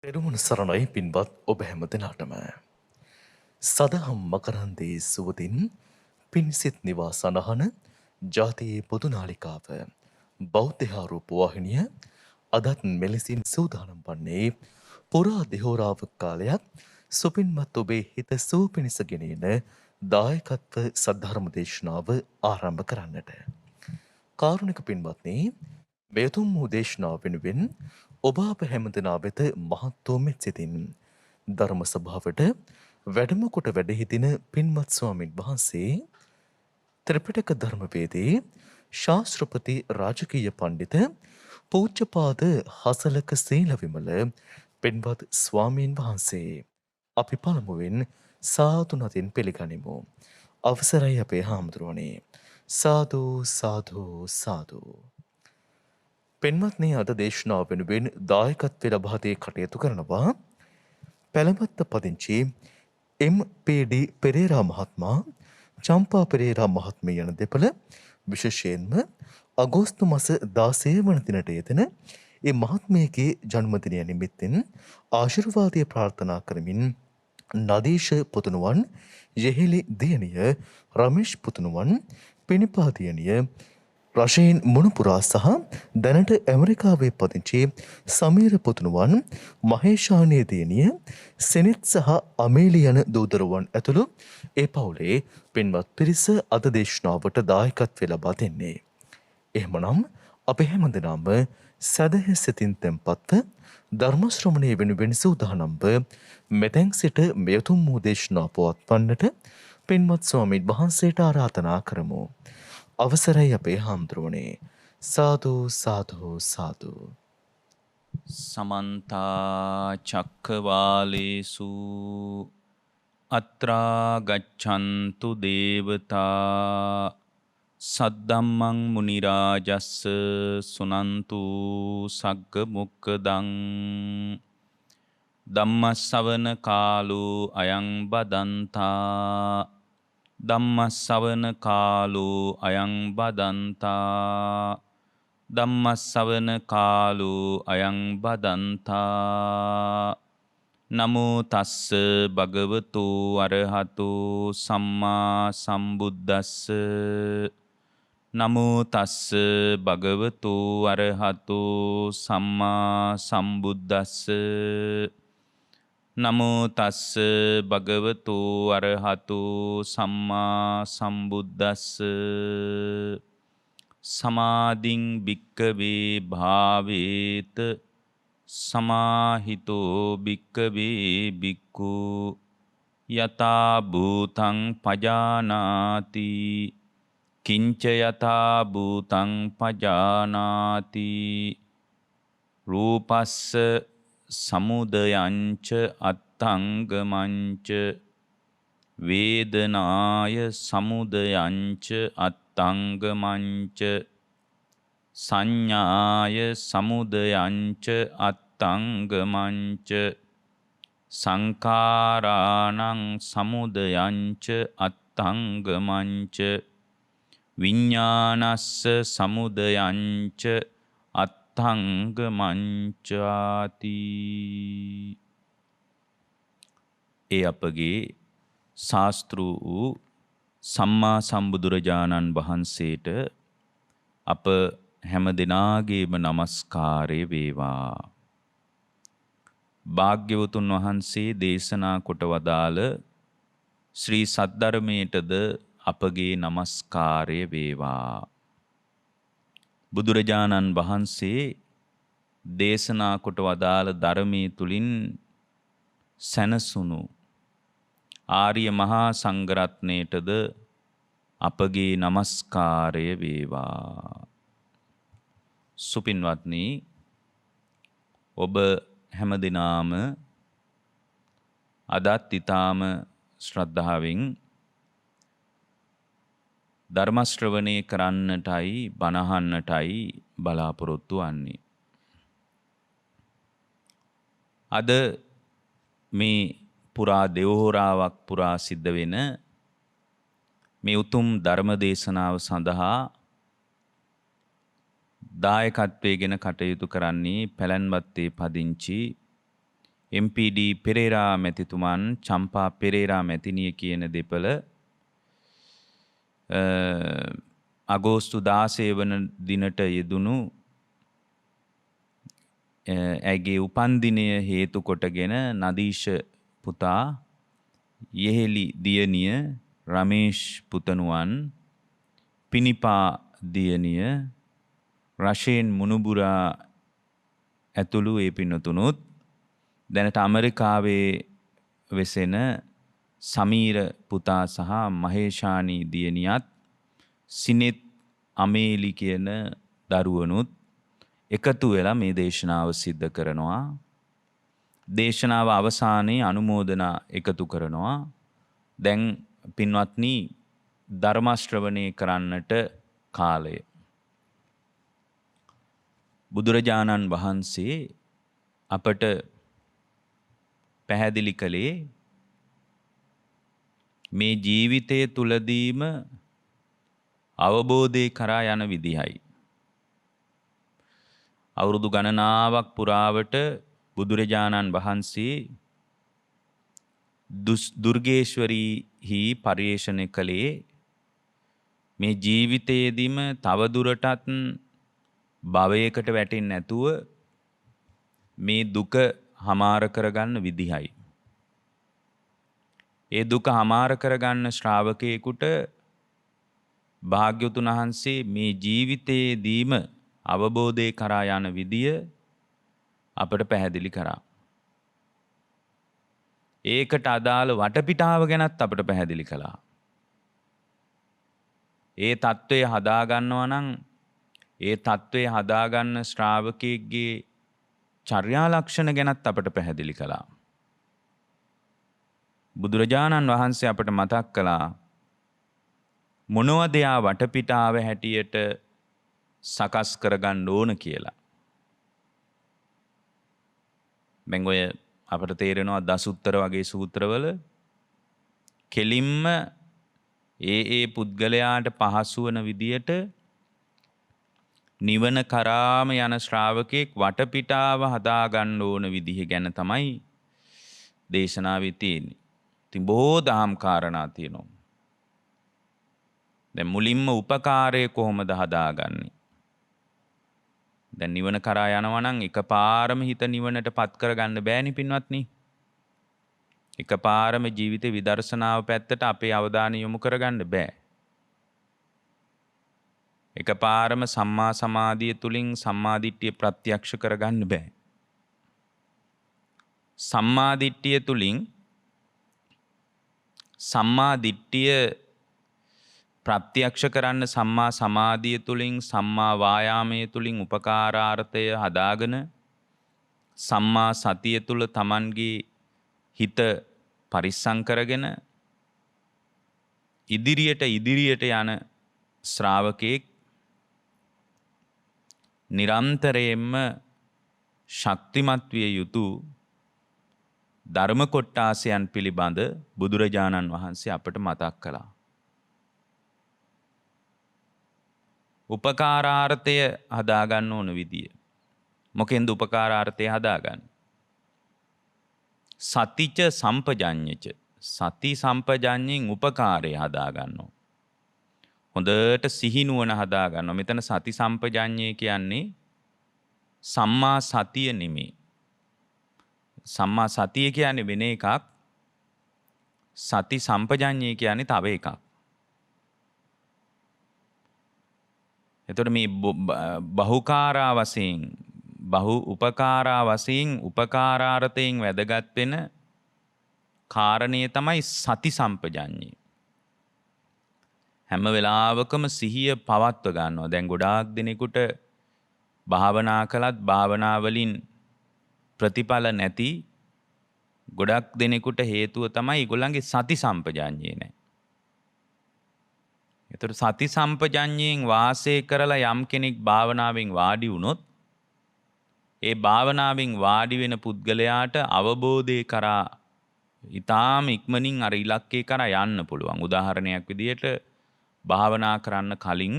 පෙරුමන සරණයි පින්වත් ඔබ හැම දෙනාටම. සදහම් මකරන්දේ සුවතින් පින්සිත් නිවා සඳහන ජාතියේ පොදුනාලිකාව බෞද්ධහාරූපවාහිනිය අදත් මෙලෙසින් සූදානම් වන්නේ පුරා දෙහෝරාව කාලයක් සුපින්මත් ඔබේ හිත සුව පිණිස ගෙනෙන දායකත්ව සද්ධර්ම දේශනාව ආරම්භ කරන්නට. කාරුණික පින්වත්නි, මෙතුම් වූ දේශනාව වෙනුවෙන් ඔබ අප හැමදෙනා වෙත මහත් වූ මෙත් සිතින් ධර්ම සභාවට වැඩම කොට වැඩ සිටින පින්වත් ස්වාමින් වහන්සේ ත්‍රිපිටක ධර්මවේදී ශාස්ත්‍රපති රාජකීය පඬිත පූජ්‍යපාද හසලක සීලවිමල පින්වත් ස්වාමීන් වහන්සේ, අපි පළමුවෙන් සාදු නදින් පිළිගනිමු. අවසරයි අපේ හාමුදුරුවනේ. සාදු සාදු සාදු. පෙන්වත්නි, අද දේශනාව වෙනුවෙන් දායකත්වය ලබා දී කටයුතු කරනවා පැලමත්ත පදිංචි එම්.පී.ඩී. පෙරේරා මහත්මයා, චම්පා පෙරේරා මහත්මිය යන දෙපළ. විශේෂයෙන්ම අගෝස්තු මාස 16 වන දිනට යෙදෙන ඒ මහත්මියගේ ජන්මදිනය නිමිත්තෙන් ආශිර්වාදය ප්‍රාර්ථනා කරමින් නදීෂ පුතුණුවන්, යෙහෙලි දියණිය, රමේෂ් පුතුණුවන්, පිනිපා දියණිය, රශීන් මුණුපුරා සහ දැනට ඇමරිකාවේ පදිංචි සමීර පුතුණුවන්, මහේෂානී දියණිය, සෙනෙත් සහ අමේලි යන දූදරුවන් ඇතුළු ඒ පවුලේ පින්වත් පිරිස අද දේශනාවට දායකත්වය ලබා දෙන්නේ. එහෙමනම් අපි හැමදෙනාම සදහ සිතින් තැන්පත්ව ධර්ම ශ්‍රවණය වෙනුවෙන් සූදානම්ව මෙතෙන් සිට මෙතුම් වූ දේශනා පවත්වන්නට පින්වත් ස්වාමීන් වහන්සේට ආරාධනා කරමු. අවසරයි අපේ හාමුදුරුවනේ. සාදු සාදු සාදු. සමන්ත චක්කවාලේසු අත්‍රා ගච්ඡන්තු දේවතා සද්දම්මං මුනි රාජස්ස සුනන්තු සග්ග මොක්ඛදං ධම්මස්සවන කාලෝ අයං බදන්තා ධම්මස්සවන කාලෝ අයං බදන්තා ධම්මස්සවන කාලෝ අයං බදන්තා නමෝ තස්ස භගවතු අරහතු සම්මා සම්බුද්දස්ස නමෝ තස්ස භගවතු අරහතු සම්මා සම්බුද්දස්ස නමෝ තස්ස භගවතු අරහතු සම්මා සම්බුද්දස්ස සමාධින් භික්කවේ භාවේත සමාහිතෝ භික්කවේ භික්ඛු යතා භූතං පජානාති කිංච යතා භූතං පජානාති රූපස්ස සමුදයංච අත්තංගමංච වේදනාය සමුදයංච අත්තංගමංච සංඥාය සමුදයංච අත්තංගමංච සංඛාරාණං සමුදයංච අත්තංගමංච විඤ්ඤාණස්ස සමුදයංච අත්තංගමංචාති. ඒ අපගේ ශාස්තෘ වූ සම්මා සම්බුදුරජාණන් වහන්සේට අප හැම දෙනාගේම නමස්කාරය වේවා. භාග්‍යවතුන් වහන්සේ දේශනා කොට වදාළ ශ්‍රී සද්ධර්මයටද අපගේ නමස්කාරය වේවා. බුදුරජාණන් වහන්සේ දේශනා කොට වදාළ ධර්මයේ තුලින් සැනසුණු ආර්ය මහා සංඝරත්නයටද අපගේ නමස්කාරය වේවා. සුපින්වත්නි, ඔබ හැමදිනාම අදත් ඊ타ම ශ්‍රද්ධාවෙන් ධර්ම ශ්‍රවණය කරන්නටයි බණහන්නටයි බලාපොරොත්තු වන්නේ. අද මේ පුරා දෙවහොරාවක් පුරා සිද්ධ වෙන මේ උතුම් ධර්ම දේශනාව සඳහා දායකත්වයෙන් කටයුතු කරන්නේ පැලැන්වත්තේ පදිංචි MPD පෙරේරා මැතිතුමන් චම්පා පෙරේරා මැතිනිය කියන දෙපළ අගෝස්තු 16 වන දිනට යෙදුණු ඇගේ උපන්දිනය හේතු කොටගෙන නදීෂ පුතා යෙහෙලි දියණිය රමේෂ් පුතණුවන් පිනිපා දියණිය රෂේන් මුණුබුරා ඇතුළු ඒ පින්නතුනුත් දැනට ඇමරිකාවේ වෙසෙන සමීර පුතා සහ මහේෂානි දියණියත් සිනෙත් අමේලි කියන දරුවනුත් එකතු වෙලා මේ දේශනාව සිද්ධ කරනවා. දේශනාව අවසානයේ අනුමෝදනා එකතු කරනවා. දැන් පින්වත්නි ධර්ම ශ්‍රවණය කරන්නට කාලය. බුදුරජාණන් වහන්සේ අපට පැහැදිලි කළේ මේ ජීවිතය තුලදීම අවබෝධය කරා යන විදිහයි. අවුරුදු ගණනාවක් පුරාවට බුදුරජාණන් වහන්සේ දුර්ගේශ්වරීහි පරිේශණය කළේ මේ ජීවිතයේදීම තවදුරටත් භවයකට වැටෙන්නේ නැතුව මේ දුක හමාර කරගන්න විදිහයි. ඒ දුක හමාර කරගන්න ශ්‍රාවකයෙකුට භාග්‍යවතුන් වහන්සේ මේ ජීවිතයේදීම අවබෝධය කරා යන විදිය අපට පැහැදිලි කරා. ඒකට අදාළ වටපිටාව ගැනත් අපට පැහැදිලි කළා. ඒ తත්වය හදාගන්නවා නම් ඒ తත්වය හදාගන්න ශ්‍රාවකයෙක්ගේ චර්යා ලක්ෂණ ගැනත් අපට පැහැදිලි කළා. බුදුරජාණන් වහන්සේ අපට මතක් කළා මොනවද යා වටපිටාව හැටියට සකස් කරගන්න ඕන කියලා. දැන් ඔය අපට තේරෙනවා දසුත්තර වගේ සූත්‍රවල කෙලින්ම ඒ පුද්ගලයාට පහසු වන විදියට නිවන කරාම යන ශ්‍රාවකෙක් වටපිටාව හදාගන්න ඕන විදිහ ගැන තමයි දේශනාවේ තියෙන්නේ. ඉතින් බොහෝ දහම් කාරණා තියෙනවා. දැන් මුලින්ම උපකාරය කොහොමද හදාගන්නේ? දැන් නිවන කරා යනවා නම් එකපාරම හිත නිවනට පත් කරගන්න බෑනේ පින්වත්නි. එකපාරම ජීවිතේ විදර්ශනාව පැත්තට අපේ අවධානය යොමු කරගන්න බෑ. එකපාරම සම්මා සමාධිය තුලින් සම්මා දිට්ඨිය ප්‍රත්‍යක්ෂ කරගන්න බෑ. සම්මා දිට්ඨිය තුලින් සම්මා දිට්ඨිය ප්‍රත්‍යක්ෂ කරන්න සම්මා සමාධිය තුලින් සම්මා වායාමයේ තුලින් උපකාරාර්ථය හදාගෙන සම්මා සතිය තුල Tamanගේ හිත පරිස්සම් කරගෙන ඉදිරියට යන ශ්‍රාවකෙක් නිරන්තරයෙන්ම ශක්තිමත් විය යුතු ධර්ම කොට්ටාසයන් පිළිබඳ බුදුරජාණන් වහන්සේ අපට මතක් කළා. උපකාරාර්ථය හදාගන්න ඕන විදිය. මොකෙන්ද උපකාරාර්ථය හදාගන්න? සතිච සම්පජඤ්ඤච. සති සම්පජඤ්ඤෙන් උපකාරය හදාගන්නවා. හොඳට සිහිනුවන හදාගන්නවා. මෙතන සති සම්පජඤ්ඤය කියන්නේ සම්මා සතිය නෙමෙයි. සම්මා සතිය කියන්නේ වෙන එකක්. සති සම්පජඤ්ඤය කියන්නේ තව එකක්. එතකොට මේ බහුකාරා වශයෙන් උපකාරා වශයෙන් උපකාරාර්ථයෙන් වැදගත් වෙන කාරණය තමයි සති සම්පජඤ්ඤය. හැම වෙලාවකම සිහිය පවත්ව ගන්නවා. දැන් ගොඩාක් දෙනෙකුට භාවනා කළත් භාවනා වලින් ප්‍රතිඵල නැති ගොඩක් දෙනෙකුට හේතුව තමයි ඒගොල්ලන්ගේ සති සම්පජඤ්ඤය නැහැ. ඒතර සති සම්පජඤ්ඤයෙන් වාසය කරලා යම් කෙනෙක් භාවනාවෙන් වාඩි වුණොත් ඒ භාවනාවෙන් වාඩි වෙන පුද්ගලයාට අවබෝධය කරා ඊටාම ඉක්මනින් අර ඉලක්කේ කරා යන්න පුළුවන්. උදාහරණයක් විදියට භාවනා කරන්න කලින්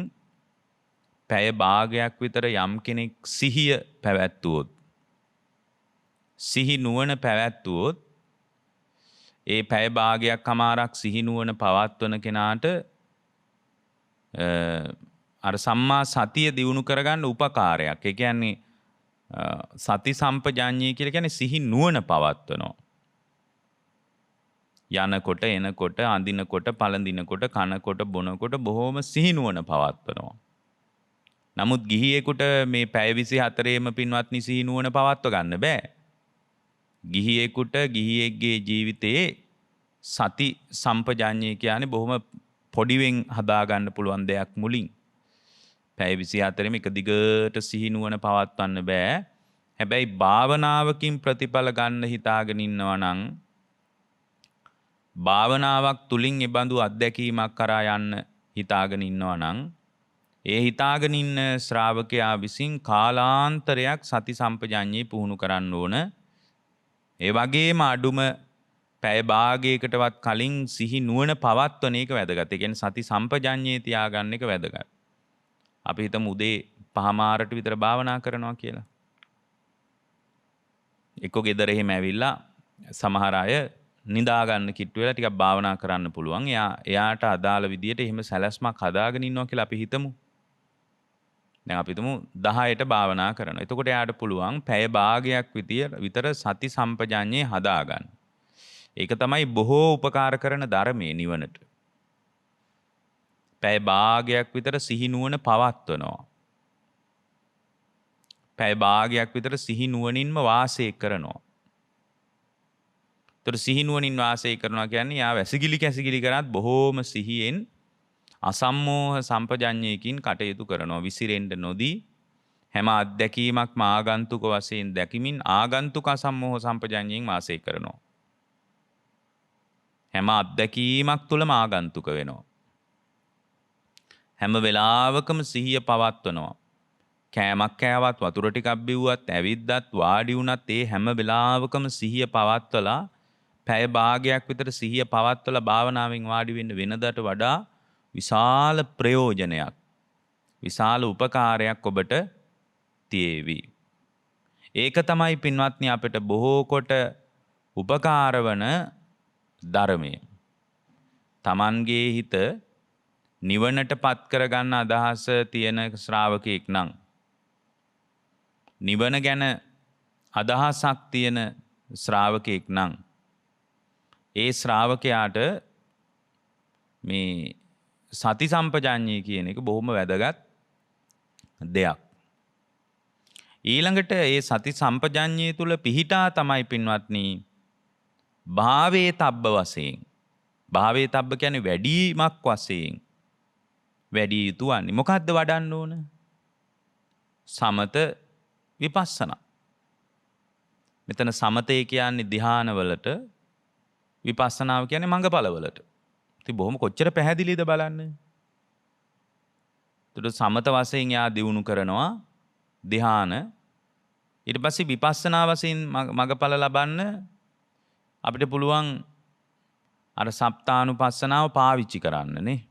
පැය භාගයක් විතර යම් කෙනෙක් සිහිය පැවැත්වුවොත් සිහි නුවණ පැවැත්වුවොත් ඒ පැය භාගයක් කමාරක් සිහි නුවණ පවත්වන කෙනාට අර සම්මා සතිය දියුණු කරගන්න උපකාරයක්. ඒ කියන්නේ සති සම්පජාඤ්ඤය කියලා කියන්නේ සිහි නුවණ පවත්වනවා. යනකොට එනකොට අඳිනකොට පළඳිනකොට කනකොට බොනකොට බොහොම සිහි නුවණ පවත්වනවා. නමුත් ගිහියෙකුට මේ පැය 24ේම පින්වත්නි සිහි නුවණ පවත්ව ගන්න බෑ. ගිහියෙකුට ගිහියෙක්ගේ ජීවිතයේ සති සම්පජාඤ්ඤය කියන්නේ බොහොම පොඩිවෙන් හදාගන්න පුළුවන් දෙයක් මුලින්. පැය 24ෙම එක දිගට සිහි නුවණ පවත්වන්න බෑ. හැබැයි භාවනාවකින් ප්‍රතිඵල ගන්න හිතාගෙන ඉන්නවා නම් භාවනාවක් තුලින් ඒ බඳු අත්දැකීමක් කරා යන්න හිතාගෙන ඉන්නවා නම් ඒ හිතාගෙන ඉන්න ශ්‍රාවකයා විසින් කාලාන්තරයක් සති සම්පජාඤ්ඤේ පුහුණු කරන්න ඕන. ඒ වගේම අඩුම පැය භාගයකටවත් කලින් සිහි නුවණ පවත්වන එක වැදගත්. ඒ කියන්නේ සති සම්පජාඤ්ඤේ තියාගන්න එක වැදගත්. අපි හිතමු උදේ 5:00 විතර භාවනා කරනවා කියලා. එක්ක ගෙදර එහෙම ඇවිල්ලා සමහර අය නිදා ගන්න කිට්ටු වෙලා ටිකක් භාවනා කරන්න පුළුවන්. එයාට අදාළ විදියට එහෙම සැලැස්මක් හදාගෙන ඉන්නවා කියලා අපි හිතමු. දැන් අපි හිතමු 10ට භාවනා කරනවා. එතකොට එයාට පුළුවන් පැය භාගයක් විතර සති සම්පජාඤ්ඤේ හදාගන්න. ඒක තමයි බොහෝ උපකාර කරන ධර්මයේ නිවනට. පැය භාගයක් විතර සිහි නුවණ පවත්වනවා. පැය භාගයක් විතර සිහි නුවණින්ම වාසය කරනවා. ඒතර සිහි නුවණින් වාසය කරනවා කියන්නේ යා වැසිකිලි කැසිකිලි කරත් බොහෝම සිහියෙන් අසම්මෝහ සම්පජඤ්ඤයකින් කටයුතු කරනවා. විසිරෙන්න නොදී හැම අත්දැකීමක්ම ආගන්තුක වශයෙන් දැකීමින් ආගන්තුක අසම්මෝහ සම්පජඤ්ඤයෙන් වාසය කරනවා. හැම අත්දැකීමක් තුළම ආගන්තුක වෙනවා. හැම වෙලාවකම සිහිය පවත්වනවා. කෑමක් කෑවත් වතුර ටිකක් බිව්වත් ඇවිද්දත් වාඩි වුණත් ඒ හැම වෙලාවකම සිහිය පවත්වලා පැය භාගයක් විතර සිහිය පවත්වලා භාවනාවෙන් වාඩි වෙන්න වෙනදට වඩා විශාල ප්‍රයෝජනයක් විශාල උපකාරයක් ඔබට තියේවි. ඒක තමයි පින්වත්නි අපිට බොහෝ කොට උපකාර වන ධර්මය. Tamanගේ හිත නිවනට පත් කරගන්න අදහස තියෙන ශ්‍රාවකෙක් නම් නිවන ගැන අදහසක් තියෙන ශ්‍රාවකෙක් නම් ඒ ශ්‍රාවකයාට මේ සති සම්පජාඤ්ඤය කියන එක බොහොම වැදගත් දෙයක්. ඊළඟට ඒ සති සම්පජාඤ්ඤය තුල පිහිටා තමයි පින්වත්නි භාවේ තබ්බ වශයෙන් භාවේ තබ්බ කියන්නේ වැඩිමක් වශයෙන් වැඩි යුතු වන්නේ. මොකද්ද වඩන්න ඕන? සමත විපස්සනා. මෙතන සමතේ කියන්නේ ධ්‍යානවලට, විපස්සනාව කියන්නේ මඟඵලවලට. ඉතින් බොහොම කොච්චර පැහැදිලිද බලන්න. ඒකට සමත වශයෙන් යා දියුණු කරනවා ධ්‍යාන. ඊට පස්සේ විපස්සනා වශයෙන් මඟඵල ලබන්න අපිට පුළුවන් අර සප්තානුපස්සනාව පාවිච්චි කරන්න නේ.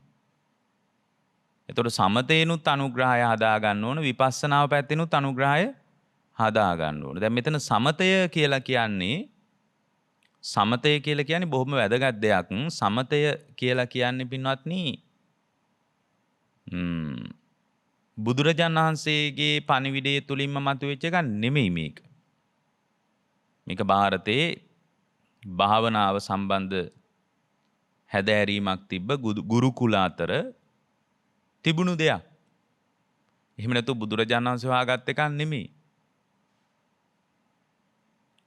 එතකොට සමතේනුත් අනුග්‍රහය හදා ගන්න ඕන, විපස්සනාව පැත්තෙනුත් අනුග්‍රහය හදා ගන්න ඕන. දැන් මෙතන සමතය කියලා කියන්නේ බොහොම වැදගත් දෙයක්. සමතය කියලා කියන්නේ පින්වත්නි බුදුරජාණන් වහන්සේගේ පණිවිඩය තුලින්ම මතුවෙච්ච එකක් නෙමෙයි මේක. මේක ಭಾರತයේ භාවනාව සම්බන්ධ හැදෑරීමක් තිබ්බ ගුරුකුල අතර තිබුණු දෙයක්. එහෙම නැතු බුදුරජාණන් වහන්සේ හොයාගත් එකක් නෙමෙයි.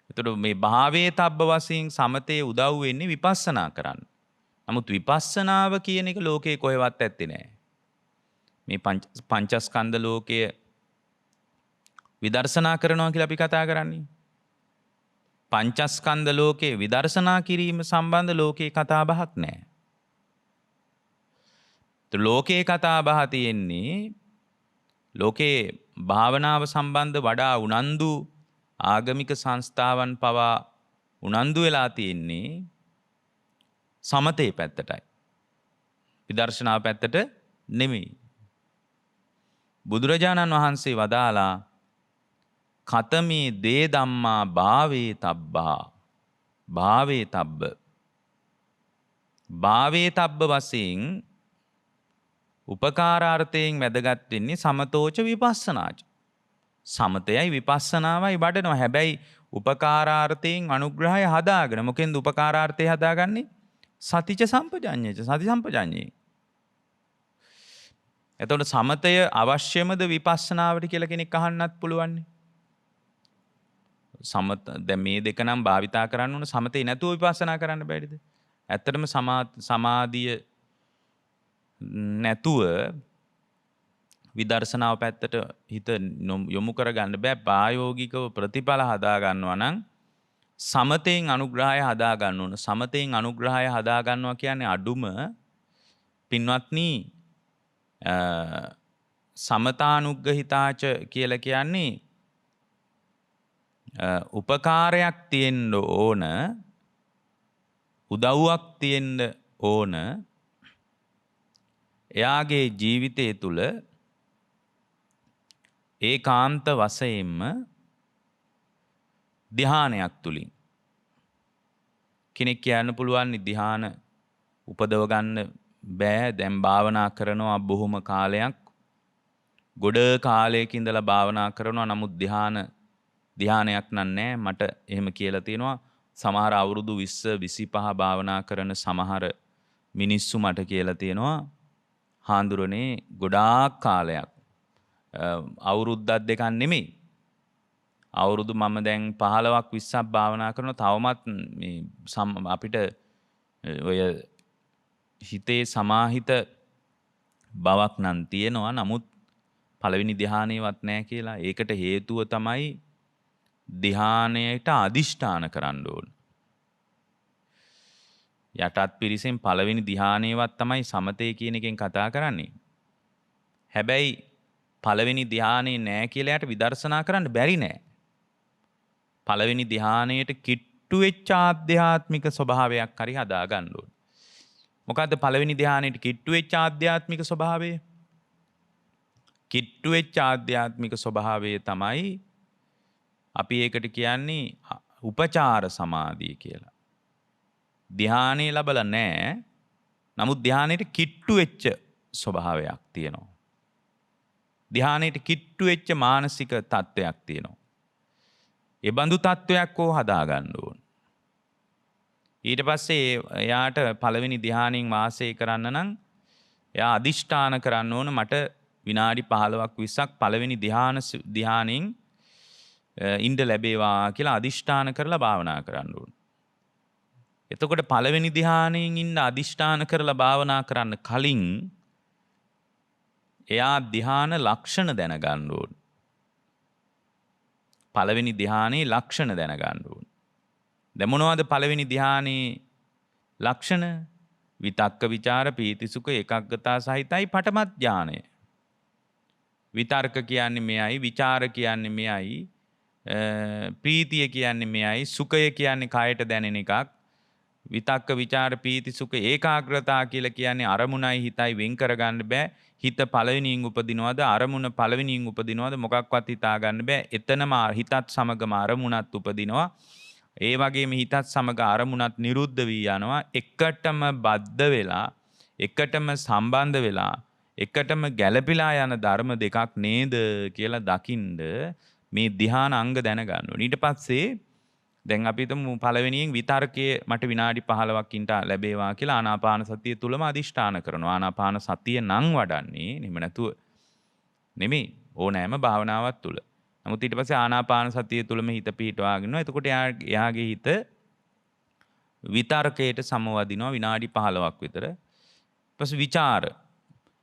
එතකොට මේ භාවයේ තබ්බ වශයෙන් සමතේ උදව් වෙන්නේ විපස්සනා කරන්න. නමුත් විපස්සනාව කියන එක ලෝකේ කොහෙවත් ඇත්තේ නැහැ. මේ පංචස්කන්ධ ලෝකය විදර්ශනා කරනවා කියලා අපි කතා කරන්නේ. පංචස්කන්ධ ලෝකේ විදර්ශනා කිරීම සම්බන්ධ ලෝකේ කතා බහක් නැහැ. ලෝකේ කතා බහ තියෙන්නේ ලෝකේ භාවනාව සම්බන්ධ වඩා උනන්දු ආගමික සංස්ථාවන් පවා උනන්දු වෙලා තියෙන්නේ සමතේ පැත්තටයි. විදර්ශනා පැත්තට නෙමෙයි. බුදුරජාණන් වහන්සේ වදාලා කතමේ දේ ධම්මා භාවේ තබ්බා භාවේ තබ්බ භාවේ තබ්බ වශයෙන් උපකාරාර්ථයෙන් වැදගත් වෙන්නේ සමතෝච විපස්සනාච. සමතයයි විපස්සනාවයි වඩනවා. හැබැයි උපකාරාර්ථයෙන් අනුග්‍රහය හදාගෙන මොකෙන්ද උපකාරාර්ථය හදාගන්නේ? සතිච සම්පජඤ්ඤයච සති සම්පජඤ්ඤේ. එතකොට සමතය අවශ්‍යමද විපස්සනාවට කියලා කෙනෙක් අහන්නත් පුළුවන්. සමත දැන් මේ දෙක නම් භාවිතා කරන්න ඕන. සමතේ නැතුව විපස්සනා කරන්න බැරිද? ඇත්තටම සමාධිය නැතුව විදර්ශනාව පැත්තට හිත යොමු කරගන්න බෑ. ප්‍රායෝගිකව ප්‍රතිඵල හදා ගන්නවා නම් සමතෙන් අනුග්‍රහය හදා ගන්න ඕන. සමතෙන් අනුග්‍රහය හදා ගන්නවා කියන්නේ අඩුම පින්වත්නි සමතානුග්‍රහිතාච කියලා කියන්නේ උපකාරයක් තියෙන්න ඕන, උදව්වක් තියෙන්න ඕන එයාගේ ජීවිතය තුළ ඒකාන්ත වශයෙන්ම ධ්‍යානයක් තුලින් කෙනෙක් කියන්න පුළුවන් ධ්‍යාන උපදව ගන්න බෑ. දැන් භාවනා කරනවා බොහොම කාලයක්, ගොඩ කාලයක ඉඳලා භාවනා කරනවා. නමුත් ධ්‍යානයක් නෑ. මට එහෙම කියලා තියෙනවා. සමහර අවුරුදු 20 25 භාවනා කරන සමහර මිනිස්සු මට කියලා තියෙනවා, හාඳුරනේ ගොඩාක් කාලයක් අවුරුද්දක් දෙකක් නෙමෙයි, අවුරුදු මම දැන් 15ක් 20ක් භාවනා කරනවා. තවමත් මේ අපිට ඔය හිතේ සමාහිත බවක් නම් තියෙනවා. නමුත් පළවෙනි ධ්‍යානෙවත් නැහැ කියලා. ඒකට හේතුව තමයි ධ්‍යානයට අදිෂ්ඨාන කරන්න ඕන. යටත් පිරිසෙන් පළවෙනි ධ්‍යානෙවත් තමයි සමතේ කියන එකෙන් කතා කරන්නේ. හැබැයි පළවෙනි ධ්‍යානෙ නැහැ කියලා යට විදර්ශනා කරන්න බැරි නෑ. පළවෙනි ධ්‍යානයට කිට්ටු වෙච්ච ආධ්‍යාත්මික ස්වභාවයක් හරි හදා ගන්න ඕන. මොකද්ද පළවෙනි ධ්‍යානෙට කිට්ටු වෙච්ච ආධ්‍යාත්මික ස්වභාවය? කිට්ටු වෙච්ච ආධ්‍යාත්මික ස්වභාවය තමයි අපි ඒකට කියන්නේ උපචාර සමාධිය කියලා. ධ්‍යානෙ ලැබලා නැහැ. නමුත් ධ්‍යානෙට කිට්ටු වෙච්ච ස්වභාවයක් තියෙනවා. ධ්‍යානෙට කිට්ටු වෙච්ච මානසික තත්වයක් තියෙනවා. ඒ බඳු තත්වයක් හදා ගන්න ඕන. ඊට පස්සේ එයාට පළවෙනි ධ්‍යානෙන් වාසය කරන්න නම් එයා අදිෂ්ඨාන කරන්න ඕන, මට විනාඩි 15ක් 20ක් පළවෙනි ධ්‍යානෙන් ඉඳ ලැබේවා කියලා අදිෂ්ඨාන කරලා භාවනා කරන්න ඕන. එතකොට පළවෙනි ධ්‍යානෙන් ඉන්න අදිෂ්ඨාන කරලා භාවනා කරන්න කලින් එයා ධ්‍යාන ලක්ෂණ දැනගන්න ඕන. පළවෙනි ධ්‍යානයේ ලක්ෂණ දැනගන්න ඕන. දැන් මොනවද පළවෙනි ධ්‍යානයේ ලක්ෂණ? විතක්ක විචාර පීති සුඛ ඒකාග්‍රතාව සහිතයි පඨම ධ්‍යානය. විතර්ක කියන්නේ මෙයයි, විචාර කියන්නේ මෙයයි, ප්‍රීතිය කියන්නේ මෙයයි, සුඛය කියන්නේ කයට දැනෙන එකක්. විතක්ක විචාර පීති සුඛ ඒකාග්‍රතාව කියලා කියන්නේ අරමුණයි හිතයි වෙන් කරගන්න බෑ. හිත පළවෙනියෙන් උපදිනවද, අරමුණ පළවෙනියෙන් උපදිනවද මොකක්වත් හිතා ගන්න බෑ. එතනම හිතත් සමගම අරමුණත් උපදිනවා. ඒ වගේම හිතත් සමග අරමුණත් නිරුද්ධ වී යනවා. එකටම බද්ධ වෙලා, එකටම සම්බන්ධ වෙලා, එකටම ගැළපීලා යන ධර්ම දෙකක් නේද කියලා දකින්න මේ ධ්‍යාන අංග දැනගන්න ඕනේ. ඊට පස්සේ දැන් අපි හිතමු පළවෙනියෙන් විතර්කයේ මට විනාඩි 15ක් ඉන්න ලැබේවා කියලා ආනාපාන සතිය තුලම අදිෂ්ඨාන කරනවා. ආනාපාන සතිය නම් වඩන්නේ නෙමෙයි නැතුව නෙමෙයි ඕනෑම භාවනාවක් තුල. නමුත් ඊට පස්සේ ආනාපාන සතිය තුලම හිත පිහිටවාගෙන ඉන්නවා. එතකොට එයාගේ හිත විතර්කයට සමවදිනවා විනාඩි 15ක් විතර. ඊපස්සේ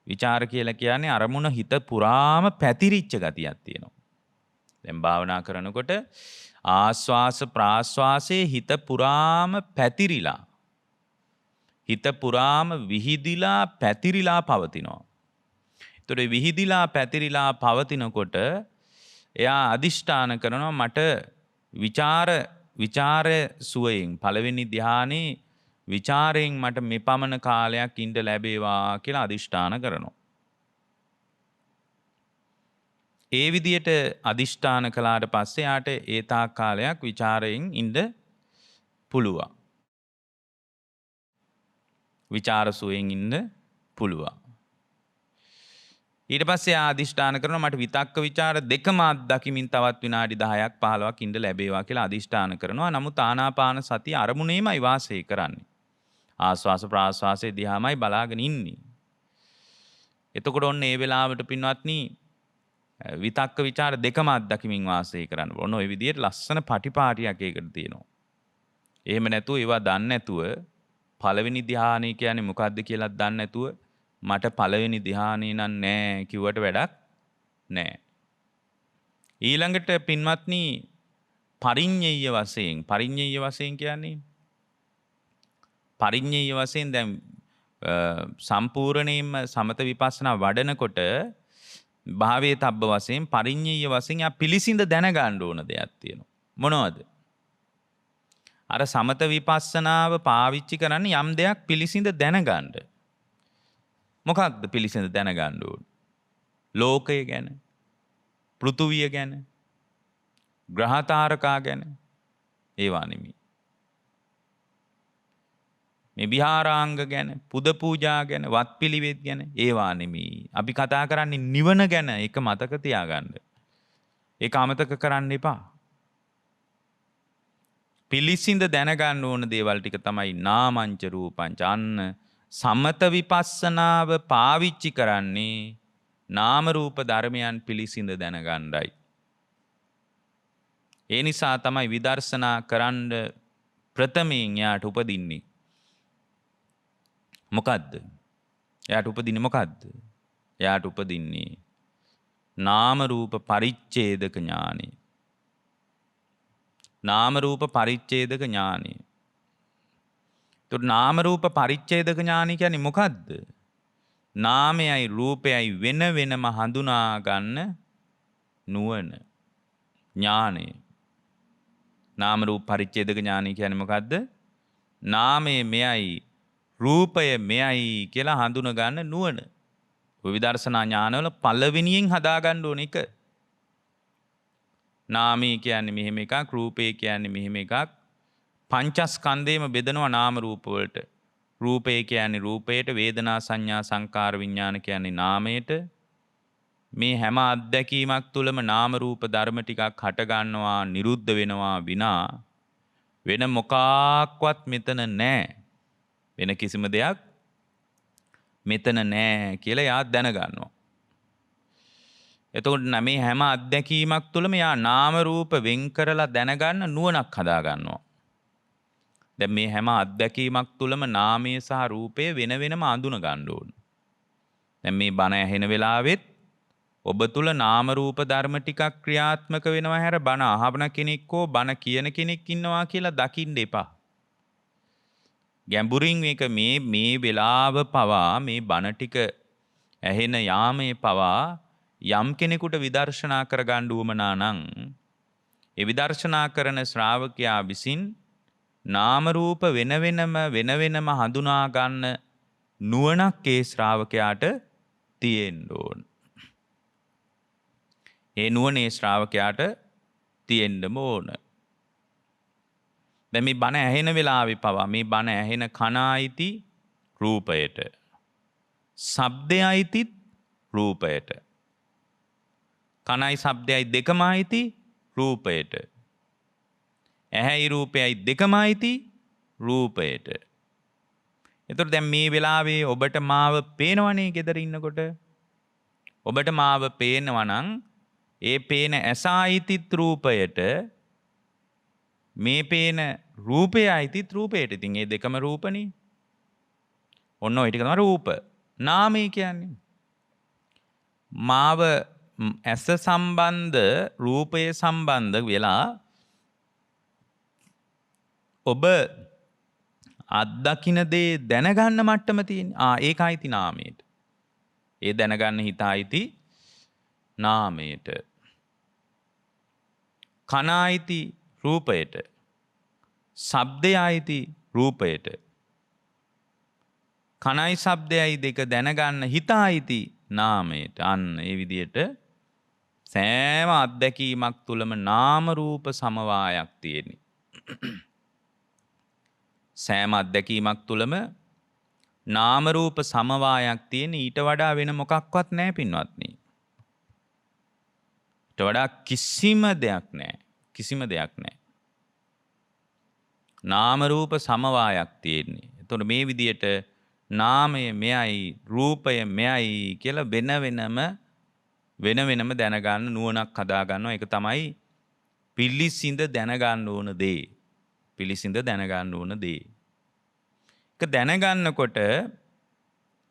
විචාර කියලා කියන්නේ අරමුණ හිත පුරාම පැතිරිච්ච ගතියක් තියෙනවා. දැන් භාවනා කරනකොට ආස්වාස ප්‍රාස්වාසයේ හිත පුරාම පැතිරිලා, හිත පුරාම විහිදිලා පැතිරිලා පවතිනවා. ඒතකොට විහිදිලා පැතිරිලා පවතිනකොට එයා අදිෂ්ඨාන කරනවා මට විචාර සුවයෙන් පළවෙනි ධ්‍යානයේ විචාරයෙන් මට මෙපමණ කාලයක් ඉඳ ලැබේවා කියලා අදිෂ්ඨාන කරනවා. ඒ විදියට අදිෂ්ඨාන කළාට පස්සේ යාට ඒ තාක් කාලයක් ਵਿਚාරයෙන් ඉන්න පුළුවන්. විචාරසුවෙන් ඉන්න පුළුවන්. ඊට පස්සේ අදිෂ්ඨාන කරනවා මට විතක්ක ਵਿਚාර දෙකම අත්දකිමින් තවත් විනාඩි 10ක් 15ක් ඉඳ ලැබේවා කියලා අදිෂ්ඨාන කරනවා. නමුත් ආනාපාන සතිය අරමුණේමයි වාසය කරන්නේ. ආස්වාස ප්‍රාස්වාසයේ දිහාමයි බලාගෙන ඉන්නේ. එතකොට ඔන්න ඒ වෙලාවට පින්වත්නි විතක්ක ਵਿਚාර දෙකම අත්දකිමින් වාසය කරන්න. ඔන්න ඔය විදිහට ලස්සන පටිපාටියක් ඒකට තියෙනවා. එහෙම නැතුව ඒවා දන්නේ නැතුව පළවෙනි ධ්‍යානය කියන්නේ මොකක්ද කියලා දන්නේ නැතුව මට පළවෙනි ධ්‍යානෙ නම් නෑ කිව්වට වැඩක් නෑ. ඊළඟට පින්වත්නි පරිඤ්ඤය වශයෙන් කියන්නේ පරිඤ්ඤය වශයෙන් දැන් සම්පූර්ණයෙන්ම සමත විපස්සනා වඩනකොට භාවයේ තබ්බ වශයෙන් පරිඤ්ඤය වශයෙන් යා පිළිසිඳ දැනගන්න ඕන දෙයක් තියෙනවා. මොනවද? අර සමත විපස්සනාව පාවිච්චි කරන්නේ යම් දෙයක් පිළිසිඳ දැනගන්න. මොකක්ද පිළිසිඳ දැනගන්න ඕන? ලෝකය ගැන, පෘථුවිය ගැන, ග්‍රහතාරකා ගැන ඒවා නෙමෙයි. මේ විහාරාංග ගැන, පුද පූජා ගැන, වත් පිළිවෙත් ගැන ඒවා නෙමෙයි. අපි කතා කරන්නේ නිවන ගැන. ඒක මතක තියාගන්න. ඒක අමතක කරන්න එපා. පිළිසිඳ දැනගන්න ඕන දේවල් ටික තමයි නාමංච රූපංච. අන්න සමත විපස්සනාව පාවිච්චි කරන්නේ නාම රූප ධර්මයන් පිළිසිඳ දැනගන්නයි. ඒ නිසා තමයි විදර්ශනා කරන්න ප්‍රථමයෙන් යාට උපදින්නේ. මොකද්ද? එයාට උපදින්නේ මොකද්ද? එයාට උපදින්නේ නාම රූප පරිච්ඡේදක ඥානෙ. නාම රූප පරිච්ඡේදක ඥානෙ. તો නාම රූප පරිච්ඡේදක ඥානෙ කියන්නේ මොකද්ද? නාමයයි රූපයයි වෙන වෙනම හඳුනා ගන්න නුවණ ඥානෙ. නාම රූප පරිච්ඡේදක ඥානෙ කියන්නේ මොකද්ද? නාමය මෙයයි රූපය මෙයයි කියලා හඳුනා ගන්න නුවණ. විදර්ශනා ඥානවල පළවෙනියෙන් හදා ගන්න ඕන එක. නාමය කියන්නේ මෙහෙම එකක්, රූපය කියන්නේ මෙහෙම එකක්. පංචස්කන්ධේම බෙදනවා නාම රූප වලට. රූපය කියන්නේ රූපයට, වේදනා සංඥා සංකාර විඥාන කියන්නේ නාමයට. මේ හැම අත්දැකීමක් තුළම නාම රූප ධර්ම ටිකක් හට ගන්නවා, නිරුද්ධ වෙනවා විනා වෙන මොකක්වත් මෙතන නැහැ. වෙන කිසිම දෙයක් මෙතන නැහැ කියලා යා දැනගන්නවා. එතකොට මේ හැම අත්දැකීමක් තුළම යා නාම රූප වෙන් කරලා දැනගන්න නුවණක් හදා ගන්නවා. දැන් මේ හැම අත්දැකීමක් තුළම නාමය සහ රූපය වෙන වෙනම අඳුන ගන්න ඕන. දැන් මේ බණ ඇහෙන වෙලාවෙත් ඔබ තුල නාම රූප ධර්ම ටිකක් ක්‍රියාත්මක වෙනවා හැර බණ අහන කෙනෙක් හෝ බණ කියන කෙනෙක් ඉන්නවා කියලා දකින්න එපා. ගැඹුරින් මේක මේ වෙලාව පවා මේ බණ ටික ඇහෙන යාමේ පවා යම් කෙනෙකුට විදර්ශනා කරගන්න උවමනා නම් ඒ විදර්ශනා කරන ශ්‍රාවකයා විසින් නාම රූප වෙන වෙනම හඳුනා ගන්න නුවණක් ඒ ශ්‍රාවකයාට තියෙන්න ඕන. ඒ නුවණ ඒ ශ්‍රාවකයාට තියෙන්නම ඕන. දැන් මේ බණ ඇහෙන වෙලාවේ පවා මේ බණ ඇහෙන කන අයිති රූපයට. ශබ්දය අයිති රූපයට. කනයි ශබ්දයයි දෙකම අයිති රූපයට. ඇහැයි රූපයයි දෙකම අයිති රූපයට. එතකොට දැන් මේ වෙලාවේ ඔබට මාව පේනවනේ ගෙදර ඉන්නකොට. ඔබට මාව පේනවා නම් ඒ පේන ඇස අයිතිත් රූපයට, මේ පේන රූපය අයිතිත් රූපයට. ඉතින් මේ දෙකම රූපනේ. ඔන්න ඔය ටික තමයි රූප. නාමය කියන්නේ මාව ඇස සම්බන්ධ රූපය සම්බන්ධ වෙලා ඔබ අත්දකින්න දේ දැනගන්න මට්ටම තියෙන. ඒකයිති නාමයට. ඒ දැනගන්න හිතයිති නාමයට. කන අයිති රූපයට. ශබ්දය අයිති රූපයට. කනයි ශබ්දයයි දෙක දැනගන්න හිත අයිති නාමයට. අන්න ඒ විදිහට සෑම අත්දැකීමක් තුළම නාම රූප සමவாயයක් තියෙන්නේ. සෑම අත්දැකීමක් තුළම නාම රූප සමவாயයක් තියෙන, ඊට වඩා වෙන මොකක්වත් නැහැ පින්වත්නි. ඊට වඩා කිසිම දෙයක් නැහැ. කිසිම දෙයක් නැහැ. නාම රූප සමவாயයක් තියෙන්නේ. එතකොට මේ විදියට නාමය මෙයයි රූපය මෙයයි කියලා වෙන වෙනම දැනගන්න නුවණක් හදා ගන්නවා. ඒක තමයි පිළිසිඳ දැනගන්න ඕන දේ. පිළිසිඳ දැනගන්න ඕන දේ. ඒක දැනගන්නකොට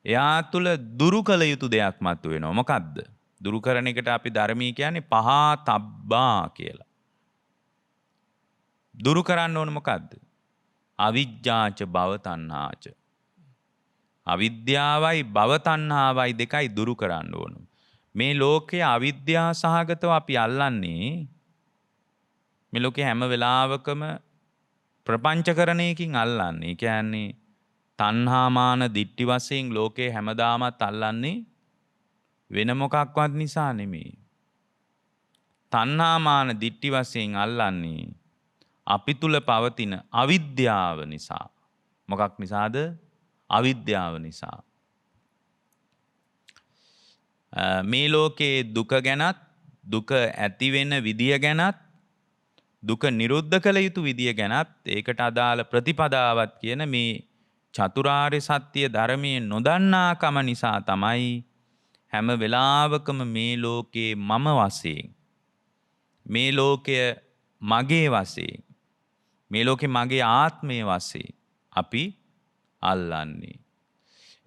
එයා තුළ දුරු කළ යුතු දෙයක් මතුවෙනවා. මොකද්ද? දුරු කරන එකට අපි ධර්මී කියන්නේ පහතබ්බා කියලා. දුරු කරන්න ඕන මොකද්ද? අවිජ්ජාච භව තණ්හාච. අවිද්‍යාවයි භව තණ්හාවයි දෙකයි දුරු කරන්න ඕන. මේ ලෝකයේ අවිද්‍යා සහගතව අපි අල්ලන්නේ, මේ ලෝකේ හැම වෙලාවකම ප්‍රපංචකරණයකින් අල්ලන්නේ. කියන්නේ තණ්හාමාන දිට්ඨි වශයෙන් ලෝකේ හැමදාමත් අල්ලන්නේ වෙන මොකක්වත් නිසා නෙමෙයි. තණ්හාමාන දිට්ඨි වශයෙන් අල්ලන්නේ අපි තුල පවතින අවිද්‍යාව නිසා. මොකක් නිසාද? අවිද්‍යාව නිසා. මේ ලෝකේ දුක ගැනත්, දුක ඇති වෙන විදිය ගැනත්, දුක නිරුද්ධ කළ යුතු විදිය ගැනත්, ඒකට අදාළ ප්‍රතිපදාවත් කියන මේ චතුරාර්ය සත්‍ය ධර්මයේ නොදන්නාකම නිසා තමයි හැම වෙලාවකම මේ ලෝකේ මම වශයෙන්, මේ ලෝකය මගේ වශයෙන්, මේ ලෝකේ මගේ ආත්මය වශයෙන් අපි අල්ලන්නේ.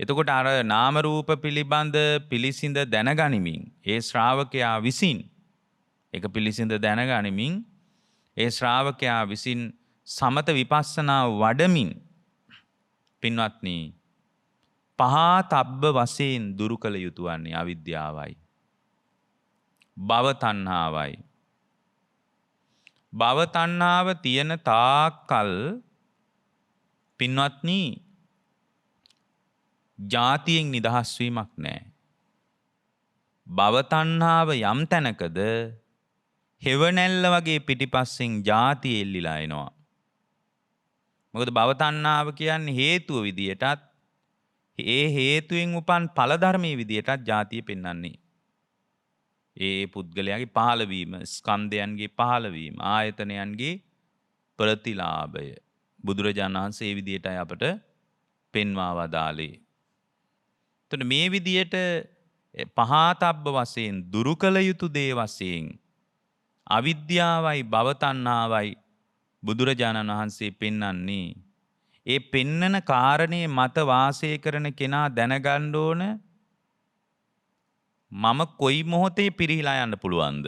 එතකොට අර නාම රූප පිළිබඳ පිළිසිඳ දැනගනිමින් ඒ ශ්‍රාවකයා විසින්, ඒක පිළිසිඳ දැනගනිමින් ඒ ශ්‍රාවකයා විසින් සමත විපස්සනා වඩමින් පින්වත්නි පහතබ්බ වශයෙන් දුරු කළ යුතු වන්නේ අවිද්‍යාවයි, භව තණ්හාවයි. භව තණ්හාව තියෙන තාක්කල් පින්වත්නි ජාතියෙන් නිදහස් වීමක් නැහැ. භව තණ්හාව යම් තැනකද හෙවණැල්ල වගේ පිටිපස්සෙන් ජාතිය එල්ලිලා එනවා. මොකද භව තණ්හාව කියන්නේ හේතුව විදියටත්, ඒ හේතුවෙන් උපන් ඵල ධර්මයේ විදියටත් ජාතිය පෙන්වන්නේ. ඒ පුද්ගලයාගේ පහළවීම, ස්කන්ධයන්ගේ පහළවීම, ආයතනයන්ගේ ප්‍රතිලාභය බුදුරජාණන් වහන්සේ ඒ විදියටයි අපට පෙන්වා වදාළේ. එතකොට මේ විදියට පහතබ්බ වශයෙන් දුරු කළ යුතු දේ වශයෙන් අවිද්‍යාවයි භව තණ්හාවයි බුදුරජාණන් වහන්සේ පෙන්වන්නේ. ඒ පෙන්නන කාරණේ මත වාසය කරන කෙනා දැනගන්න ඕන මම කොයි මොහොතේ පිරිහිලා යන්න පුළුවන්ද?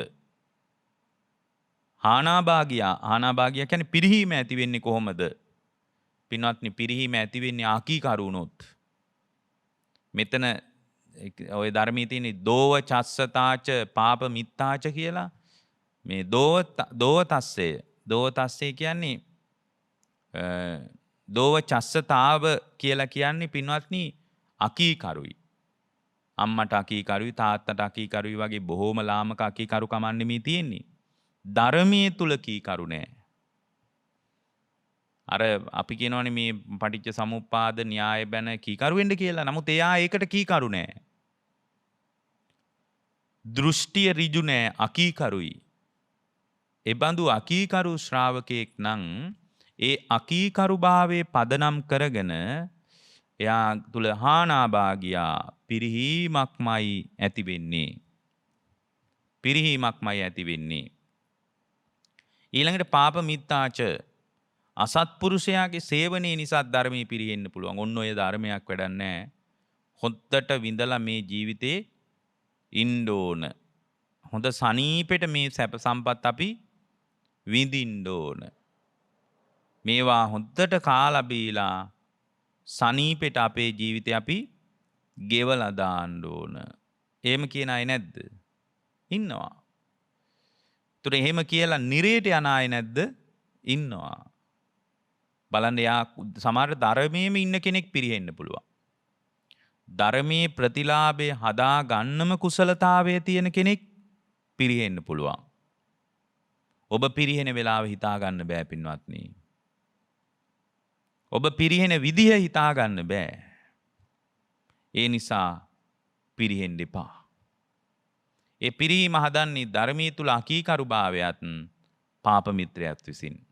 ආනාභාගියා කියන්නේ පිරිහීම ඇති වෙන්නේ කොහොමද? පින්වත්නි, පිරිහීම ඇති වෙන්නේ අකීකරු වුණොත්. මෙතන ඔය ධර්මයේ තියෙන දෝව චස්සතාච පාප මිත්තාච කියලා. මේ දෝව තස්සේ කියන්නේ දෝව චස්සතාව කියලා කියන්නේ පින්වත්නි අකීකරුයි. අම්මට අකීකරුයි, තාත්තට අකීකරුයි වගේ බොහෝම ලාමක අකීකරු කමන්නේ මේ තියෙන්නේ. ධර්මයේ තුල කීකරු නෑ. අර අපි කියනවනේ මේ පටිච්ච සමුප්පාද න්‍යාය බැන කීකරු වෙන්න කියලා. නමුත් එයා ඒකට කීකරු නෑ. දෘෂ්ටිය ඍජු නෑ, අකීකරුයි. එබඳු අකීකරු ශ්‍රාවකෙක් නම් ඒ අකීකරු භාවයේ පදනම් කරගෙන එයා තුල හානාභාගියා පිරිහීමක්මයි ඇති වෙන්නේ. පිරිහීමක්මයි ඇති වෙන්නේ. ඊළඟට පාප මිත්තාච, අසත්පුරුෂයාගේ සේවනයේ නිසා ධර්මයේ පිරිහෙන්න පුළුවන්. ඔන්න ඔය ධර්මයක් වැඩක් නැහැ. හොද්දට විඳලා මේ ජීවිතේ ඉන්න ඕන. හොඳ සනීපෙට මේ සැප සම්පත් අපි විඳින්න ඕන. මේවා හොද්දට කාලා බීලා සනීපෙට අපේ ජීවිතේ අපි ගෙවලා දාන්න ඕන. එහෙම කියන අය නැද්ද? ඉන්නවා. ඒතර එහෙම කියලා නිරේට යන අය නැද්ද? ඉන්නවා. බලන්න, යා සමහර ධර්මයේම ඉන්න කෙනෙක් පිරිහෙන්න පුළුවන්. ධර්මයේ ප්‍රතිලාභය හදා ගන්නම කුසලතාවයේ තියෙන කෙනෙක් පිරිහෙන්න පුළුවන්. ඔබ පිරිහෙන වෙලාව හිතා ගන්න බෑ පින්වත්නි. ඔබ පිරිහෙන විදිහ හිතා ගන්න බෑ. ඒ නිසා පිරිහෙන්න එපා. ඒ පිරීම හදන්නේ ධර්මයේ තුල අකීකරුභාවයත් පාප මිත්‍රයත් විසින්.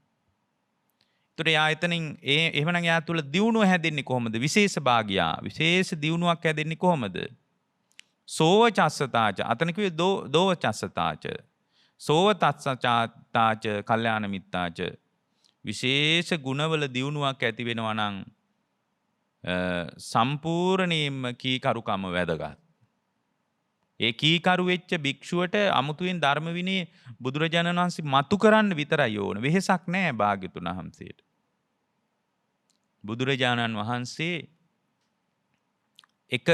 ඒතර යා එතනින් එහෙමනම් යා තුල දියුණුව හැදෙන්නේ කොහොමද? විශේෂ භාගියා විශේෂ දියුණුවක් හැදෙන්නේ කොහොමද? සෝව චස්සතාච අතන කිව්වේ දෝව චස්සතාච සෝව තස්සචාතාච කල්යාණ මිත්තාච විශේෂ ගුණවල දියුණුවක් ඇති වෙනවා නම් සම්පූර්ණයෙන්ම කීකරුකම වැදගත්. ඒ කීකරු වෙච්ච භික්ෂුවට අමුතුවෙන් ධර්ම විනය බුදුරජාණන් වහන්සේ මතු කරන්න විතරයි ඕන. වෙහෙසක් නැහැ භාග්‍යතුන් වහන්සේට. බුදුරජාණන් වහන්සේ එක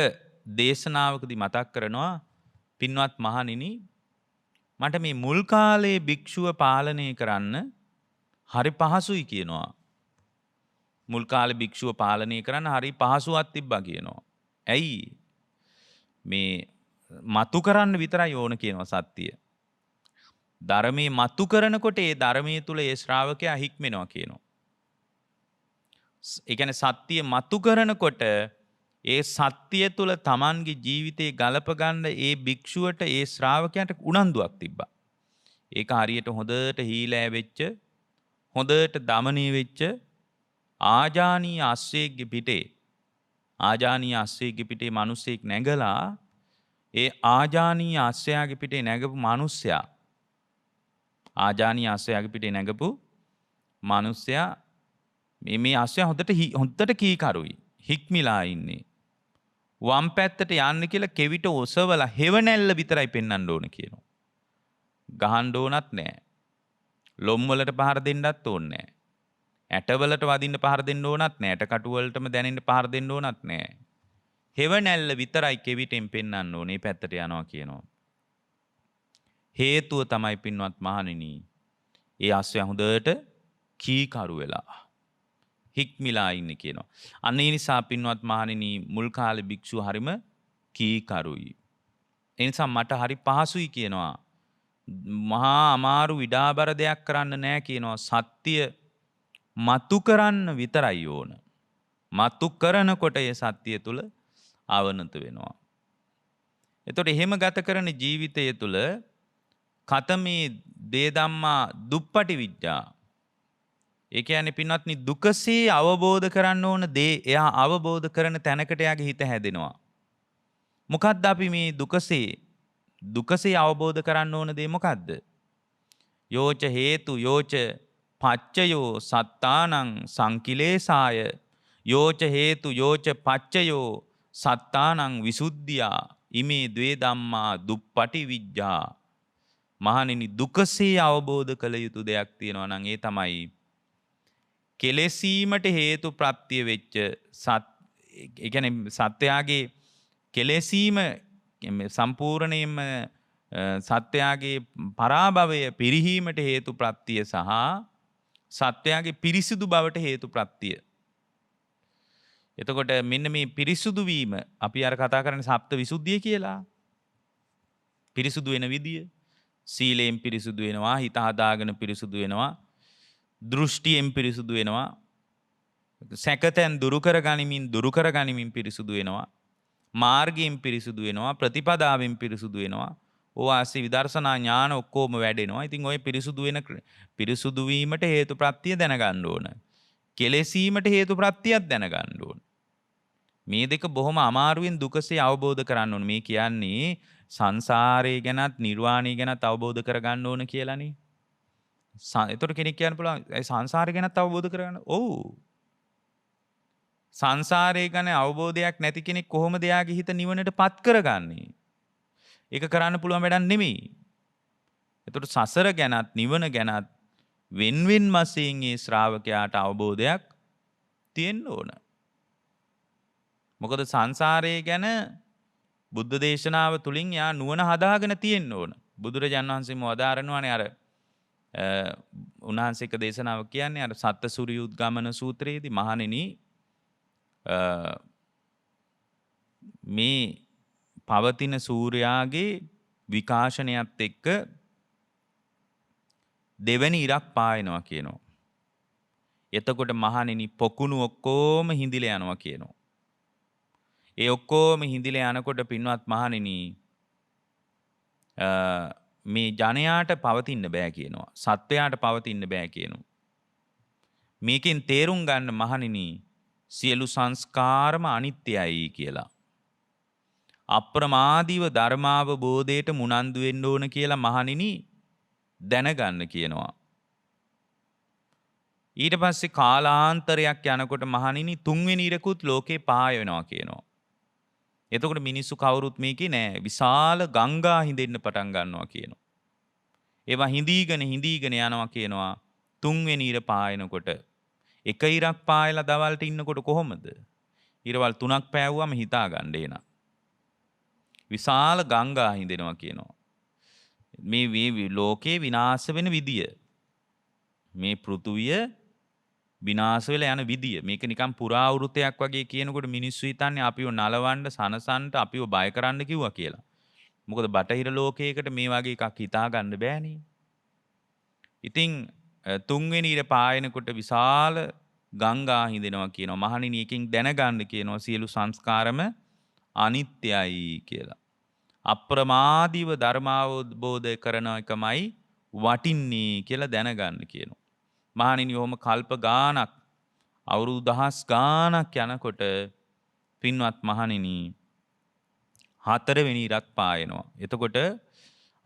දේශනාවකදී මතක් කරනවා පින්වත් මහණෙනි මට මේ මුල් කාලේ භික්ෂුව පාලනය කරන්න හරි පහසුයි කියනවා. මුල් කාලේ භික්ෂුව පාලනය කරන්න හරි පහසුවක් තිබ්බා කියනවා. ඇයි? මේ මතු කරන්න විතරයි ඕන කියනවා සත්‍යය. ධර්මයේ මතු කරනකොට ඒ ධර්මයේ තුල ඒ ශ්‍රාවකයා හික්මෙනවා කියනවා. ඒ කියන්නේ සත්‍යය මතු කරනකොට ඒ සත්‍යය තුල Tamanගේ ජීවිතේ ගලප ගන්න ඒ භික්ෂුවට ඒ ශ්‍රාවකයාට උනන්දුවක් තිබ්බා. ඒක හරියට හොඳට හීලෑ වෙච්ච හොඳට දමනය වෙච්ච ආජානීය අස්සෙක්ගේ පිටේ මිනිසෙක් නැගලා ඒ ආජානීය අස්සයාගේ පිටේ නැගපු මිනිසයා මේ අස්සයා හොඳට කීකරුයි හික්මිලා ඉන්නේ. වම් පැත්තට යන්න කියලා කෙවිත ඔසවලා හෙවණැල්ල විතරයි පෙන්වන්න ඕන කියනවා. ගහන්න ඕනත් නැහැ. ලොම් වලට පහර දෙන්නත් ඕනේ නැහැ. ඇටවලට වදින්න පහර දෙන්න ඕනත් නැහැ. ඇටකටු වලටම දැනෙන්න පහර දෙන්න ඕනත් නැහැ. හෙවණැල්ල විතරයි කෙවිතෙන් පෙන්වන්න ඕනේ පැත්තට යනවා කියනවා. හේතුව තමයි පින්වත් මහණෙනි. ඒ අස්සයා හොඳට කීකරු වෙලා හික්මිලා ඉන්නේ කියනවා. අන්න ඒ නිසා පින්වත් මහණෙනි මුල් කාලේ භික්ෂුව හරිම කීකරුයි. ඒ නිසා මට හරි පහසුයි කියනවා. මහා අමාරු විඩාබර දෙයක් කරන්න නෑ කියනවා. සත්‍ය මතු කරන්න විතරයි ඕන. මතු කරනකොට ඒ සත්‍ය තුල අවනත වෙනවා. එතකොට එහෙම ගත කරන ජීවිතය තුල කතමේ දේ ධම්මා දුප්පටි විඥා. ඒ කියන්නේ පින්වත්නි දුකසේ අවබෝධ කරන්න ඕන දේ එයා අවබෝධ කරන තැනකට එයාගේ හිත හැදෙනවා. මොකද්ද අපි මේ දුකසේ අවබෝධ කරන්න ඕන දේ මොකද්ද? යෝච හේතු යෝච පච්චයෝ සත්තානං සංකිලේසාය යෝච හේතු යෝච පච්චයෝ සත්තානං විසුද්ධියා ඉමේ ද්වේ ධම්මා දුප්පටි විඥා. මහණෙනි දුකසේ අවබෝධ කළ යුතු දෙයක් තියෙනවා නම් ඒ තමයි කෙලෙසීමට හේතු ප්‍රත්‍ය වෙච්ච ඒ කියන්නේ සත්‍යයේ කෙලෙසීම සම්පූර්ණයෙන්ම සත්‍යයේ පරාභවය පිරිහීමට හේතු ප්‍රත්‍ය සහ සත්‍යයේ පිරිසිදු බවට හේතු ප්‍රත්‍ය. එතකොට මෙන්න මේ පිරිසුදු වීම අපි අර කතා කරන්නේ සප්ත විසුද්ධිය කියලා. පිරිසුදු වෙන විදිය සීලයෙන් පිරිසුදු වෙනවා, හිත හදාගෙන පිරිසුදු වෙනවා, දෘෂ්ටියෙන් පිරිසුදු වෙනවා, සැකතෙන් දුරු කර ගනිමින් පිරිසුදු වෙනවා, මාර්ගයෙන් පිරිසුදු වෙනවා, ප්‍රතිපදාවෙන් පිරිසුදු වෙනවා. ඕවාසි විදර්ශනා ඥාන ඔක්කොම වැඩෙනවා. ඉතින් ඔය පිරිසුදු වීමට හේතුප්‍රත්‍ය දැනගන්න ඕන. කෙලෙසීමට හේතුප්‍රත්‍යයක් දැනගන්න ඕන. මේ දෙක බොහොම අමාරුවෙන් දුකසේ අවබෝධ කරන්න ඕන. මේ කියන්නේ සංසාරය ගැනත් නිර්වාණය ගැනත් අවබෝධ කරගන්න ඕන කියලානේ. එතකොට කෙනෙක් කියන්න පුළුවන් ඒ සංසාරය ගැනත් අවබෝධ කරගන්න. ඔව්. සංසාරය ගැන අවබෝධයක් නැති කෙනෙක් කොහොමද එයාගේ හිත නිවනට පත් කරගන්නේ? ඒක කරන්න පුළුවන් වැඩක් නෙමෙයි. එතකොට සසර ගැනත් නිවන ගැනත් වෙන්වෙන් වශයෙන් මේ ශ්‍රාවකයාට අවබෝධයක් තියෙන්න ඕන. මොකද සංසාරය ගැන බුද්ධ දේශනාව තුලින් යා නුවණ හදාගෙන තියෙන්න ඕන. බුදුරජාණන් වහන්සේම වදාරනවානේ අර උන්වහන්සේක දේශනාව කියන්නේ අර සත්තසූරියුද්ගමන සූත්‍රයේදී මහණෙනි මේ පවතින සූර්යාගේ විකාශනයත් එක්ක දෙවැනි ඉරක් පායනවා කියනවා. එතකොට මහණෙනි පොකුණු ඔක්කොම හිඳිලා යනවා කියනවා. ඒ ඔක්කොම හිඳිලා යනකොට පින්වත් මහණෙනි මේ ජනයාට පවතින්න බෑ කියනවා. සත්වයාට පවතින්න බෑ කියනවා. මේකෙන් තේරුම් ගන්න මහණෙනි සියලු සංස්කාරම අනිත්‍යයි කියලා. අප්‍රමාදීව ධර්මාවබෝධයට මුනන්දු වෙන්න ඕන කියලා මහණෙනි දැනගන්න කියනවා. ඊට පස්සේ කාලාන්තරයක් යනකොට මහණෙනි තුන්වෙනි ඉරකුත් ලෝකේ පාය වෙනවා කියනවා. එතකොට මිනිස්සු කවුරුත් මේකේ නෑ. විශාල ගංගා හිඳෙන්න පටන් ගන්නවා කියනවා. ඒවා හිඳීගෙන යනවා කියනවා. තුන්වෙනි ඉර පායනකොට එක ඉරක් පායලා දවල්ට ඉන්නකොට කොහොමද? ඉරවල් 3ක් පෑවුවම හිතා ගන්න එන. විශාල ගංගා හිඳෙනවා කියනවා. මේ ලෝකේ විනාශ වෙන විදිය. මේ පෘථුවිය විනාශ වෙලා යන විදිය. මේක නිකන් පුරාවෘතයක් වගේ කියනකොට මිනිස්සු හිතන්නේ අපිව නලවන්න, සනසන්න, අපිව බය කරන්න කිව්වා කියලා. මොකද බටහිර ලෝකයකට මේ වගේ එකක් හිතා ගන්න බෑනේ. ඉතින් තුන්වෙනි ඉර පායනකොට විශාල ගංගා හිඳෙනවා කියනවා. මහණෙනි එකෙන් දැනගන්න කියනවා සියලු සංස්කාරම අනිත්‍යයි කියලා. අප්‍රමාදීව ධර්මාවබෝධ කරන එකමයි වටින්නේ කියලා දැනගන්න කියනවා. මහණෙනි ඔහොම කල්ප ගානක් අවුරුදු දහස් ගානක් යනකොට පින්වත් මහණෙනි හතරවෙනි ඉරක් පායනවා. එතකොට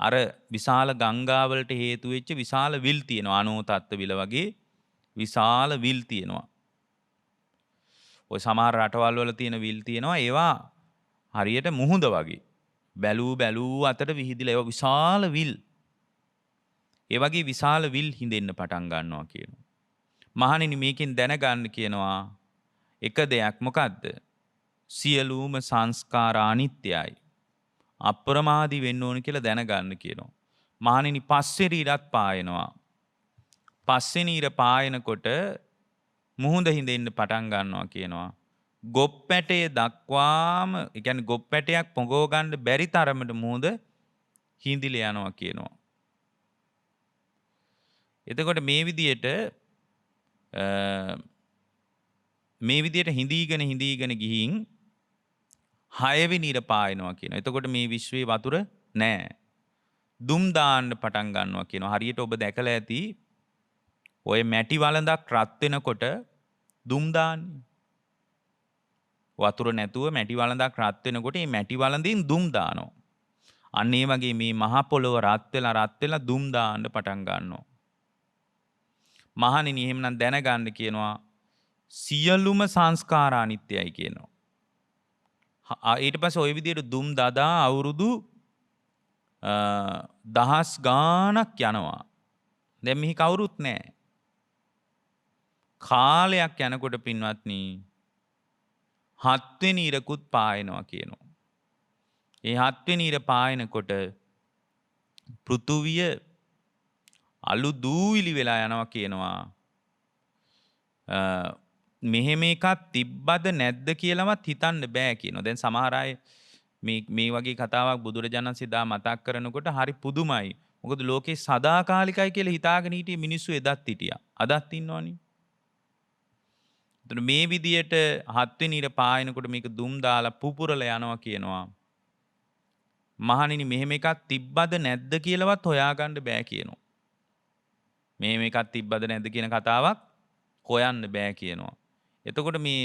අර විශාල ගංගාවලට හේතු වෙච්ච විශාල විල් තියෙනවා. අනෝතත්ත විල වගේ විශාල විල් තියෙනවා. ඔය සමහර රටවල් වල තියෙන විල් තියෙනවා. ඒවා හරියට මුහුද වගේ. බැලූ අතට විහිදිලා ඒවා විශාල විල්. ඒ වගේ විශාල විල් හිඳෙන්න පටන් ගන්නවා කියනවා. මහණෙනි මේකෙන් දැනගන්න කියනවා එක දෙයක් මොකද්ද? සියලුම සංස්කාර අනිත්‍යයි. අප්‍රමාදී වෙන්න ඕන කියලා දැනගන්න කියනවා. මහණෙනි පස්වෙනි ඉරත් පායනවා. පස්වෙනි ඉර පායනකොට මුහුද හිඳෙන්න පටන් ගන්නවා කියනවා. ගොප්පැටේ දක්වාම ඒ කියන්නේ ගොප්පැටයක් පොඟව ගන්න බැරි තරමට මුහුද හිඳිලා යනවා කියනවා. එතකොට මේ විදියට හිඳීගෙන ගිහින් 6 වෙනි ඉර පායනවා කියනවා. එතකොට මේ විශ්වයේ වතුර නැහැ. දුම් දාන්න පටන් ගන්නවා කියනවා. හරියට ඔබ දැකලා ඇති ඔය මැටි වළඳක් රත් වෙනකොට දුම් දාන්නේ. වතුර නැතුව මැටි වළඳක් රත් වෙනකොට මේ මැටි වළඳින් දුම් දානවා. අන්න ඒ වගේ මේ මහ පොළොව රත් වෙලා දුම් දාන්න පටන් ගන්නවා. මහණෙනි එහෙමනම් දැනගන්න කියනවා සියලුම සංස්කාර අනිත්‍යයි කියනවා. ඊට පස්සේ ওই විදිහට දුම් දදා අවුරුදු දහස් ගාණක් යනවා. දැන් මෙහි කවුරුත් නැහැ. කාලයක් යනකොට පින්වත්නි 7 වෙනි ඉරකුත් පායනවා කියනවා. ඒ 7 වෙනි ඉර පායනකොට පෘථුවිය අලු දූවිලි වෙලා යනවා කියනවා. මෙහෙම එකක් තිබ්බද නැද්ද කියලාවත් හිතන්න බෑ කියනවා. දැන් සමහර අය මේ වගේ කතාවක් බුදුරජාණන් වහන්සේ දා මතක් කරනකොට හරි පුදුමයි. මොකද ලෝකේ සදාකාලිකයි කියලා හිතාගෙන හිටිය මිනිස්සු එදත් හිටියා. අදත් ඉන්නවනේ. එතන මේ විදියට 7 වෙනි ඉර පායනකොට මේක දුම් දාලා පුපුරලා යනවා කියනවා. මහණෙනි මෙහෙම එකක් තිබ්බද නැද්ද කියලාවත් හොයාගන්න බෑ කියනවා. මෙහෙම එකක් තිබ්බද නැද්ද කියන කතාවක් හොයන්න බෑ කියනවා. එතකොට මේ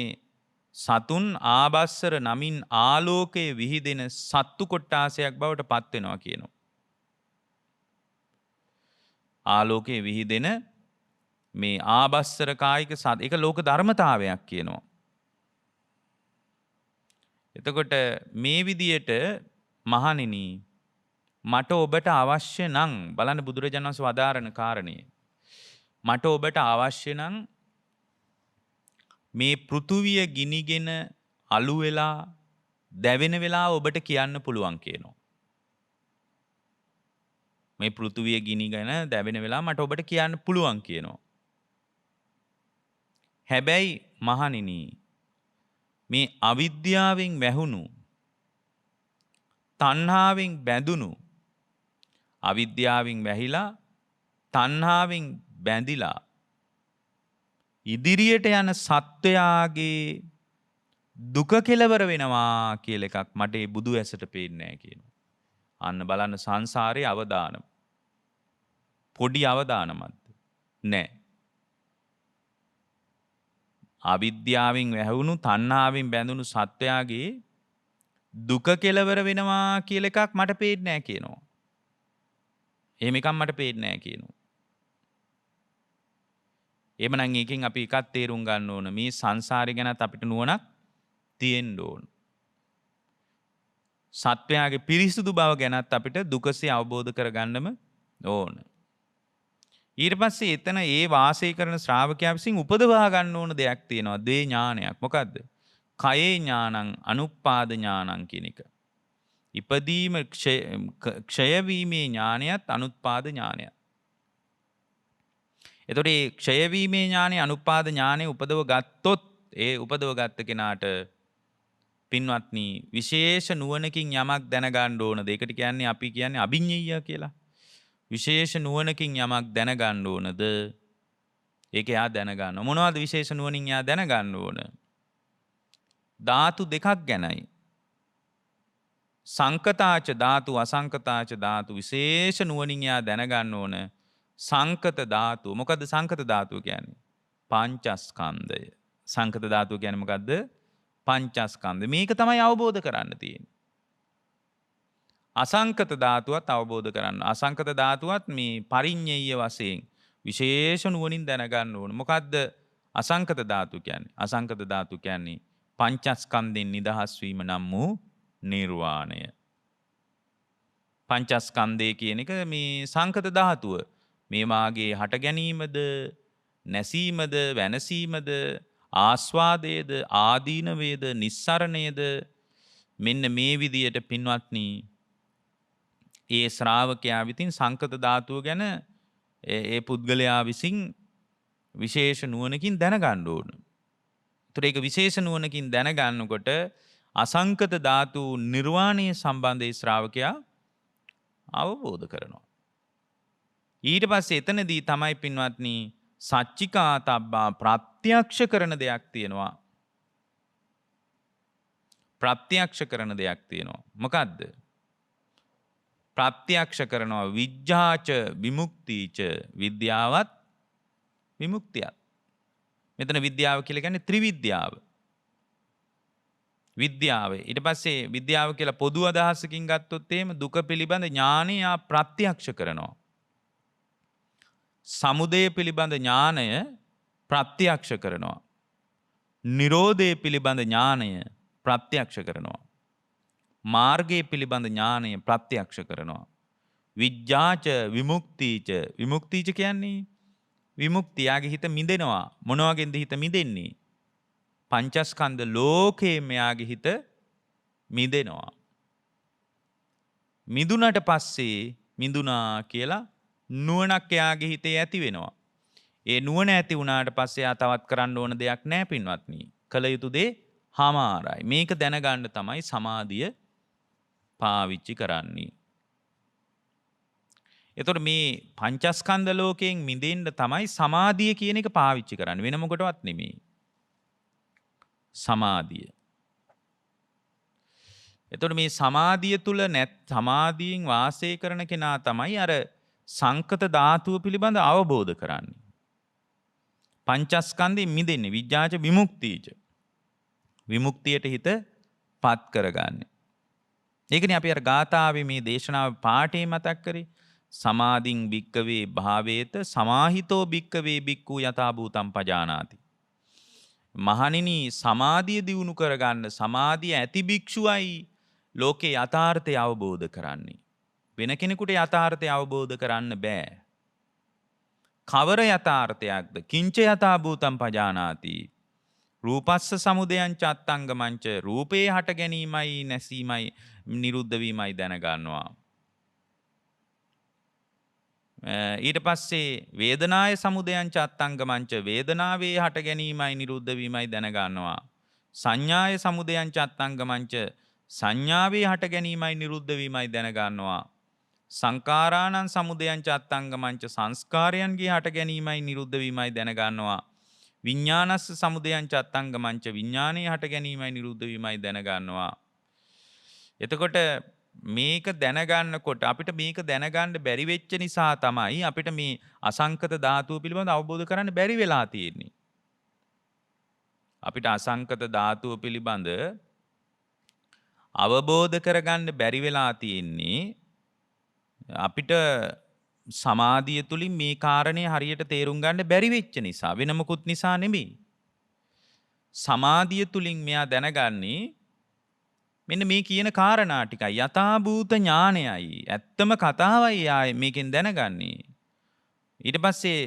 සතුන් ආබස්සර නමින් ආලෝකයේ විහිදෙන සත්තු කොට්ටාසයක් බවට පත් වෙනවා කියනවා. ආලෝකයේ විහිදෙන මේ ආබස්සර කායික ඒක ලෝක ධර්මතාවයක් කියනවා. එතකොට මේ විදියට මහණෙනි මට ඔබට අවශ්‍ය නම් බලන්න බුදුරජාණන් වහන්සේ වදාරන කාරණේ. මට ඔබට අවශ්‍ය නම් මේ පෘථුවිය ගිනිගෙන අලු වෙලා දැවෙන වෙලාව ඔබට කියන්න පුළුවන් කියනවා. මේ පෘථුවිය ගිනිගෙන දැවෙන වෙලාව මට ඔබට කියන්න පුළුවන් කියනවා. හැබැයි මහණෙනි මේ අවිද්‍යාවෙන් වැහුණු තණ්හාවෙන් බැඳුණු අවිද්‍යාවෙන් වැහිලා තණ්හාවෙන් බැඳිලා ඉදිරියට යන සත්වයාගේ දුක කෙලවර වෙනවා කියලා එකක් මට ඒ බුදු ඇසට පේන්නේ නැහැ කියනවා. අන්න බලන්න සංසාරයේ අවදානම. පොඩි අවදානමක්ද? නැහැ. අවිද්‍යාවෙන් වැහුණු තණ්හාවෙන් බැඳුණු සත්වයාගේ දුක කෙලවර වෙනවා කියලා එකක් මට පේන්නේ නැහැ කියනවා. එහෙම එකක් මට පේන්නේ නැහැ කියනවා. එහෙමනම් එකෙන් අපි එකක් තේරුම් ගන්න ඕන මේ සංසාරය ගැනත් අපිට නුවණක් තියෙන්න ඕන. සත්වයාගේ පිරිසුදු බව ගැනත් අපිට දුකසේ අවබෝධ කරගන්නම ඕන. ඊට පස්සේ එතන ඒ වාසය කරන ශ්‍රාවකයා විසින් උපදවා ගන්න ඕන දෙයක් තියෙනවා. ද්වේ ඥානයක්. මොකද්ද? කයේ ඥානං අනුප්පාද ඥානං කියන එක. ඉපදීම ක්ෂය වීමේ ඥානයත් අනුත්පාද ඥානයත්. එතකොට මේ ක්ෂය වීමේ ඥානේ අනුපාද ඥානේ උපදව ගත්තොත් ඒ උපදව ගත්ත කෙනාට පින්වත්නි විශේෂ නුවණකින් යමක් දැනගන්න ඕනද? ඒකට කියන්නේ අපි කියන්නේ අභිඤ්ඤය කියලා. විශේෂ නුවණකින් යමක් දැනගන්න ඕනද? ඒක එයා දැනගන්න. මොනවද විශේෂ නුවණින් එයා දැනගන්න ඕන? ධාතු දෙකක් ගැනයි. සංකතාච ධාතු අසංකතාච ධාතු විශේෂ නුවණින් එයා දැනගන්න ඕන. සංකත ධාතුව. මොකද්ද සංකත ධාතුව කියන්නේ? පංචස්කන්ධය. සංකත ධාතුව කියන්නේ මොකද්ද? පංචස්කන්ධය. මේක තමයි අවබෝධ කරන්න තියෙන්නේ. අසංකත ධාතුවත් අවබෝධ කරන්න. අසංකත ධාතුවත් මේ පරිඤ්ඤය වශයෙන් විශේෂ නුවණින් දැනගන්න ඕන. මොකද්ද අසංකත ධාතුව කියන්නේ? අසංකත ධාතුව කියන්නේ පංචස්කන්ධෙන් නිදහස් වීම නම් වූ නිර්වාණය. පංචස්කන්ධය කියන එක මේ සංකත ධාතුව. මේ මාගේ හට ගැනීමද නැසීමද වෙනසීමද ආස්වාදයේද ආදීනවේද නිස්සරණයේද මෙන්න මේ විදියට පින්වත්නි ඒ ශ්‍රාවකයා විසින් සංකත ධාතුව ගැන ඒ පුද්ගලයා විසින් විශේෂ නුවණකින් දැනගන්න ඕන. ඒතර ඒක විශේෂ නුවණකින් දැනගන්නකොට අසංකත ධාතු නිර්වාණය සම්බන්ධයේ ශ්‍රාවකයා අවබෝධ කරනවා. ඊට පස්සේ එතනදී තමයි පින්වත්නි සච්චිකාතබ්බා ප්‍රත්‍යක්ෂ කරන දෙයක් තියෙනවා. ප්‍රත්‍යක්ෂ කරන දෙයක් තියෙනවා. මොකද්ද? ප්‍රත්‍යක්ෂ කරනවා විඥාච විමුක්තිච විද්‍යාවත් විමුක්තියත්. මෙතන විද්‍යාව කියලා කියන්නේ ත්‍රිවිද්‍යාව. විද්‍යාව. ඊට පස්සේ විද්‍යාව කියලා පොදු අදහසකින් ගත්තොත් එහෙම දුක පිළිබඳ ඥානය ප්‍රත්‍යක්ෂ කරනවා. සමුදය පිළිබඳ ඥානය ප්‍රත්‍යක්ෂ කරනවා. නිරෝධය පිළිබඳ ඥානය ප්‍රත්‍යක්ෂ කරනවා. මාර්ගය පිළිබඳ ඥානය ප්‍රත්‍යක්ෂ කරනවා. විඥාච විමුක්තිච විමුක්තිච කියන්නේ විමුක්තියගේ හිත මිදෙනවා. මොන වගේද හිත මිදෙන්නේ? පංචස්කන්ධ ලෝකේ මෙයාගේ හිත මිදෙනවා. මිදුනට පස්සේ මිදුනා කියලා නුවණක් එයාගේ හිතේ ඇති වෙනවා. ඒ නුවණ ඇති වුණාට පස්සේ ආ තවත් කරන්න ඕන දෙයක් නැහැ පින්වත්නි. කල යුතු දේ හමාරයි. මේක දැනගන්න තමයි සමාධිය පාවිච්චි කරන්නේ. එතකොට මේ පංචස්කන්ධ ලෝකයෙන් මිදෙන්න තමයි සමාධිය කියන එක පාවිච්චි කරන්නේ. වෙන මොකටවත් නෙමෙයි. සමාධිය. එතකොට මේ සමාධිය තුල සමාධියෙන් වාසය කරන කෙනා තමයි අර සංකත ධාතුව පිළිබඳ අවබෝධ කරන්නේ. පංචස්කන්ධයෙන් මිදෙන්නේ විඥාච විමුක්තිච. විමුක්තියට හිත පත් කරගන්නේ. ඒකනේ අපි අර ගාථාවේ මේ දේශනාවේ පාඨේ මතක් කරේ. සමාධින් භික්කවේ භාවේත සමාහිතෝ භික්කවේ භික්ඛු යථා භූතං පජානාති. මහණෙනි සමාධිය දියුණු කරගන්න සමාධිය ඇති භික්ෂුවයි ලෝකේ යථාර්ථය අවබෝධ කරන්නේ. වෙන කෙනෙකුට යථාර්ථය අවබෝධ කරන්න බෑ. කවර යථාර්ථයක්ද? කිංච යථා භූතං පජානාති. රූපස්ස සමුදයං චත්තංගමංච රූපේ හට ගැනීමයි නැසීමයි නිරුද්ධ වීමයි දැනගන්නවා. ඊට පස්සේ වේදනාය සමුදයං චත්තංගමංච වේදනාවේ හට ගැනීමයි නිරුද්ධ වීමයි දැනගන්නවා. සංඥාය සමුදයං චත්තංගමංච සංඥාවේ හට ගැනීමයි නිරුද්ධ වීමයි දැනගන්නවා. සංකාරාණං සමුදයං චත්තංගමංච සංස්කාරයන්ගේ හට ගැනීමයි නිරුද්ධ වීමයි දැනගන්නවා. විඥානස්ස සමුදයං චත්තංගමංච විඥානයේ හට ගැනීමයි නිරුද්ධ වීමයි දැනගන්නවා. එතකොට මේක දැනගන්නකොට අපිට මේක දැනගන්න බැරි වෙච්ච නිසා තමයි අපිට මේ අසංකත ධාතුව පිළිබඳව අවබෝධ කරන්න බැරි වෙලා තියෙන්නේ. අපිට අසංකත ධාතුව පිළිබඳ අවබෝධ කරගන්න බැරි වෙලා තියෙන්නේ අපිට සමාධිය තුලින් මේ කාරණේ හරියට තේරුම් ගන්න බැරි වෙච්ච නිසා, වෙන මොකුත් නිසා නෙමෙයි. සමාධිය තුලින් මෙයා දැනගන්නේ මෙන්න මේ කියන කාරණා ටිකයි, යථාභූත ඥානයයි, ඇත්තම කතාවයි ආයේ මේකෙන් දැනගන්නේ. ඊට පස්සේ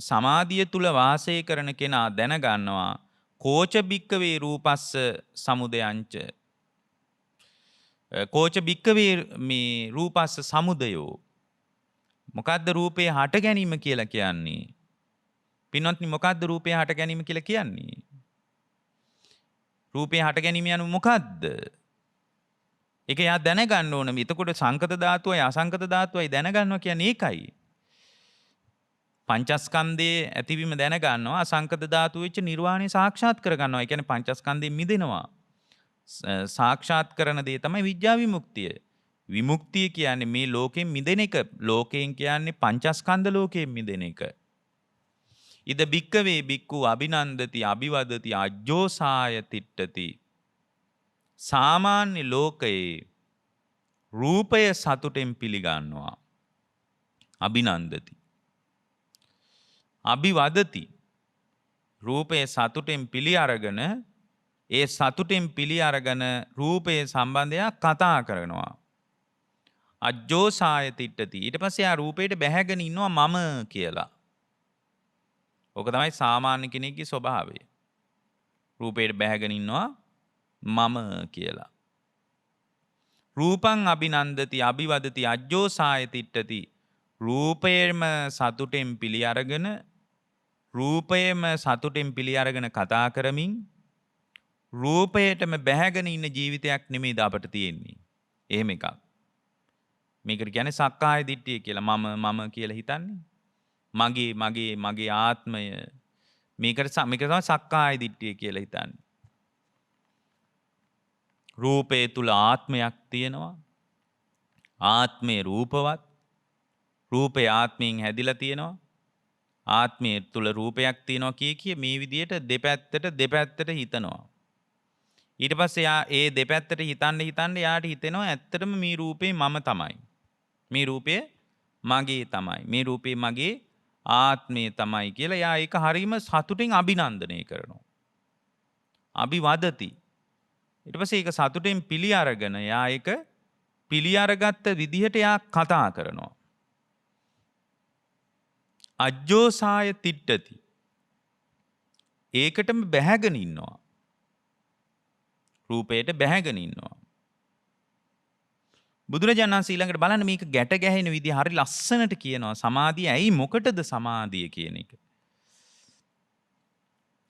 සමාධිය තුල වාසය කරන කෙනා දැනගන්නවා කෝච බික්කවේ රූපස්ස සමුදයංච, කෝච බික්කවේ මේ රූපස්ස සමුදයෝ. මොකද්ද රූපේ හට ගැනීම කියලා කියන්නේ? පින්වත්නි, මොකද්ද රූපේ හට ගැනීම කියලා කියන්නේ? රූපේ හට ගැනීම යනු මොකද්ද? ඒක යා දැනගන්න ඕන. එතකොට සංකත ධාතුවයි අසංකත ධාතුවයි දැනගන්නවා කියන්නේ ඒකයි. පංචස්කන්ධයේ ඇතිවීම දැනගන්නවා, අසංකත ධාතු වෙච්ච නිර්වාණය සාක්ෂාත් කරගන්නවා. ඒ කියන්නේ පංචස්කන්ධයෙන් මිදෙනවා. සාක්ෂාත් කරන දේ තමයි විඥා විමුක්තිය. විමුක්තිය කියන්නේ මේ ලෝකයෙන් මිදෙන එක. ලෝකයෙන් කියන්නේ පංචස්කන්ධ ලෝකයෙන් මිදෙන එක. ඉද බික්කවේ බික්කු අභිනන්දති අභිවදති අජ්ජෝසාය තිට්ඨති. සාමාන්‍ය ලෝකයේ රූපය සතුටෙන් පිළිගන්නවා. අභිනන්දති අභිවදති. රූපය සතුටෙන් පිළි අරගෙන, ඒ සතුටෙන් පිළි අරගෙන රූපයේ සම්බන්ධයක් කතා කරනවා. අජ්ජෝසාය තිට්ඨති. ඊට පස්සේ ආ රූපයට බැහැගෙන ඉන්නවා මම කියලා. ඕක තමයි සාමාන්‍ය කෙනෙක්ගේ ස්වභාවය. රූපයට බැහැගෙන ඉන්නවා මම කියලා. රූපං අභිනන්දති අභිවදති අජ්ජෝසාය තිට්ඨති. රූපයේම සතුටෙන් පිළි අරගෙන, රූපයේම සතුටෙන් පිළි අරගෙන කතා කරමින්, රූපයටම බැහැගෙන ඉන්න ජීවිතයක් නෙමෙයිද අපට තියෙන්නේ. එහෙම එකක්. මේකට කියන්නේ සක්කාය දිට්ඨිය කියලා. මම කියලා හිතන්නේ. මගේ ආත්මය. මේක තමයි සක්කාය දිට්ඨිය කියලා හිතන්නේ. රූපේ තුල ආත්මයක් තියෙනවා. ආත්මේ රූපවත්. රූපේ ආත්මයෙන් හැදිලා තියෙනවා. ආත්මයේ තුල රූපයක් තියෙනවා කිය මේ විදිහට දෙපැත්තට හිතනවා. ඊට පස්සේ යා ඒ දෙපැත්තට හිතන්න යාට හිතෙනවා ඇත්තටම මේ රූපේ මම තමයි. මේ රූපය මගේ තමයි. මේ රූපේ මගේ ආත්මය තමයි කියලා යා ඒක හරීම සතුටින් අභිනන්දනය කරනවා. අභිවදති. ඊට පස්සේ ඒක සතුටෙන් පිළි අරගෙන යා ඒක පිළි අරගත්ත විදිහට යා කතා කරනවා. අජ්ජෝසාය තිට්ඨති. ඒකටම බැහැගෙන ඉන්නවා. රූපයට බැහැගෙන ඉන්නවා. බුදුරජාණන් වහන්සේ ඊළඟට බලන්න මේක ගැට ගැහෙන විදිහ හරි ලස්සනට කියනවා. සමාධිය ඇයි මොකටද සමාධිය කියන එක.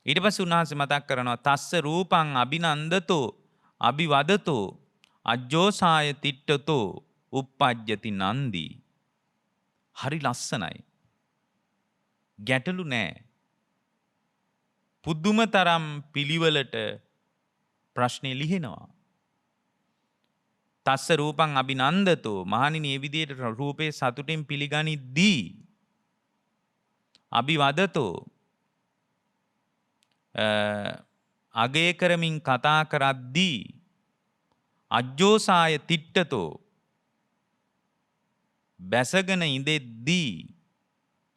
ඊට පස්සේ උන්වහන්සේ මතක් කරනවා තස්ස රූපං අභිනන්දතෝ අභිවදතෝ අජ්ජෝසාය තිට්ඨතෝ uppajjati නන්දි. හරි ලස්සනයි. ගැටලු නෑ. පුදුම තරම් පිළිවෙලට ප්‍රශ්නේ ලිහිනවා. තස්ස රූපං අභිනන්දතෝ. මහණෙනි මේ විදිහට රූපේ සතුටින් පිළිගනිද්දී අභිවදතෝ අගය කරමින් කතා කරද්දී අජ්ජෝසාය තිට්ඨතෝ බැසගෙන ඉඳෙද්දී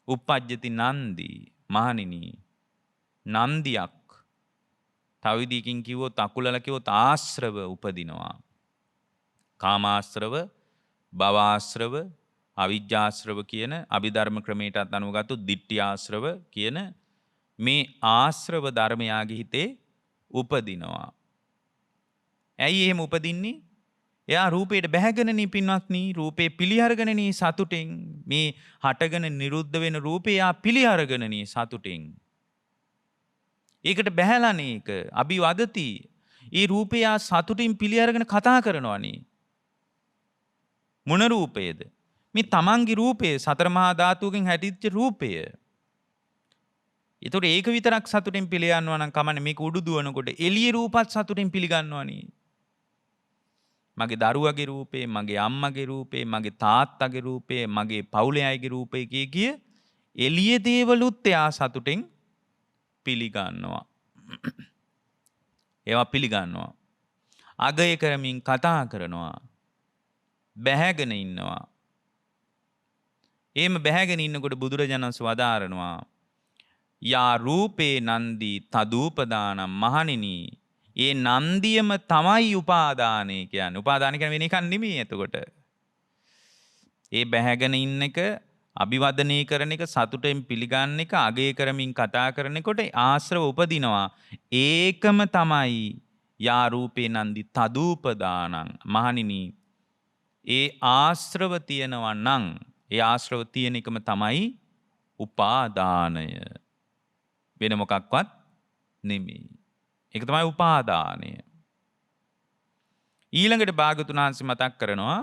uppajjati නන්දි. මහණෙනි නන්දියක්, තව විදිහකින් කිව්වොත් අකුලල කිව්වොත් ආශ්‍රව උපදිනවා. කාමාශ්‍රව, භවආශ්‍රව, අවිජ්ජාශ්‍රව කියන අභිධර්ම ක්‍රමයටත් අනුව ගත්තොත් දිට්ඨිආශ්‍රව කියන මේ ආශ්‍රව ධර්මයාගේ හිතේ උපදිනවා. ඇයි එහෙම උපදින්නේ? එයා රූපයට බැහැගෙනනේ පින්වත්නි. රූපේ පිළිඅරගෙනනේ සතුටෙන්. මේ හටගෙන නිරුද්ධ වෙන රූපේ එයා පිළිඅරගෙනනේ සතුටෙන්. ඒකට බැහැලානේ ඒක. අභිවදති. ඒ රූපේ එයා සතුටින් පිළිඅරගෙන කතා කරනවානේ. මොන රූපේද? මේ තමන්ගේ රූපය සතර මහා ධාතුවකින් හැටිච්ච රූපය. ඒතකොට ඒක විතරක් සතුටින් පිළිගන්නවා නම් කමන්නේ මේක උඩු දුවනකොට එළිය රූපත් සතුටින් පිළිගන්නවනේ. මගේ දරුවගේ රූපේ, මගේ අම්මගේ රූපේ, මගේ තාත්තගේ රූපේ, මගේ පවුලේ අයගේ රූපේ කිය එළිය දේවලුත් එයා සතුටින් පිළිගන්නවා. ඒවා පිළිගන්නවා. අගය කරමින් කතා කරනවා. බැහැගෙන ඉන්නවා. එහෙම බැහැගෙන ඉන්නකොට බුදුරජාණන් වදාරනවා යා රූපේ නන්දී තදූපදානම් මහණෙනි ඒ නන්දියම තමයි උපාදානය කියන්නේ. උපාදාන කියන්නේ වෙන එකක් නෙමෙයි එතකොට. ඒ බැහැගෙන ඉන්න එක, අභිවදනය කරන එක, සතුටෙන් පිළිගන්න එක, අගය කරමින් කතා කරනකොට ආශ්‍රව උපදිනවා. ඒකම තමයි යා රූපේ නන්දි තදූපදානං මහණෙනි. ඒ ආශ්‍රව තියෙනවා නම් ඒ ආශ්‍රව තියෙන එකම තමයි උපාදානය. වෙන මොකක්වත් නෙමෙයි. ඒක තමයි උපාදානය. ඊළඟට භාගතුන් වහන්සේ මතක් කරනවා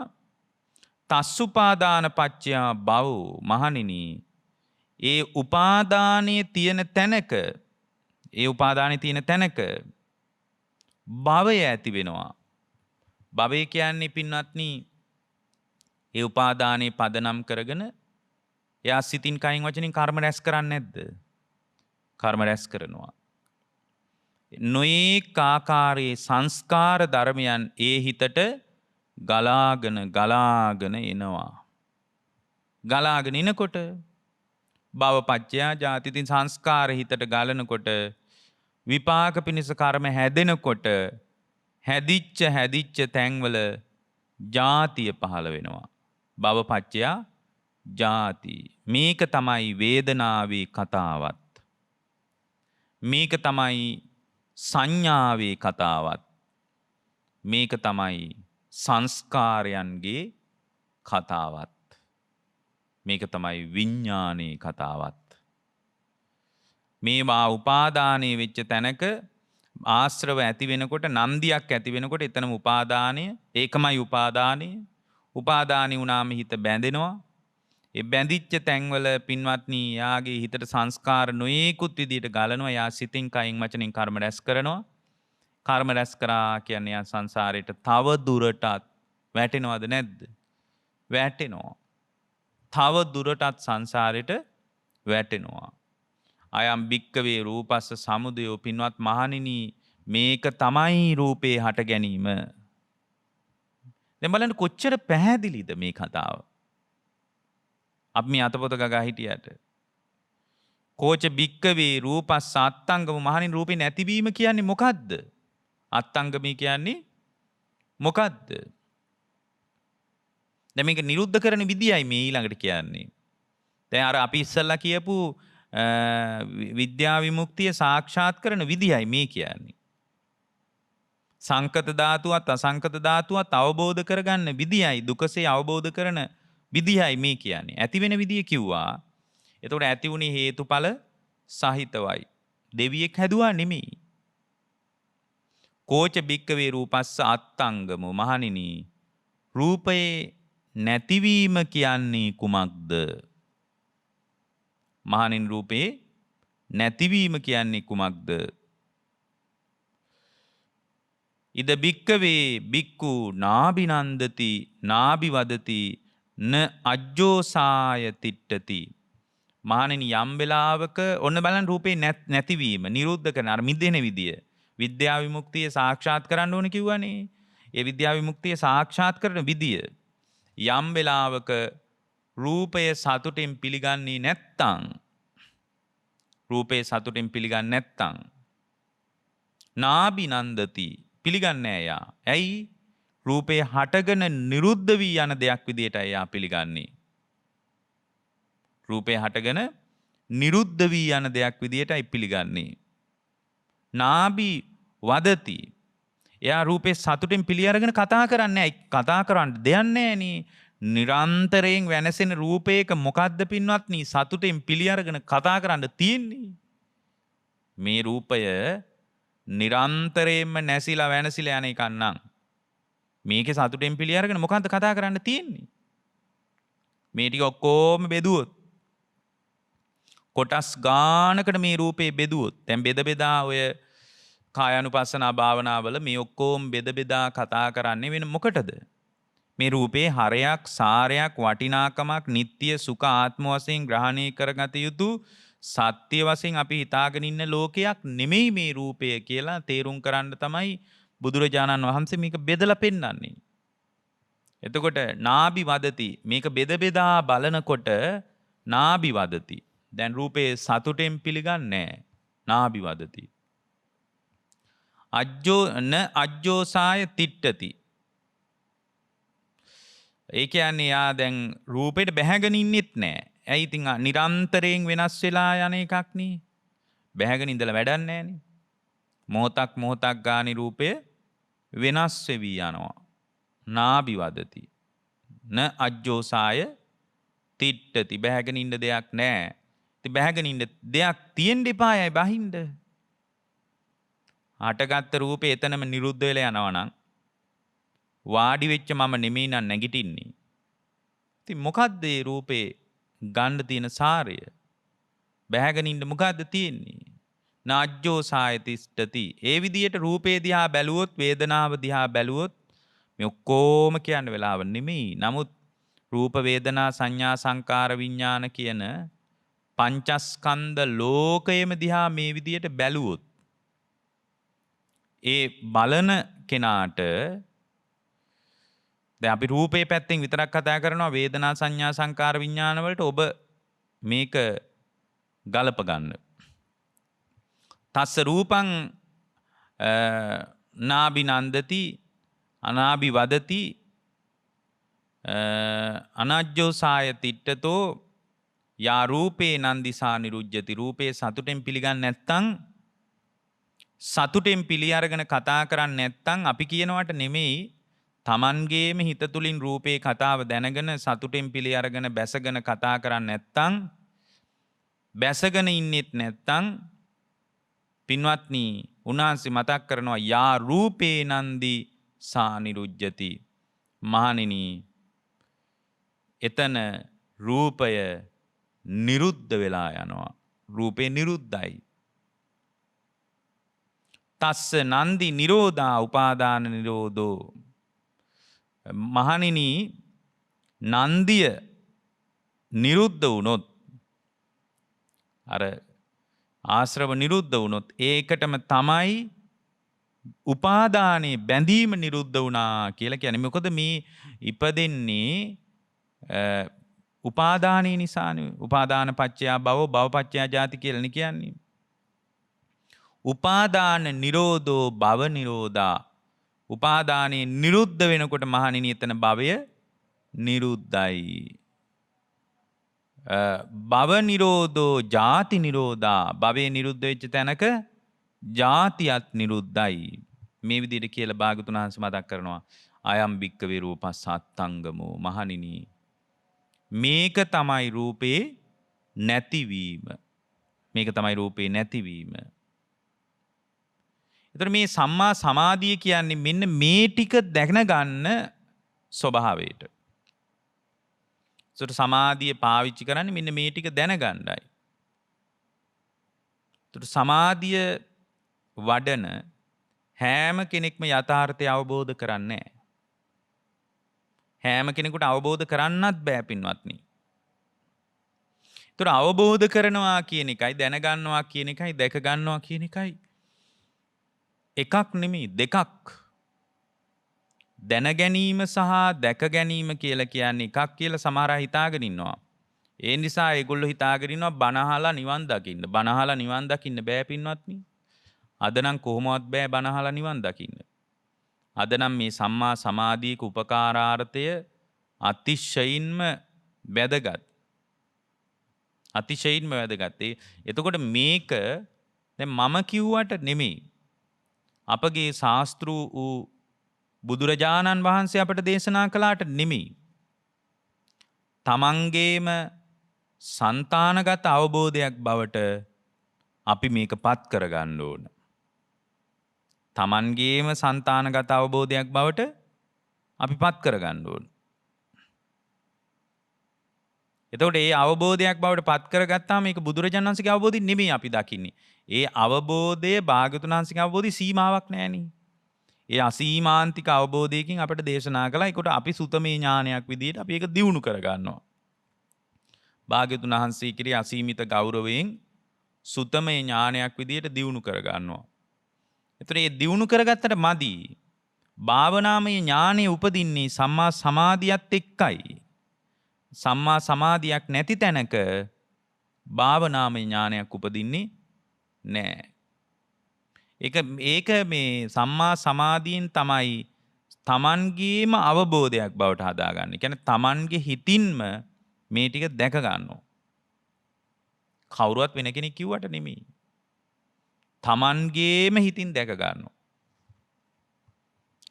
තස්සුපාදාන පච්චයා භව මහණෙනි ඒ උපාදානයේ තියෙන තැනක ඒ උපාදානයේ තියෙන තැනක භවය ඇති වෙනවා. භවය කියන්නේ පින්වත්නි ඒ උපාදානයේ පදනම් කරගෙන එයා සිතින් කයින් වචනින් කර්ම රැස් කරන්නේ නැද්ද? කර්ම රැස් කරනවා. නොයෙක් ආකාරයේ සංස්කාර ධර්මයන් ඒ හිතට ගලාගෙන එනවා. ගලාගෙන එනකොට භවපච්චයා ජාති. ඉතින් සංස්කාර හිතට ගලනකොට විපාක පිණිස කර්ම හැදෙනකොට හැදිච්ච තැන්වල ජාතිය පහළ වෙනවා. භවපච්චයා ජාති. මේක තමයි වේදනාවේ කතාවත්. මේක තමයි සංඥාවේ කතාවත්. මේක තමයි සංස්කාරයන්ගේ කතාවත්. මේක තමයි විඤ්ඤාණේ කතාවත්. මේවා උපාදානයේ වෙච්ච තැනක ආශ්‍රව ඇති වෙනකොට නන්දියක් ඇති වෙනකොට එතනම උපාදානය ඒකමයි උපාදානය. උපාදානි වුණාම හිත බැඳෙනවා. ඒ බැඳිච්ච තැන්වල පින්වත්නි යාගේ හිතට සංස්කාර නොයේකුත් විදියට ගලනවා. යා සිතින් කයින් වචනින් කර්ම රැස් කරනවා. කර්ම රැස් කරා කියන්නේ යා සංසාරයට තව දුරටත් වැටෙනවද නැද්ද? වැටෙනවා. තව දුරටත් සංසාරයට වැටෙනවා. අයම් භික්කවේ රූපස්ස සමුදයෝ පින්වත් මහණෙනි මේක තමයි රූපේ හට ගැනීම. දැන් බලන්න කොච්චර පැහැදිලිද මේ කතාව. අපි මේ අතපොත ගගා හිටියට කෝච භික්කවේ රූපස්ස අත්තංගම මහණෙනි රූපේ නැතිවීම කියන්නේ මොකද්ද? අත්තංගමී කියන්නේ මොකද්ද? දැන් මේක නිරුද්ධ කරන විදියයි මේ ඊළඟට කියන්නේ. දැන් අර අපි ඉස්සල්ලා කියපු විද්‍යා විමුක්තිය සාක්ෂාත් කරන විදියයි මේ කියන්නේ. සංකත ධාතුවත් අසංකත ධාතුවත් අවබෝධ කරගන්න විදියයි දුකසේ අවබෝධ කරන විදියයි මේ කියන්නේ. ඇති වෙන විදිය කිව්වා. එතකොට ඇති වුණේ හේතුඵල සහිතවයි. දෙවියෙක් හැදුවා නෙමෙයි. කෝච භික්කවේ රූපස්ස අත්තංගමෝ මහණෙනි රූපයේ නැතිවීම කියන්නේ කුමක්ද? මහණෙනි රූපේ නැතිවීම කියන්නේ කුමක්ද? ඉද භික්කවේ භික්ඛු නාබිනන්දති නාබිවදති න අජ්ජෝසාය තිට්ඨති. මහණෙනි යම් වෙලාවක ඔන්න බලන්න රූපේ නැතිවීම නිරුද්ධ කරන අර මිදෙන විදිය. විද්‍යා විමුක්තිය සාක්ෂාත් කරන්න ඕන කිව්වනේ. ඒ විද්‍යා විමුක්තිය සාක්ෂාත් කරන විදිය. යම් වෙලාවක රූපය සතුටින් පිළිගන්නේ නැත්තං රූපේ සතුටින් පිළිගන්නේ නැත්තං නාබිනන්දති පිළිගන්නේ එයා. ඇයි? රූපේ හටගෙන නිරුද්ධ වී යන දෙයක් විදියට එයා පිළිගන්නේ. රූපේ හටගෙන නිරුද්ධ වී යන දෙයක් විදියටයි පිළිගන්නේ. නාබි වදති එයා රූපේ සතුටින් පිළි අරගෙන කතා කරන්නේ. කතා කරන්න දෙයක් නැහැනේ. නිරන්තරයෙන් වෙනසෙන රූපයක මොකද්ද පින්වත්නි සතුටින් පිළි අරගෙන කතා කරන්න තියෙන්නේ? මේ රූපය නිරන්තරයෙන්ම නැසිලා වෙනසිලා යන එකක් නම් මේකේ සතුටින් පිළි අරගෙන මොකද්ද කතා කරන්න තියෙන්නේ? මේ ටික ඔක්කොම බෙදුවොත් කොටස් ගානකට මේ රූපේ බෙදුවොත් දැන් බෙද බෙදා ඔය කායानुපස්සනා භාවනාවල මේ ඔක්කොම බෙද බෙදා කතා කරන්නේ වෙන මොකටද? මේ රූපේ හරයක් සාරයක් වටිනාකමක් නিত্য සුඛ ආත්ම වශයෙන් ග්‍රහණය කරගත යුතු සත්‍ය වශයෙන් අපි හිතාගෙන ඉන්න ලෝකයක් නෙමෙයි මේ රූපය කියලා තේරුම් කරන්න තමයි බුදුරජාණන් වහන්සේ මේක බෙදලා පෙන්වන්නේ. එතකොට නාභි වදති මේක බෙද බෙදා බලනකොට නාභි වදති. දැන් රූපේ සතුටෙන් පිළිගන්නේ නාභි වදති. අජ්ජෝසාය තිට්ඨති. ඒ කියන්නේ යා දැන් රූපෙට බැහැගෙන ඉන්නෙත් නෑ. ඇයි ඉතින් නිරන්තරයෙන් වෙනස් වෙලා යන එකක් නේ. බැහැගෙන ඉඳලා වැඩක් නෑනේ. මොහොතක් ගානේ රූපය වෙනස් වෙවි යනවා. නාභි වදති. න අජ්ජෝසාය තිට්ඨති. බැහැගෙන ඉන්න දෙයක් නෑ. ඉතින් බැහැගෙන ඉන්න දෙයක් තියෙන්න එපායයි බහින්න. හටගත්ත රූපේ එතනම නිරුද්ධ වෙලා යනවා නම් වාඩි වෙච්ච මම නෙමෙයි නම් නැගිටින්නේ. ඉතින් මොකද්ද මේ රූපේ ගන්න තියෙන සාරය? බැහැගෙන ඉන්න මොකද්ද තියෙන්නේ? නාජ්ජෝ සායතිෂ්ඨති. ඒ විදියට රූපේ දිහා බැලුවොත් වේදනාව දිහා බැලුවොත් මේ ඔක්කොම කියන්න වෙලාව නෙමෙයි. නමුත් රූප වේදනා සංඥා සංකාර විඥාන කියන පංචස්කන්ධ ලෝකයේම දිහා මේ විදියට බැලුවොත් ඒ බලන කෙනාට දැන් අපි රූපේ පැත්තෙන් විතරක් කතා කරනවා වේදනා සංඥා සංකාර විඥාන වලට ඔබ මේක ගලප ගන්න. තස්ස රූපං නාබිනන්දති අනාබි වදති අනජ්ජෝ සාය තිට්ඨතෝ යා රූපේ නන්දිසා නිරුජ්ජති. රූපේ සතුටෙන් පිළිගන්නේ නැත්තම් සතුටෙන් පිළි අරගෙන කතා කරන්නේ නැත්තම් අපි කියනවට නෙමෙයි තමන්ගේම හිත තුලින් රූපේ කතාව දැනගෙන සතුටෙන් පිළි අරගෙන බැසගෙන කතා කරන්නේ නැත්තම් බැසගෙන ඉන්නෙත් නැත්තම් පින්වත්නි උන්වහන්සේ මතක් කරනවා යා රූපේ නන්දි සානිරුජ්ජති. මහණෙනි එතන රූපය නිරුද්ධ වෙලා යනවා. රූපේ නිරුද්ධයි. තස්ස නන්දි නිරෝධා උපාදාන නිරෝධෝ. මහණෙනි නන්දිය නිරුද්ධ වුණොත් අර ආශ්‍රව නිරුද්ධ වුණොත් ඒකටම තමයි උපාදානයේ බැඳීම නිරුද්ධ වුණා කියලා කියන්නේ. මොකද මේ ඉපදෙන්නේ උපාදානයේ නිසානේ. උපාදාන පත්‍ය භව භව පත්‍ය ජාති කියලානේ කියන්නේ. උපාදාන නිරෝධෝ භව නිරෝධා. උපාදානයේ නිරුද්ධ වෙනකොට මහණෙනි එතන භවය නිරුද්ධයි. භව නිරෝධෝ ජාති නිරෝධා. භවයේ නිරුද්ධ වෙච්ච තැනක ජාතියත් නිරුද්ධයි. මේ විදිහට කියලා භාගතුන් වහන්සේ මතක් කරනවා. අයම් භික්කවේ රූපස් අත්තංගමෝ. මහණෙනි මේක තමයි රූපේ නැතිවීම. මේක තමයි රූපේ නැතිවීම. එතකොට මේ සම්මා සමාධිය කියන්නේ මෙන්න මේ ටික දැනගන්න ස්වභාවයට. ඒකට සමාධිය පාවිච්චි කරන්නේ මෙන්න මේ ටික දැනගන්නයි. ඒකට සමාධිය වඩන හැම කෙනෙක්ම යථාර්ථය අවබෝධ කරන්නේ නැහැ. හැම කෙනෙකුට අවබෝධ කරන්නත් බෑ පින්වත්නි. ඒතර අවබෝධ කරනවා කියන එකයි දැනගන්නවා කියන එකයි දැක ගන්නවා කියන එකයි එකක් නෙමෙයි දෙකක්. දැන ගැනීම සහ දැක ගැනීම කියලා කියන්නේ එකක් කියලා සමහර අය හිතාගෙන ඉන්නවා. ඒ නිසා ඒගොල්ලෝ හිතාගෙන ඉන්නවා බණ අහලා නිවන් දකින්න. බණ අහලා නිවන් දකින්න බෑ පින්වත්නි. අද නම් කොහොමවත් බෑ බණ අහලා නිවන් දකින්න. අද නම් මේ සම්මා සමාධියක උපකාරාර්ථය අතිශයින්ම වැදගත්. අතිශයින්ම වැදගත්. එතකොට මේක දැන් මම කිව්වට නෙමෙයි. අපගේ ශාස්ත්‍රු වූ බුදුරජාණන් වහන්සේ අපට දේශනා කළාට නෙමෙයි. තමන්ගේම సంతానගත අවබෝධයක් බවට අපි මේක පත් කරගන්න ඕන. තමන්ගේම సంతానගත අවබෝධයක් බවට අපි පත් කරගන්න ඕන. එතකොට ඒ අවබෝධයක් බවට පත් කරගත්තාම මේක බුදුරජාණන් වහන්සේගේ අවබෝධය නෙමෙයි අපි දකින්නේ. ඒ අවබෝධය භාග්‍යවතුන් වහන්සේගේ අවබෝධي සීමාවක් නැහෙනි. ඒ අසීමාන්තික අවබෝධයකින් අපිට දේශනා කළා. ඒකට අපි සුතමේ ඥානයක් විදිහට අපි ඒක දියුණු කරගන්නවා. භාග්‍යවතුන් වහන්සේ කිරී අසීමිත ගෞරවයෙන් සුතමේ ඥානයක් විදිහට දියුණු කරගන්නවා. එතකොට මේ දියුණු කරගත්තට මදි. භාවනාමය ඥානෙ උපදින්නේ සම්මා සමාධියත් එක්කයි. සම්මා සමාධියක් නැති තැනක භාවනාමය ඥානයක් උපදින්නේ නැහැ. ඒක මේ සම්මා සමාධියෙන් තමයි තමන්ගේම අවබෝධයක් බවට හදාගන්නේ. කියන්නේ තමන්ගේ හිතින්ම මේ ටික දැක ගන්නවා. කවුරුවත් වෙන කෙනෙක් කිව්වට නෙමෙයි. තමන්ගේම හිතින් දැක ගන්නවා.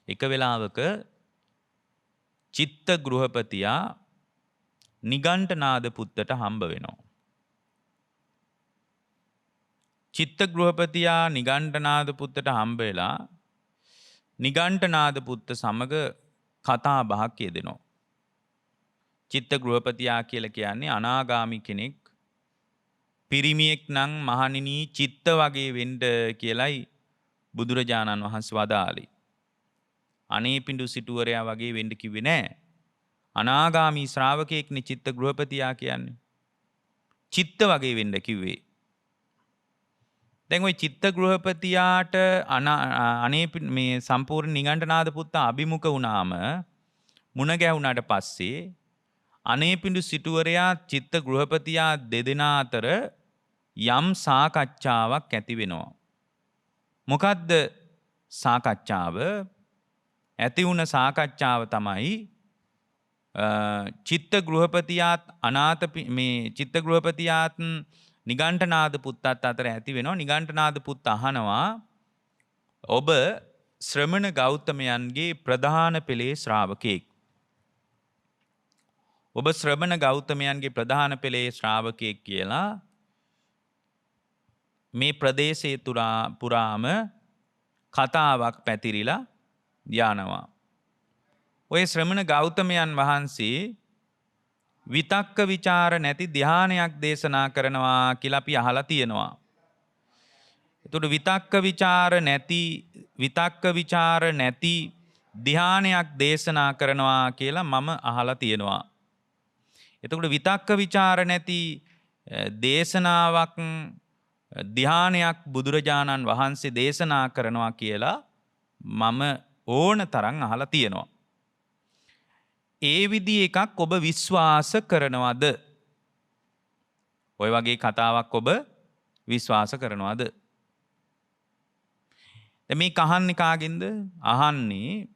එක වෙලාවක චිත්ත ගෘහපතියා නිගණ්ඨනාද පුත්තට හම්බ වෙනවා. චිත්ත ගෘහපතියා නිගණ්ඨනාද පුත්තට හම්බ වෙලා නිගණ්ඨනාද පුත්ත සමග කතා බහක් යෙදෙනවා. චිත්ත ගෘහපතියා කියලා කියන්නේ අනාගාමි කෙනෙක්. පිරිමියෙක් නම් මහණෙනි චිත්ත වගේ වෙන්න කියලයි බුදුරජාණන් වහන්සේ වදාළේ. අනේපිඬු සිටුවරයා වගේ වෙන්න කිව්වේ නෑ. අනාගාමි ශ්‍රාවකයෙක්නේ චිත්ත ගෘහපතියා කියන්නේ. චිත්ත වගේ වෙන්න කිව්වේ. දැන් ওই චිත්ත ගෘහපතියාට මේ සම්පූර්ණ නිගණ්ඨනාද පුත්ත අභිමුඛ වුණාම මුණ ගැහුණාට පස්සේ අනේපිඬු සිටුවරයා චිත්ත ගෘහපතියා දෙදෙනා අතර යම් සාකච්ඡාවක් ඇති වෙනවා. මොකද්ද සාකච්ඡාව? ඇති වුණ සාකච්ඡාව තමයි චිත්ත ගෘහපතියාත් මේ චිත්ත ගෘහපතියාත් නිගණ්ඨනාද පුත්තත් අතර ඇති වෙනවා. නිගණ්ඨනාද පුත්ත අහනවා ඔබ ශ්‍රමණ ගෞතමයන්ගේ ප්‍රධාන පෙළේ ශ්‍රාවකෙක්. ඔබ ශ්‍රමණ ගෞතමයන්ගේ ප්‍රධාන පෙළේ ශ්‍රාවකයෙක් කියලා මේ ප්‍රදේශයේ පුරාම කතාවක් පැතිරිලා යනවා. ඔය ශ්‍රමණ ගෞතමයන් වහන්සේ විතක්ක ਵਿਚාර නැති ධානයක් දේශනා කරනවා කියලා අපි අහලා තියෙනවා. එතකොට විතක්ක ਵਿਚාර නැති ධානයක් දේශනා කරනවා කියලා මම අහලා තියෙනවා. එතකොට විතක්ක ਵਿਚාර නැති දේශනාවක් ධානයක් බුදුරජාණන් වහන්සේ දේශනා කරනවා කියලා මම ඕන තරම් අහලා තියෙනවා. ඒ විදිහ එකක් ඔබ විශ්වාස කරනවද? ඔය වගේ කතාවක් ඔබ විශ්වාස කරනවද? දැන් මේ කහන්නේ කාගෙන්ද? අහන්නේ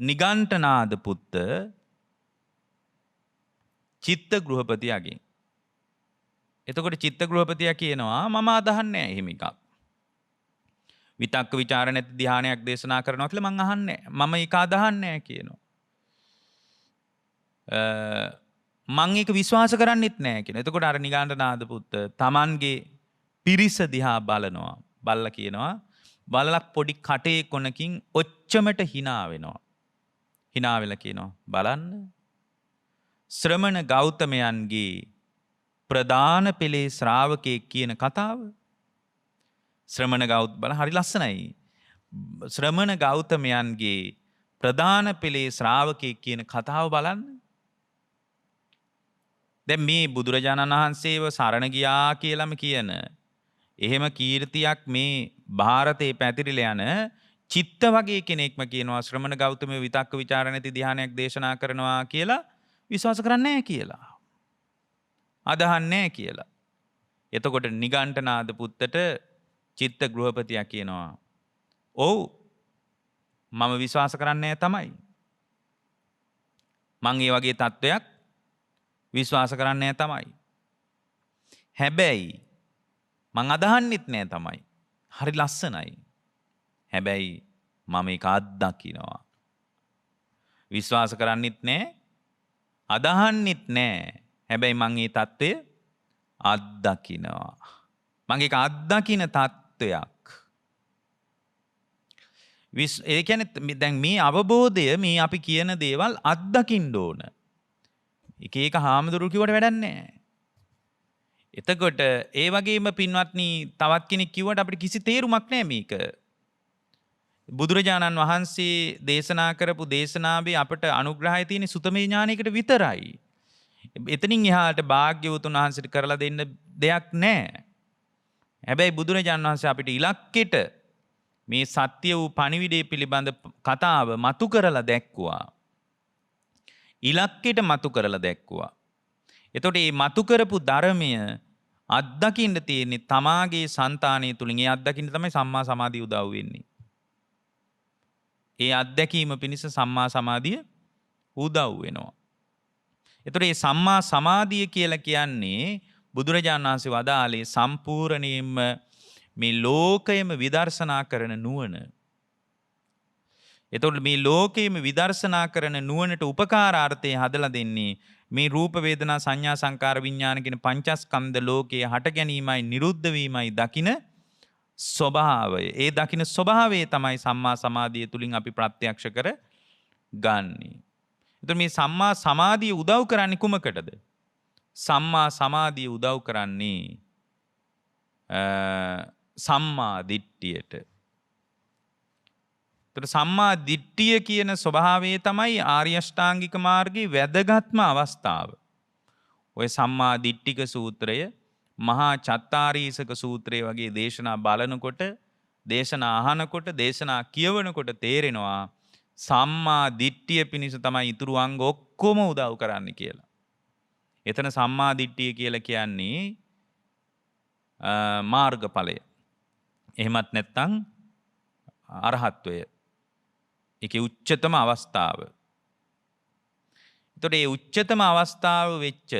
නිගණ්ඨනාද පුත්ත චිත්ත ගෘහපතියාගෙන්. එතකොට චිත්ත ගෘහපතියා කියනවා මම අදහන්නේ නැහැ එහෙම එකක්. විතක්ක ਵਿਚාර නැති ධානයක් දේශනා කරනවා කියලා මං අහන්නේ නැහැ. මම ඒක අදහන්නේ නැහැ කියනවා. මං ඒක විශ්වාස කරන්නෙත් නැහැ කියනවා. එතකොට අර නිගණ්ඨනාද පුත්ත Tamanගේ පිරිස දිහා බලනවා. බල්ලා කියනවා බලලක් පොඩි කටේ කොනකින් ඔච්චමට hina වෙනවා. hina වෙලා කියනවා බලන්න ශ්‍රමණ ගෞතමයන්ගේ ප්‍රධාන පෙළේ ශ්‍රාවකයෙක් කියන කතාව. ශ්‍රමණ බල හරි ලස්සනයි. ශ්‍රමණ ගෞතමයන්ගේ ප්‍රධාන පෙළේ ශ්‍රාවකයෙක් කියන කතාව බලන්න. දැන් මේ බුදුරජාණන් වහන්සේව සරණ ගියා කියලාම කියන එහෙම කීර්තියක් මේ ಭಾರತේ පැතිරිලා යන චිත්ත වගේ කෙනෙක්ම කියනවා ශ්‍රමණ ගෞතමය විතක්ක ਵਿਚාර නැති ධානයක් දේශනා කරනවා කියලා විශ්වාස කරන්නේ නැහැ කියලා. අදහන්නේ නැහැ කියලා. එතකොට නිගණ්ඨනාද පුත්තට චිත්ත ගෘහපතියා කියනවා ඔව් මම විශ්වාස කරන්නේ තමයි. මං ඒ වගේ තත්වයක් විශ්වාස කරන්නේ තමයි. හැබැයි මං අදහන්නෙත් නෑ තමයි. හරි ලස්සනයි. හැබැයි මම ඒක අත්දකින්නවා. විශ්වාස කරන්නෙත් නෑ අදහන්නෙත් නෑ. හැබැයි මං මේ தත්ත්වය අත්දකින්නවා. මං ඒක අත්දකින්න තත්ත්වයක්. ඒ කියන්නේ දැන් මේ අවබෝධය මේ අපි කියන දේවල් අත්දකින්න ඕන. එක එක හාමුදුරු කිව්වට වැඩක් නැහැ. එතකොට ඒ වගේම පින්වත්නි තවත් කෙනෙක් කිව්වට අපිට කිසි තේරුමක් නැහැ මේක. බුදුරජාණන් වහන්සේ දේශනා කරපු දේශනාවේ අපට අනුග්‍රහය තියෙන සුතමේ ඥානයකට විතරයි. එතනින් එහාට භාග්‍යවතුන් වහන්සේට කරලා දෙන්න දෙයක් නැහැ. හැබැයි බුදුරජාණන් වහන්සේ අපිට ඉලක්කෙට මේ සත්‍ය වූ පණිවිඩය පිළිබඳ කතාව මතු කරලා දැක්කුවා. ඉලක්කෙට මතු කරලා දැක්කුවා. එතකොට මේ මතු කරපු ධර්මය අත්දකින්න තියෙන්නේ තමාගේ సంతානය තුලින්. ඒ අත්දකින්න තමයි සම්මා සමාධිය උදව් වෙන්නේ. ඒ අත්දැකීම පිණිස සම්මා සමාධිය උදව් වෙනවා. එතකොට මේ සම්මා සමාධිය කියලා කියන්නේ බුදුරජාණන් වහන්සේ වදාළේ සම්පූර්ණයෙන්ම මේ ලෝකයම විදර්ශනා කරන නුවණ. එතකොට මේ ලෝකයම විදර්ශනා කරන නුවණට උපකාරාර්ථය හදලා දෙන්නේ මේ රූප වේදනා සංඥා සංකාර විඥාන කියන පංචස්කන්ධ ලෝකයේ හට ගැනීමයි නිරුද්ධ වීමයි දකින ස්වභාවය. ඒ දකින ස්වභාවය තමයි සම්මා සමාධිය තුලින් අපි ප්‍රත්‍යක්ෂ කර ගන්නේ. එතකොට මේ සම්මා සමාධිය උදව් කරන්නේ කුමකටද? සම්මා සමාධිය උදව් කරන්නේ සම්මා දිට්ඨියට. එතකොට සම්මා දිට්ඨිය කියන ස්වභාවය තමයි ආර්ය අෂ්ටාංගික මාර්ගයේ වැදගත්ම අවස්ථාව. ඔය සම්මා දිට්ඨික සූත්‍රය, මහා චත්තාරීසක සූත්‍රය වගේ දේශනා බලනකොට, දේශනා අහනකොට, දේශනා කියවනකොට තේරෙනවා සම්මා දිට්ඨිය පිණිස තමයි ඊතුරු අංග ඔක්කොම උදව් කරන්න කියලා. එතන සම්මා දිට්ඨිය කියලා කියන්නේ මාර්ගඵලය. එහෙමත් නැත්නම් අරහත්වය. ඒකේ උච්චතම අවස්ථාව. එතකොට මේ උච්චතම අවස්ථාව වෙච්ච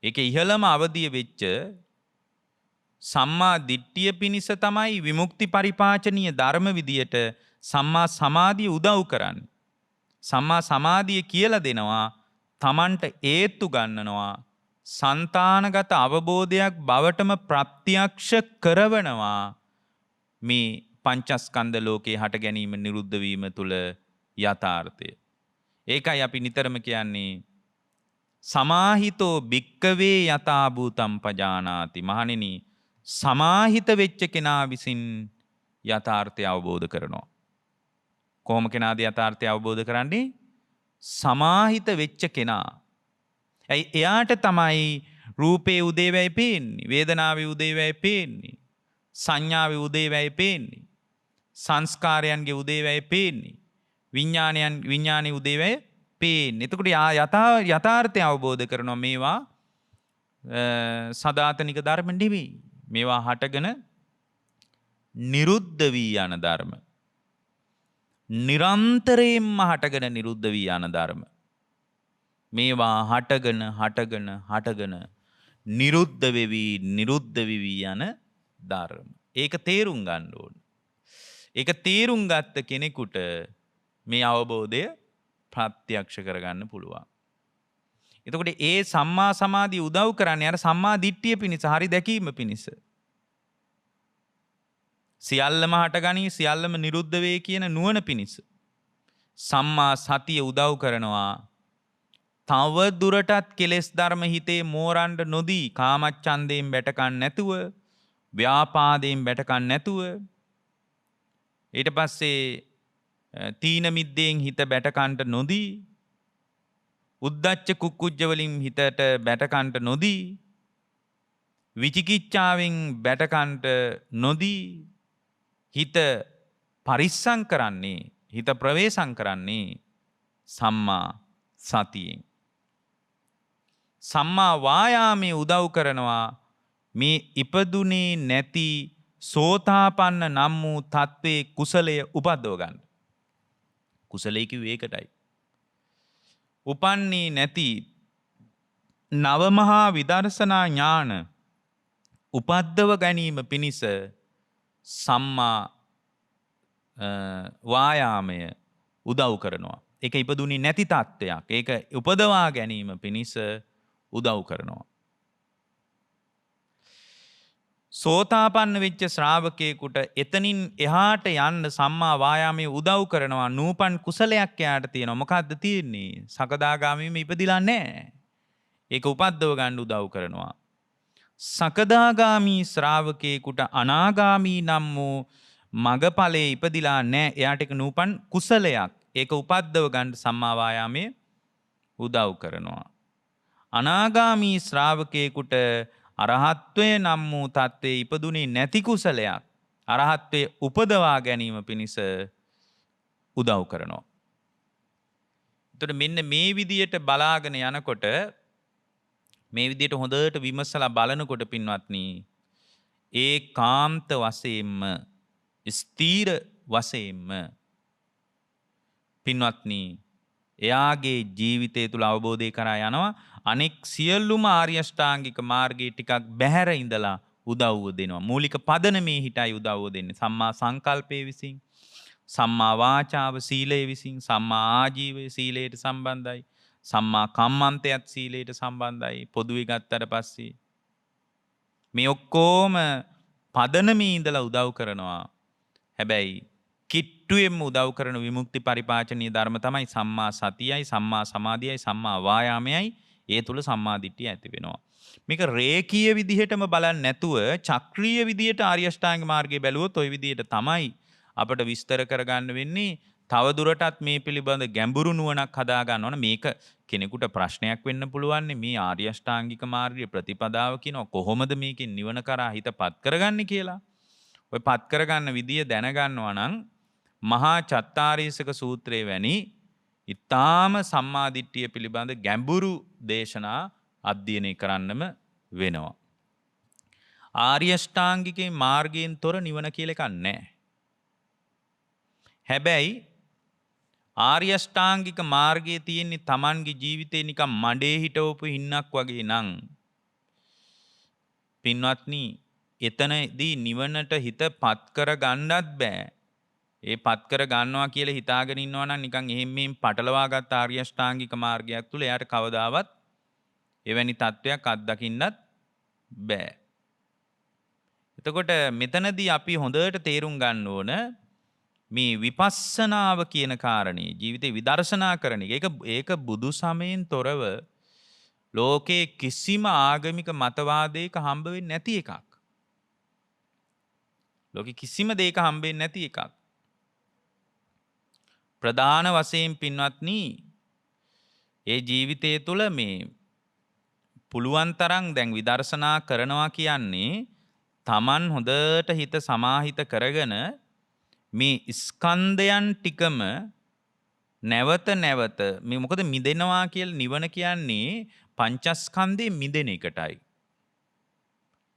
ඒකේ ඉහළම අවධිය වෙච්ච සම්මා දිට්ඨිය පිණිස තමයි විමුක්ති පරිපාචනීය ධර්ම විදියට සම්මා සමාධිය උදව් කරන්නේ. සම්මා සමාධිය කියලා දෙනවා තමන්ට ඒත්තු ගන්නනවා సంతానගත අවබෝධයක් බවටම ප්‍රත්‍යක්ෂ කරවනවා මේ පංචස්කන්ධ ලෝකේ හට ගැනීම නිරුද්ධ වීම තුල යථාර්ථය. ඒකයි අපි නිතරම කියන්නේ සමාහිතෝ භික්කවේ යථා භූතම් පජානාති. මහණෙනි සමාහිත වෙච්ච කෙනා විසින් යථාර්ථය අවබෝධ කරනවා. කොහොම කෙනාද යථාර්ථය අවබෝධ කරන්නේ? සමාහිත වෙච්ච කෙනා. එයාට තමයි රූපේ උදේවැය පේන්නේ, වේදනාවේ උදේවැය පේන්නේ, සංඥාවේ උදේවැය පේන්නේ, සංස්කාරයන්ගේ උදේවැය පේන්නේ, විඥානයේ උදේවැය පේන්නේ. එතකොට යථාර්ථය අවබෝධ කරනවා මේවා සදාතනික ධර්ම නෙවෙයි. මේවා හටගෙන නිරුද්ධ වී යන ධර්ම. නිරන්තරයෙන්ම හටගෙන නිරුද්ධ වී යන ධර්ම. මේවා හටගෙන නිරුද්ධ වෙවි යන ධර්ම. ඒක තේරුම් ගන්න ඕන. ඒක තේරුම් ගත්ත කෙනෙකුට මේ අවබෝධය ප්‍රත්‍යක්ෂ කරගන්න පුළුවන්. එතකොට ඒ සම්මා සමාධිය උදව් කරන්නේ අර සම්මා දිට්ඨිය පිණිස, හරි දැකීම පිණිස. සියල්ලම හටගනී, සියල්ලම නිරුද්ධ වේ කියන නුවණ පිණිස. සම්මා සතිය උදව් කරනවා තව දුරටත් කෙලෙස් ධර්ම හිතේ මෝරන්න නොදී, කාමච්ඡන්දයෙන් බැටකන් නැතුව, ව්‍යාපාදයෙන් බැටකන් නැතුව, ඊට පස්සේ තීන මිද්දෙන් හිත බැටකන්ට නොදී, උද්ධච්ච කුක්කුජ්ජ වලින් හිතට බැටකන්ට නොදී, විචිකිච්ඡාවෙන් බැටකන්ට නොදී, හිත පරිස්සම් කරන්නේ, හිත ප්‍රවේශම් කරන්නේ සම්මා සතියෙන්. සම්මා වායාමයේ උදව් කරනවා මේ ඉපදුනේ නැති සෝතාපන්න නම් වූ තත්ත්වයේ කුසලය උපද්දව ගන්න. කුසලයේ කිව්වේ ඒකටයි. උපන්නේ නැති නවමහා විදර්ශනා ඥාන උපද්දව ගැනීම පිණිස සම්මා වායාමය උදව් කරනවා. ඒක ඉපදුනේ නැති තත්ත්වයක්. ඒක උපදවා ගැනීම පිණිස උදව් කරනවා. සෝතාපන්න වෙච්ච ශ්‍රාවකයෙකුට එතනින් එහාට යන්න සම්මා වායාමයේ උදව් කරනවා. නූපන් කුසලයක් එයාට තියෙනවා. මොකද්ද තියෙන්නේ? සකදාගාමීම ඉපදිලා නැහැ. ඒක උපද්දව ගන්න උදව් කරනවා. සකදාගාමී ශ්‍රාවකයෙකුට අනාගාමී නම් වූ මගඵලයේ ඉපදිලා නැහැ. එයාට ඒක නූපන් කුසලයක්. ඒක උපද්දව ගන්න සම්මා වායාමයේ උදව් කරනවා. අනාගාමී ශ්‍රාවකයෙකුට අරහත්වය නම් වූ තත්ත්වයේ ඉපදුනේ නැති කුසලයක් අරහත්වයේ උපදවා ගැනීම පිණිස උදව් කරනවා. එතකොට මෙන්න මේ විදියට බලාගෙන යනකොට මේ විදියට හොඳට විමසලා බලනකොට පින්වත්නි ඒකාන්ත වශයෙන්ම ස්ථීර වශයෙන්ම පින්වත්නි එයාගේ ජීවිතය තුළ අවබෝධය කරා යනවා. අනෙක් සියල්ලුම ආර්ය අෂ්ටාංගික මාර්ගයේ ටිකක් බැහැර ඉඳලා උදව්ව දෙනවා. මූලික පදනමේ හිටයි උදව්ව දෙන්නේ. සම්මා සංකල්පයේ විසින්, සම්මා වාචාව සීලයේ විසින්, සම්මා ආජීවය සීලයට සම්බන්ධයි, සම්මා කම්මන්තයත් සීලයට සම්බන්ධයි. පොදුවේ ගත්තට පස්සේ මේ ඔක්කොම පදනමේ ඉඳලා උදව් කරනවා. හැබැයි කිට්ටුවෙන්ම උදව් කරන විමුක්ති පරිපාචනීය ධර්ම තමයි සම්මා සතියයි, සම්මා සමාධියයි, සම්මා වායාමයයි. ඒ තුල සම්මා දිට්ඨිය ඇති වෙනවා. මේක රේඛීය විදිහටම බලන්නේ නැතුව චක්‍රීය විදිහට ආර්ය අෂ්ටාංග මාර්ගය බැලුවොත් ওই විදිහට තමයි අපිට විස්තර කරගන්න වෙන්නේ. තව දුරටත් මේ පිළිබඳ ගැඹුරු නුවණක් හදා ගන්න ඕන. මේක කෙනෙකුට ප්‍රශ්නයක් වෙන්න පුළුවන්. මේ ආර්ය අෂ්ටාංගික මාර්ගයේ ප්‍රතිපදාව කියන කොහොමද මේකෙන් නිවන කරා හිතපත් කරගන්නේ කියලා. ඔය පත් කරගන්න විදිය දැනගන්නවා නම් මහා චත්තාරීසක සූත්‍රයේ වැනි ඊ타ම සම්මාදිට්ඨිය පිළිබඳ ගැඹුරු දේශනා අධ්‍යයනය කරන්නම වෙනවා. ආර්ය අෂ්ටාංගිකේ මාර්ගයෙන් තොර නිවන කියලා එකක් නැහැ. හැබැයි ආර්ය අෂ්ටාංගික මාර්ගයේ තියෙන්නේ Tamanගේ ජීවිතේ නිකන් මඩේ හිටවපු හින්නක් වගේ නම් පින්වත්නි එතනදී නිවනට හිත පත් කර ගන්නත් බෑ. ඒ පත් කර ගන්නවා කියලා හිතාගෙන ඉන්නවා නම් නිකන් එහෙම මෙහෙම පටලවාගත් ආර්ය අෂ්ටාංගික මාර්ගයක් තුල එයාට කවදාවත් එවැනි තත්වයක් අත්දකින්නත් බෑ. එතකොට මෙතනදී අපි හොඳට තේරුම් ගන්න ඕන මේ විපස්සනාව කියන කාරණේ ජීවිතේ විදර්ශනා කරන එක. ඒක බුදු සමයෙන් තොරව ලෝකේ කිසිම ආගමික මතවාදයක හම්බ වෙන්නේ නැති එකක්. ලෝකේ කිසිම දෙයක හම්බෙන්නේ නැති එකක්. ප්‍රධාන වශයෙන් පින්වත්නි ඒ ජීවිතය තුළ මේ පුළුවන් තරම් දැන් විදර්ශනා කරනවා කියන්නේ Taman හොඳට හිත සමාහිත කරගෙන මේ ස්කන්ධයන් ටිකම නැවත නැවත මේ මොකද මිදෙනවා කියලා නිවන කියන්නේ පංචස්කන්ධයෙන් මිදෙන එකටයි.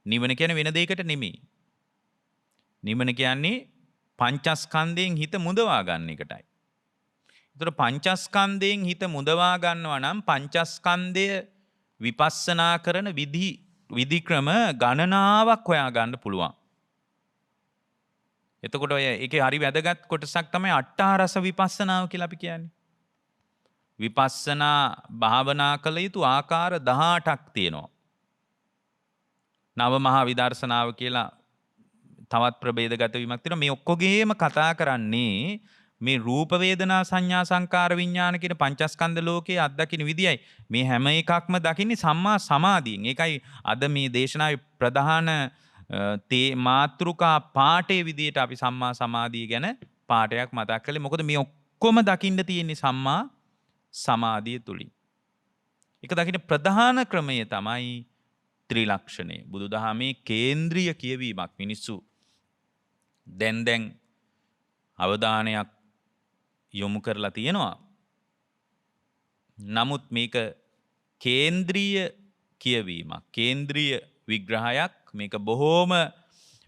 නිවන කියන්නේ වෙන දෙයකට නෙමෙයි. නිවන කියන්නේ පංචස්කන්ධයෙන් හිත මුදවා ගන්න එකටයි. ඒතර පංචස්කන්ධයෙන් හිත මුදවා ගන්නවා නම් පංචස්කන්ධය විපස්සනා කරන විධි ක්‍රම ගණනාවක් හොයා ගන්න පුළුවන්. එතකොට ඔය ඒකේ හරි වැදගත් කොටසක් තමයි අට්ඨාරස විපස්සනාව කියලා අපි කියන්නේ. විපස්සනා භාවනා කළ යුතු ආකාර 18ක් තියෙනවා. නව මහා විදර්ශනාව කියලා තවත් ප්‍රභේදගත වීමක් තියෙනවා. මේ ඔක්කොගේම කතා කරන්නේ මේ රූප වේදනා සංඥා සංකාර විඥාන කියන පංචස්කන්ධ ලෝකයේ අත්දකින්න විදියයි. මේ හැම එකක්ම දකින්නේ සම්මා සමාධියෙන්. ඒකයි අද මේ දේශනාවේ ප්‍රධාන මාතෘකා පාඨයේ විදියට අපි සම්මා සමාධිය ගැන පාඩයක් මතක් කළේ. මොකද මේ ඔක්කොම දකින්න තියෙන්නේ සම්මා සමාධිය තුලින්. ඒක දකින්න ප්‍රධාන ක්‍රමය තමයි ත්‍රිලක්ෂණය. බුදුදහමේ කේන්ද්‍රීය කියවීමක්. මිනිස්සු දැන් අවධානයක් යොමු කරලා තියෙනවා. නමුත් මේක කේන්ද්‍රීය කියවීමක්. කේන්ද්‍රීය විග්‍රහයක්. මේක බොහෝම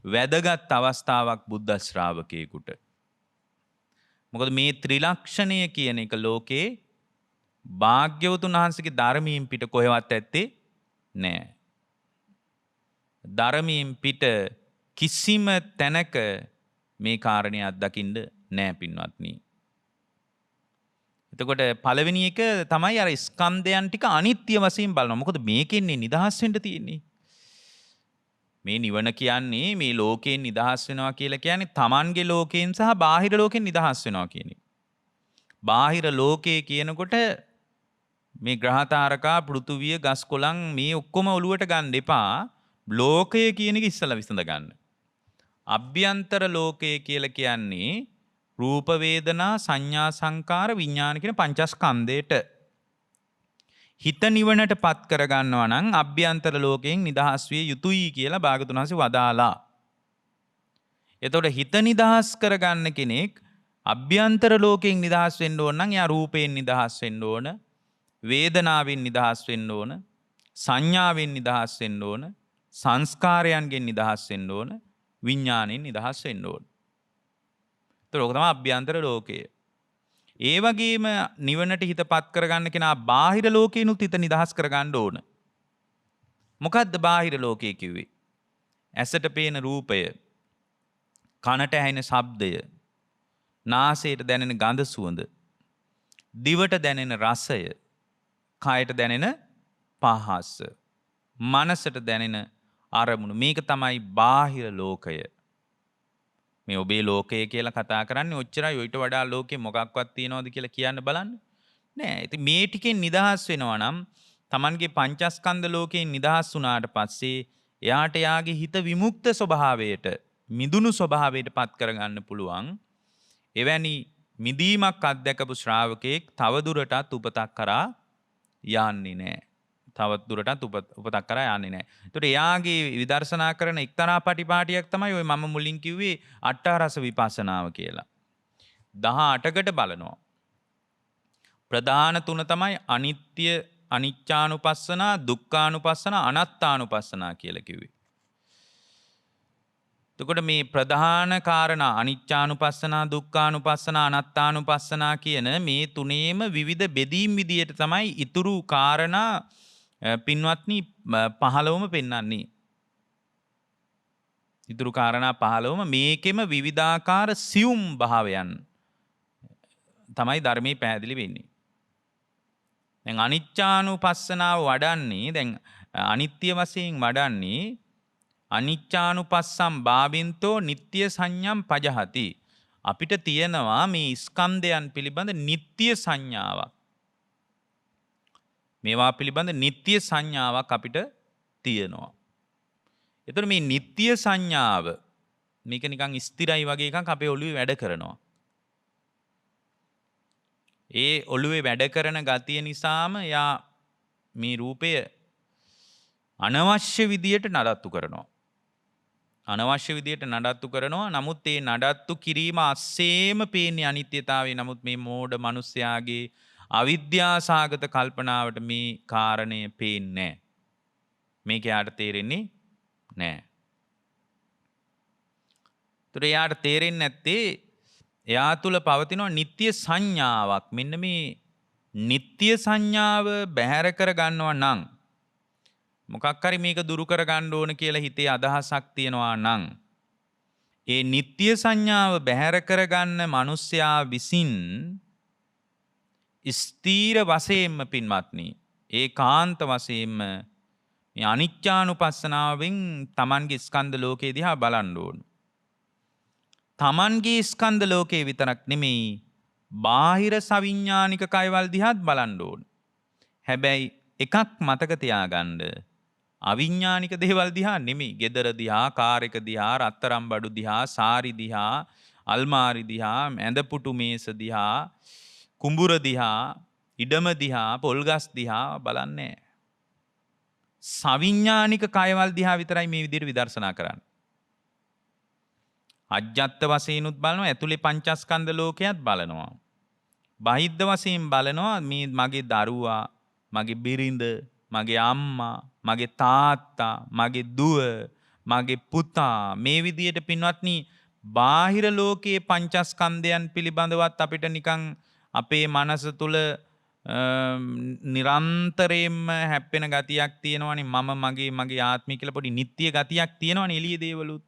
වැදගත් අවස්ථාවක් බුද්ධ ශ්‍රාවකයෙකුට. මොකද මේ ත්‍රිලක්ෂණය කියන එක ලෝකේ භාග්‍යවතුන් වහන්සේගේ ධර්මයෙන් පිට කොහෙවත් ඇත්තේ නෑ. ධර්මයෙන් පිට කිසිම තැනක මේ කාරණේ අත්දකින්න නෑ පින්වත්නි. එතකොට පළවෙනි එක තමයි අර ස්කන්ධයන් ටික අනිත්‍ය වශයෙන් බලනවා. මොකද මේකෙන්නේ නිදහස් වෙන්න තියෙන්නේ. මේ නිවන කියන්නේ මේ ලෝකයෙන් නිදහස් වෙනවා කියලා කියන්නේ තමන්ගේ ලෝකයෙන් සහ බාහිර ලෝකෙන් නිදහස් වෙනවා කියන එක. බාහිර ලෝකයේ කියනකොට මේ ග්‍රහතාරකා පෘථුවිය ගස් කොළන් මේ ඔක්කොම ඔලුවට ගන්න එපා. ලෝකය කියන එක ඉස්සලා විසඳ ගන්න. අභ්‍යන්තර ලෝකය කියලා කියන්නේ රූප වේදනා සංඥා සංකාර විඥාන කියන පංචස්කන්ධයට හිත නිවනට පත් කරගන්නවා නම් අභ්‍යන්තර ලෝකයෙන් නිදහස් විය යුතුයි කියලා භාගතුන් වහන්සේ වදාලා. එතකොට හිත නිදහස් කරගන්න කෙනෙක් අභ්‍යන්තර ලෝකයෙන් නිදහස් වෙන්න ඕන නම් එයා රූපයෙන් නිදහස් වෙන්න ඕන, වේදනාවෙන් නිදහස් වෙන්න ඕන, සංඥාවෙන් නිදහස් වෙන්න ඕන, සංස්කාරයන්ගෙන් නිදහස් වෙන්න ඕන, විඥාණයෙන් නිදහස් වෙන්න ඕන. එතකොට ඔක තමයි අභ්‍යන්තර ලෝකය. ඒ වගේම නිවනට හිතපත් කරගන්න කෙනා බාහිර ලෝකේනුත් හිත නිදහස් කරගන්න ඕන. මොකද්ද බාහිර ලෝකය කිව්වේ? ඇසට පේන රූපය, කනට ඇහෙන ශබ්දය, නාසයට දැනෙන ගඳ සුවඳ, දිවට දැනෙන රසය, කයට දැනෙන පහස, මනසට දැනෙන අරමුණු. මේක තමයි බාහිර ලෝකය. මේ ඔබේ ලෝකය කියලා කතා කරන්නේ ඔච්චරයි. ඔයිට වඩා ලෝකෙ මොකක්වත් තියනවද කියලා කියන්න බලන්න. නෑ. ඉතින් මේ ටිකෙන් නිදහස් වෙනවා නම් Tamanගේ පංචස්කන්ධ ලෝකයෙන් නිදහස් වුණාට පස්සේ එයාට යාගේ හිත විමුක්ත ස්වභාවයට, මිදුණු ස්වභාවයට පත් කරගන්න පුළුවන්. එවැනි මිදීමක් අත්දැකපු ශ්‍රාවකෙක් තවදුරටත් උපතක් කරා යන්නේ නෑ. තවත් දුරටත් උපතක් කරා යන්නේ නෑ. ඒතකොට එයාගේ විදර්ශනා කරන එක්තරා පටිපාටියක් තමයි ඔය මම මුලින් කිව්වේ අට්ඨාරස විපස්සනාව කියලා. 18කට බලනවා. ප්‍රධාන තුන තමයි අනිත්‍ය අනිච්චානුපස්සනා, දුක්ඛානුපස්සනා, අනාත්තානුපස්සනා කියලා කිව්වේ. එතකොට මේ ප්‍රධාන කාරණා අනිච්චානුපස්සනා, දුක්ඛානුපස්සනා, අනාත්තානුපස්සනා කියන මේ තුනේම විවිධ බෙදීම් විදියට තමයි ඊතුරු කාරණා පින්වත්නි 15ම පෙන්වන්නේ. ඊතුරු කාරණා 15ම මේකෙම විවිධාකාර සියුම් භාවයන් තමයි ධර්මයේ පැහැදිලි වෙන්නේ. දැන් අනිච්චානුපස්සනාව වඩන්නේ දැන් අනිත්‍ය වශයෙන් වඩන්නේ අනිච්චානුපස්සම් භාවින්තෝ නිත්‍ය සංඥම් පජහති. අපිට තියෙනවා මේ ස්කන්ධයන් පිළිබඳ නිත්‍ය සංඥාවක්. මේවා පිළිබඳ නිත්‍ය සංඥාවක් අපිට තියෙනවා. එතකොට මේ නිත්‍ය සංඥාව මේක නිකන් ස්ථිරයි වගේ එකක් අපේ ඔළුවේ වැඩ කරනවා. ඒ ඔළුවේ වැඩ කරන ගතිය නිසාම යා මේ රූපය අනවශ්‍ය විදියට නඩත්තු කරනවා. අනවශ්‍ය විදියට නඩත්තු කරනවා. නමුත් ඒ නඩත්තු කිරීම අස්සේම පේන්නේ අනිත්‍යතාවය. නමුත් මේ මෝඩ මිනිස්යාගේ අවිද්‍යාසගත කල්පනාවට මේ කාරණය පේන්නේ නැහැ. මේක යාට තේරෙන්නේ නැහැ. ඒතර යාට තේරෙන්නේ නැත්තේ එයා තුල පවතින නිත්‍ය සංඥාවක්. මෙන්න මේ නිත්‍ය සංඥාව බැහැර කර ගන්නවා නම් මොකක් හරි මේක දුරු කර ගන්න ඕන කියලා හිතේ අදහසක් තියනවා නම් ඒ නිත්‍ය සංඥාව බැහැර කර ගන්න මිනිසයා විසින් ස්ථීර වශයෙන්ම පින්වත්නි ඒකාන්ත වශයෙන්ම මේ අනිච්චානුපස්සනාවෙන් Tamanගේ ස්කන්ධ ලෝකේ දිහා බලන්න ඕන. Tamanගේ ස්කන්ධ ලෝකේ විතරක් නෙමෙයි බාහිර සවිඥානික කයවල් දිහාත් බලන්න ඕන. හැබැයි එකක් මතක තියාගන්න. අවිඥානික දේවල් දිහා නෙමෙයි. ගෙදර දිහා, කාර් එක දිහා, රත්තරන් බඩු දිහා, සාරි දිහා, අල්මාරි දිහා, ඇඳපුටු මේස දිහා, කුඹුර දිහා, ඉඩම දිහා, පොල්ගස් දිහා බලන්නේ. සවිඥානික කයවල් දිහා විතරයි මේ විදිහට විදර්ශනා කරන්නේ. අජ්ජත් වශයෙන්ුත් බලනවා, ඇතුලේ පංචස්කන්ධ ලෝකයක් බලනවා. බාහිද්ද වශයෙන් බලනවා මේ මගේ දරුවා, මගේ බිරිඳ, මගේ අම්මා, මගේ තාත්තා, මගේ දුව, මගේ පුතා. මේ විදියට පින්වත්නි බාහිර ලෝකයේ පංචස්කන්ධයන් පිළිබඳවත් අපිට නිකන් අපේ මනස තුල නිරන්තරයෙන්ම හැප්පෙන ගතියක් තියෙනවනේ. මම මගේ ආත්මය කියලා පොඩි නිත්‍ය ගතියක් තියෙනවනේ එළියේ දේවලුත්.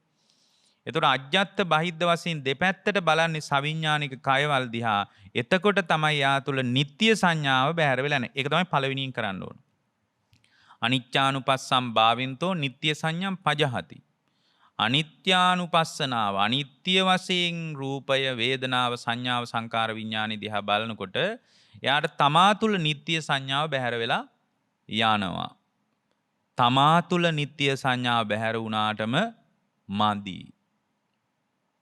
එතකොට අජ්ජත් බහිද්ද වශයෙන් දෙපැත්තට බලන්නේ සවිඥානික කයවල් දිහා. එතකොට තමයි යා තුල නිත්‍ය සංඥාව බැහැර වෙලා නැහැ. ඒක තමයි පළවෙනියෙන් කරන්න ඕන. අනිච්චානුපස්සම් භාවින්තෝ නිත්‍ය සංඥම් පජහති. අනිත්‍යානුපස්සනාව අනිත්‍ය වශයෙන් රූපය වේදනාව සංඥාව සංකාර විඥානෙ දිහා බලනකොට එයාට තමා තුළ නිත්‍ය සංඥාව බැහැර වෙලා යනවා. තමා තුළ නිත්‍ය සංඥාව බැහැර වුණාටම මදි.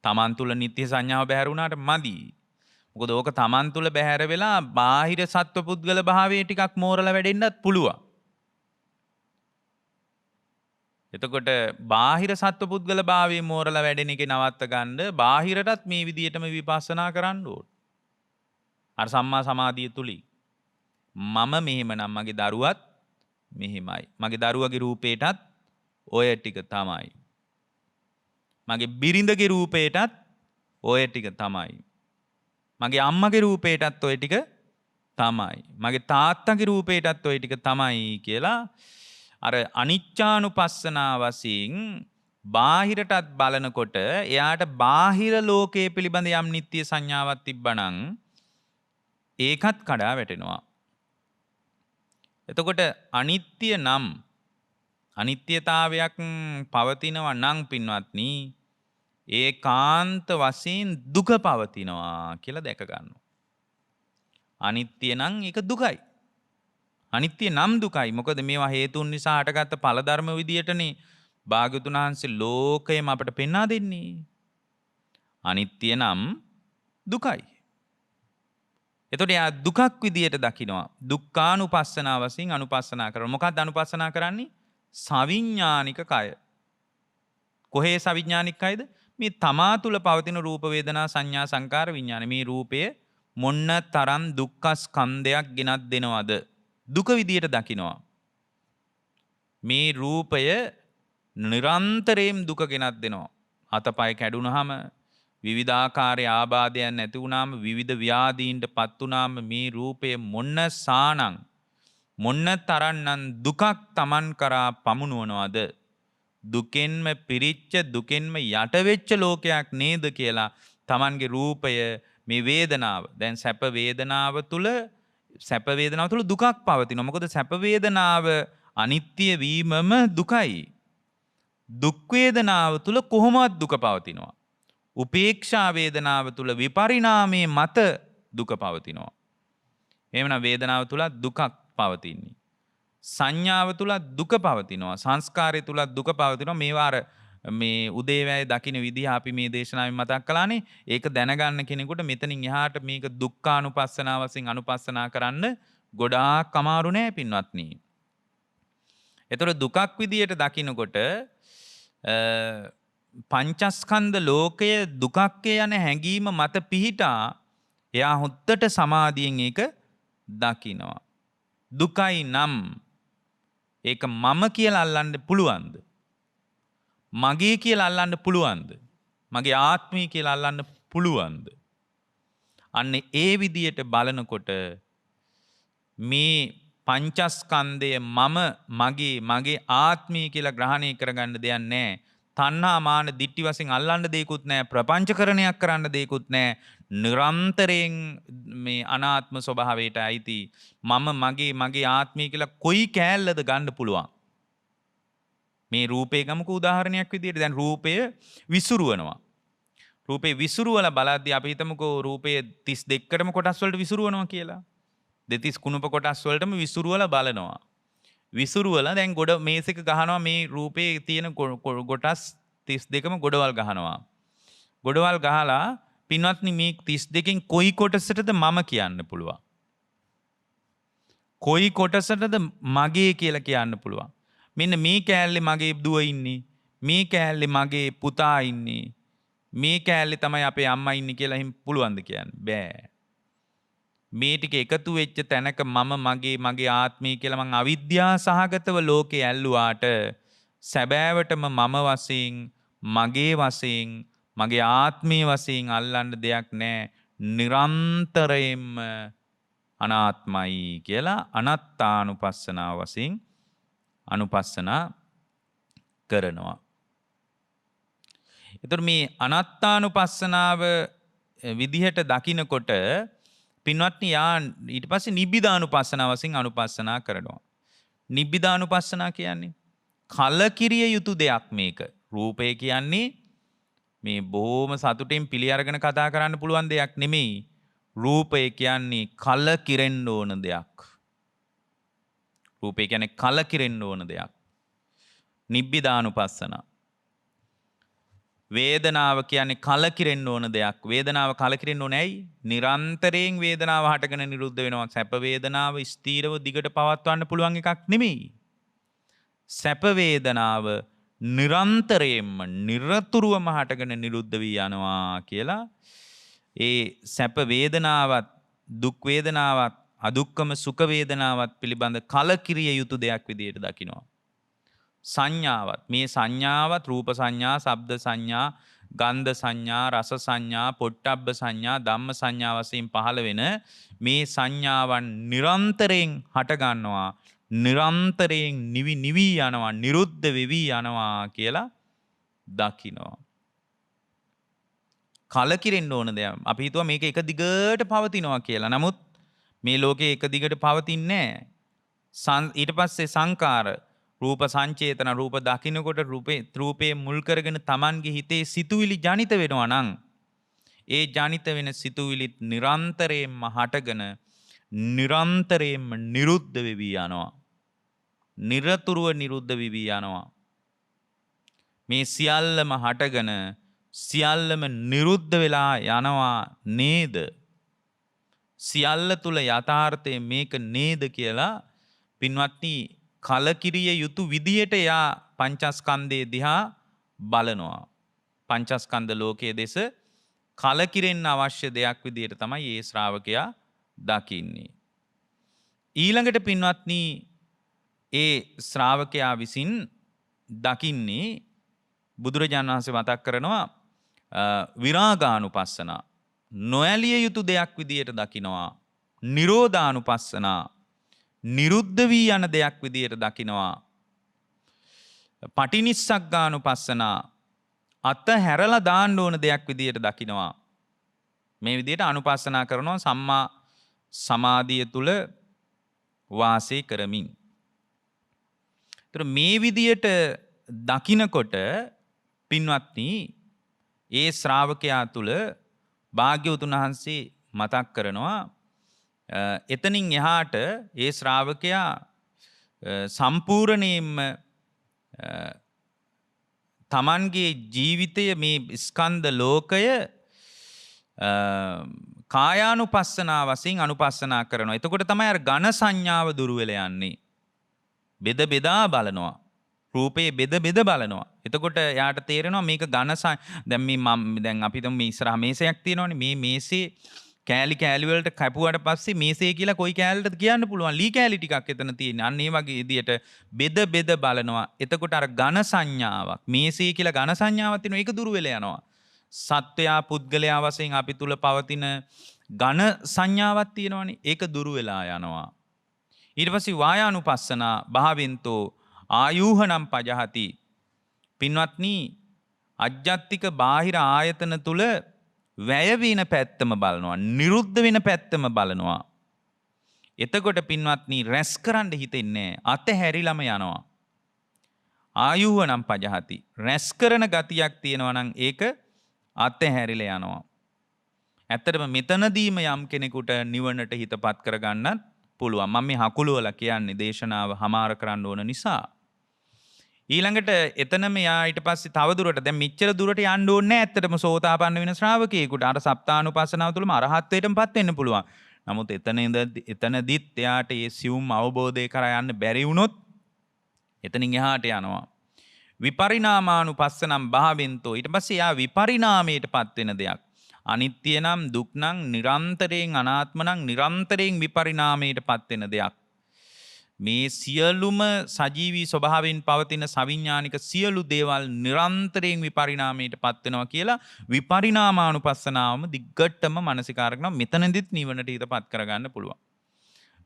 තමන් තුළ නිත්‍ය සංඥාව බැහැර වුණාට මදි. මොකද ඕක තමන් තුළ බැහැර වෙලා බාහිර සත්ව පුද්ගල භාවයේ ටිකක් මෝරලා වැඩෙන්නත් පුළුවන්. එතකොට බාහිර සත්ව පුද්ගල භාවයේ මෝරලා වැඩෙන එක නවත්ත ගන්න බාහිරටත් මේ විදියටම විපස්සනා කරන්න ඕන. අර සම්මා සමාධිය තුලින් මම මෙහෙමනම් මගේ දරුවත් මෙහෙමයි. මගේ දරුවගේ රූපේටත් ඔය ටික තමයි. මගේ බිරිඳගේ රූපේටත් ඔය ටික තමයි. මගේ අම්මගේ රූපේටත් ඔය ටික තමයි. මගේ තාත්තගේ රූපේටත් ඔය ටික තමයි කියලා අර අනිච්චානුපස්සනා වශයෙන් බාහිරටත් බලනකොට එයාට බාහිර ලෝකයේ පිළිබඳ යම් නිත්‍ය සංඥාවක් තිබ්බනම් ඒකත් කඩා වැටෙනවා. එතකොට අනිත්‍ය නම් අනිත්‍යතාවයක් පවතිනවා නම් පින්වත්නි ඒකාන්ත වශයෙන් දුක පවතිනවා කියලා දැක ගන්නවා. අනිත්‍ය නම් ඒක දුකයි. අනිත්‍ය නම් දුකයි. මොකද මේවා හේතුන් නිසා හටගත්ත ඵල ධර්ම විදියටනේ භාග්‍යවතුන් වහන්සේ ලෝකයම අපට පෙන්වා දෙන්නේ. අනිත්‍ය නම් දුකයි. එතකොට යා දුකක් විදියට දකිනවා. දුක්ඛානුපස්සනාව වශයෙන් අනුපස්සනා කරනවා. මොකක්ද අනුපස්සනා කරන්නේ? සවිඥානික කය. කොහේ සවිඥානික කයද? මේ තමා තුළ පවතින රූප වේදනා සංඥා සංකාර විඥාන. මේ රූපය මොන්න තරම් දුක්ඛ ස්කන්ධයක් ගෙනත් දෙනවද? දුක විදියට දකිනවා. මේ රූපය නිරන්තරයෙන් දුක ගෙනත් දෙනවා. අතපය කැඩුනහම විවිධාකාරයේ ආබාධයන් නැති වුණාම විවිධ ව්‍යාධීන්ට පත් වුණාම මේ රූපය මොන්න සානං මොන්න තරන්නම් දුකක් Taman කරා පමුණුවනවද? දුකෙන්ම පිරිච්ච දුකෙන්ම යට වෙච්ච ලෝකයක් නේද කියලා Tamanගේ රූපය මේ වේදනාව දැන් සැප වේදනාව තුල දුකක් පවතිනවා. මොකද සැප වේදනාව අනිත්‍ය වීමම දුකයි. දුක් වේදනාව තුල කොහොමවත් දුක පවතිනවා. උපේක්ෂා වේදනාව තුල විපරිණාමයේ මත දුක පවතිනවා. එහෙමනම් වේදනාව තුල දුකක් පවතින්නේ. සංඥාව තුල දුක පවතිනවා. සංස්කාරය තුල දුක පවතිනවා. මේවා අර මේ උදේවැය දකින්න විදිහ අපි මේ දේශනාවෙන් මතක් කළානේ. ඒක දැනගන්න කෙනෙකුට මෙතනින් එහාට මේක දුක්ඛානුපස්සනාව වශයෙන් අනුපස්සනා කරන්න ගොඩාක් අමාරු නෑ පින්වත්නි. ඒතර දුකක් විදියට දකින්නකොට පංචස්කන්ධ ලෝකය දුකක් යන හැඟීම මත පිහිටා එයා හොද්දට සමාධියෙන් ඒක දකිනවා. දුකයි නම් ඒක මම කියලා අල්ලන්න පුළුවන්ද? මගේ කියලා අල්ලන්න පුළුවන්ද? මගේ ආත්මය කියලා අල්ලන්න පුළුවන්ද? අන්න ඒ විදියට බලනකොට මේ පංචස්කන්ධය මම මගේ ආත්මය කියලා ග්‍රහණය කරගන්න දෙයක් නැහැ. තණ්හා මාන දිට්ඨි වශයෙන් අල්ලන්න දෙයක්වත් නැහැ. ප්‍රපංචකරණයක් කරන්න දෙයක්වත් නැහැ. නිරන්තරයෙන් මේ අනාත්ම ස්වභාවයට අයිති මම මගේ ආත්මය කියලා කොයි කෑල්ලද ගන්න පුළුවන්. මේ රූපේ ගමුකෝ උදාහරණයක් විදියට. දැන් රූපය විසුරුවනවා. රූපේ විසුරුවලා බලද්දී අපි හිතමුකෝ රූපය 32කටම කොටස් වලට විසුරුවනවා කියලා. දෙතිස් කුණප කොටස් වලටම විසුරුවලා බලනවා. විසුරුවලා දැන් ගොඩ මේසෙක ගහනවා මේ රූපේ තියෙන කොටස් 32ම ගොඩවල් ගහනවා. ගොඩවල් ගහලා පින්වත්නි මේ 32කින් කොයි කොටසටද මම කියන්න පුළුවන්? කොයි කොටසටද මගේ කියලා කියන්න පුළුවන්? මෙන්න මේ කෑල්ලේ මගේ දුව ඉන්නේ. මේ කෑල්ලේ මගේ පුතා ඉන්නේ. මේ කෑල්ලේ තමයි අපේ අම්මා ඉන්නේ කියලා හිම පුළුවන්ද කියන්න බෑ. මේ ටික එකතු වෙච්ච තැනක මම මගේ ආත්මය කියලා මං අවිද්‍යා සහගතව ලෝකේ ඇල්ලුවාට සැබෑවටම මම වශයෙන් මගේ වශයෙන් මගේ ආත්මය වශයෙන් අල්ලන්න දෙයක් නැහැ. නිරන්තරයෙන්ම අනාත්මයි කියලා අනත්තානුපස්සනාව වශයෙන් අනුපස්සනා කරනවා. එතකොට මේ අනත්තානුපස්සනාව විදිහට දකිනකොට පින්වත්නි යා ඊට පස්සේ නිබ්බිදානුපස්සනාව වශයෙන් අනුපස්සනා කරනවා. නිබ්බිදානුපස්සනා කියන්නේ කලකිරිය යුතු දෙයක් මේක. රූපය කියන්නේ මේ බොහොම සතුටින් පිළි අරගෙන කතා කරන්න පුළුවන් දෙයක් නෙමෙයි. රූපය කියන්නේ කලකිරෙන්න ඕන දෙයක්. රූපය කියන්නේ කලකිරෙන්න ඕන දෙයක්. නිබ්බිදානුපස්සන. වේදනාව කියන්නේ කලකිරෙන්න ඕන දෙයක්. වේදනාව කලකිරෙන්න ඕනේ ඇයි? නිරන්තරයෙන් වේදනාව හටගෙන නිරුද්ධ වෙනවා. සැප වේදනාව ස්ථීරව දිගට පවත්වන්න පුළුවන් එකක් නෙමෙයි. සැප වේදනාව නිරන්තරයෙන්ම නිරතුරුවම හටගෙන නිරුද්ධ වී යනවා කියලා ඒ සැප වේදනාවත් දුක් වේදනාවත් අදුක්කම සුඛ වේදනාවත් පිළිබඳ කලකිරිය යුතු දෙයක් විදියට දකිනවා. සංඥාවත් මේ සංඥාවත් රූප සංඥා, ශබ්ද සංඥා, ගන්ධ සංඥා, රස සංඥා, පොට්ටබ්බ සංඥා, ධම්ම සංඥා වශයෙන් පහළ වෙන මේ සංඥාවන් නිරන්තරයෙන් හට ගන්නවා. නිරන්තරයෙන් නිවි යනවා, නිරුද්ධ වෙවි යනවා කියලා දකිනවා. කලකිරෙන්න ඕන දෙයක්. අපි හිතුවා මේක එක දිගට පවතිනවා කියලා. නමුත් මේ ලෝකේ එක දිගට පවතින්නේ නැහැ. ඊට පස්සේ සංකාර රූප සංචේතන රූප දකින්නකොට රූපේ මුල් කරගෙන Tamanගේ හිතේ සිතුවිලි ජනිත වෙනවා නම් ඒ ජනිත වෙන සිතුවිලිත් නිරන්තරයෙන්ම හටගෙන නිරන්තරයෙන්ම නිරුද්ධ වෙවි යනවා. නිරතුරුව නිරුද්ධ වෙවි යනවා. මේ සියල්ලම හටගෙන සියල්ලම නිරුද්ධ වෙලා යනවා නේද? සියල්ල තුල යථාර්ථය මේක නේද කියලා පින්වත්නි කලකිරිය යුතු විදියට යා පංචස්කන්ධයේ දිහා බලනවා. පංචස්කන්ධ ලෝකයේ දෙස කලකිරෙන්න අවශ්‍ය දෙයක් විදියට තමයි මේ ශ්‍රාවකයා දකින්නේ. ඊළඟට පින්වත්නි ඒ ශ්‍රාවකයා විසින් දකින්නේ බුදුරජාණන් වහන්සේ මතක් කරනවා විරාගානුපස්සන නොඇලිය යුතු දෙයක් විදියට දකිනවා. නිරෝධානුපස්සන නිරුද්ධ වී යන දෙයක් විදියට දකිනවා. පටිනිස්සග්ගානුපස්සන අත හැරලා දාන්න ඕන දෙයක් විදියට දකිනවා. මේ විදියට අනුපස්සනා කරනවා සම්මා සමාධිය තුල වාසය කරමින්. ඒතර මේ විදියට දකිනකොට පින්වත්නි ඒ ශ්‍රාවකයා තුල භාග්‍යවතුන් වහන්සේ මතක් කරනවා එතනින් එහාට ඒ ශ්‍රාවකයා සම්පූර්ණයෙන්ම තමන්ගේ ජීවිතය මේ ස්කන්ධ ලෝකය කායානුපස්සනා වශයෙන් අනුපස්සනා කරනවා. එතකොට තමයි අර ඝන සංඥාව දුරු වෙලා යන්නේ. බෙද බෙදා බලනවා. රූපේ බෙද බෙද බලනවා. එතකොට යාට තේරෙනවා මේක ඝන දැන් මේ දැන් අපි හිතමු මේ ඉස්සරහා මේසයක් තියෙනවනේ. මේ මේසේ කෑලි කෑලි වලට කැපුවාට පස්සේ මේසේ කියලා කොයි කෑල්ලටද කියන්න පුළුවන්. ලී කෑලි ටිකක් එතන තියෙන. අන්න ඒ වගේ විදියට බෙද බෙද බලනවා. එතකොට අර ඝන සංඥාවක් මේසේ කියලා ඝන සංඥාවක් තියෙනවා. ඒක දුරු වෙලා යනවා. සත්වයා පුද්ගලයා වශයෙන් අපි තුල පවතින ඝන සංඥාවක් තියෙනවනේ. ඒක දුරු වෙලා යනවා. ඊට පස්සේ වායානුපස්සනා භාවෙන්තෝ ආයූහනම් පජහති. පින්වත්නි අජ්ජත්තික බාහිර ආයතන තුල වැය වෙන පැත්තම බලනවා. නිරුද්ධ වෙන පැත්තම බලනවා. එතකොට පින්වත්නි රැස් කරන්න හිතෙන්නේ අතහැරිලම යනවා. ආයූහනම් පජහති. රැස් කරන ගතියක් තියෙනවා නම් ඒක අතහැරිලා යනවා. ඇත්තටම මෙතනදීම යම් කෙනෙකුට නිවනට හිතපත් කරගන්නත් පුළුවන්. මම මේ හකුලුවලා කියන්නේ දේශනාව හමාර කරන්න ඕන නිසා. ඊළඟට එතනම යා ඊට පස්සේ තව දුරට දැන් මෙච්චර දුරට යන්න ඕනේ නැහැ. ඇත්තටම සෝතාපන්න වෙන ශ්‍රාවකයෙකුට අර සප්තානුපස්සනාව තුළම අරහත්ත්වයටමපත් වෙන්න පුළුවන්. නමුත් එතනදිත් එයාට ඒ සියුම් අවබෝධය කරා යන්න බැරි වුණොත් එතනින් එහාට යනවා. විපරිණාමානුපස්සනම් භාවෙන්තෝ. ඊට පස්සේ යා විපරිණාමයටපත් වෙන දෙයක්. අනිත්‍ය නම් දුක් නම් නිරන්තරයෙන් අනාත්ම නම් නිරන්තරයෙන් විපරිණාමයටපත් වෙන දෙයක්. මේ සියලුම සජීවී ස්වභාවයෙන් පවතින සවිඥානික සියලු දේවල් නිරන්තරයෙන් විපරිණාමයටපත් වෙනවා කියලා විපරිණාමානුපස්සනාවම දිග්ගටම මානසිකාර කරනවා. මෙතනදිත් නිවනට හිතපත් කරගන්න පුළුවන්.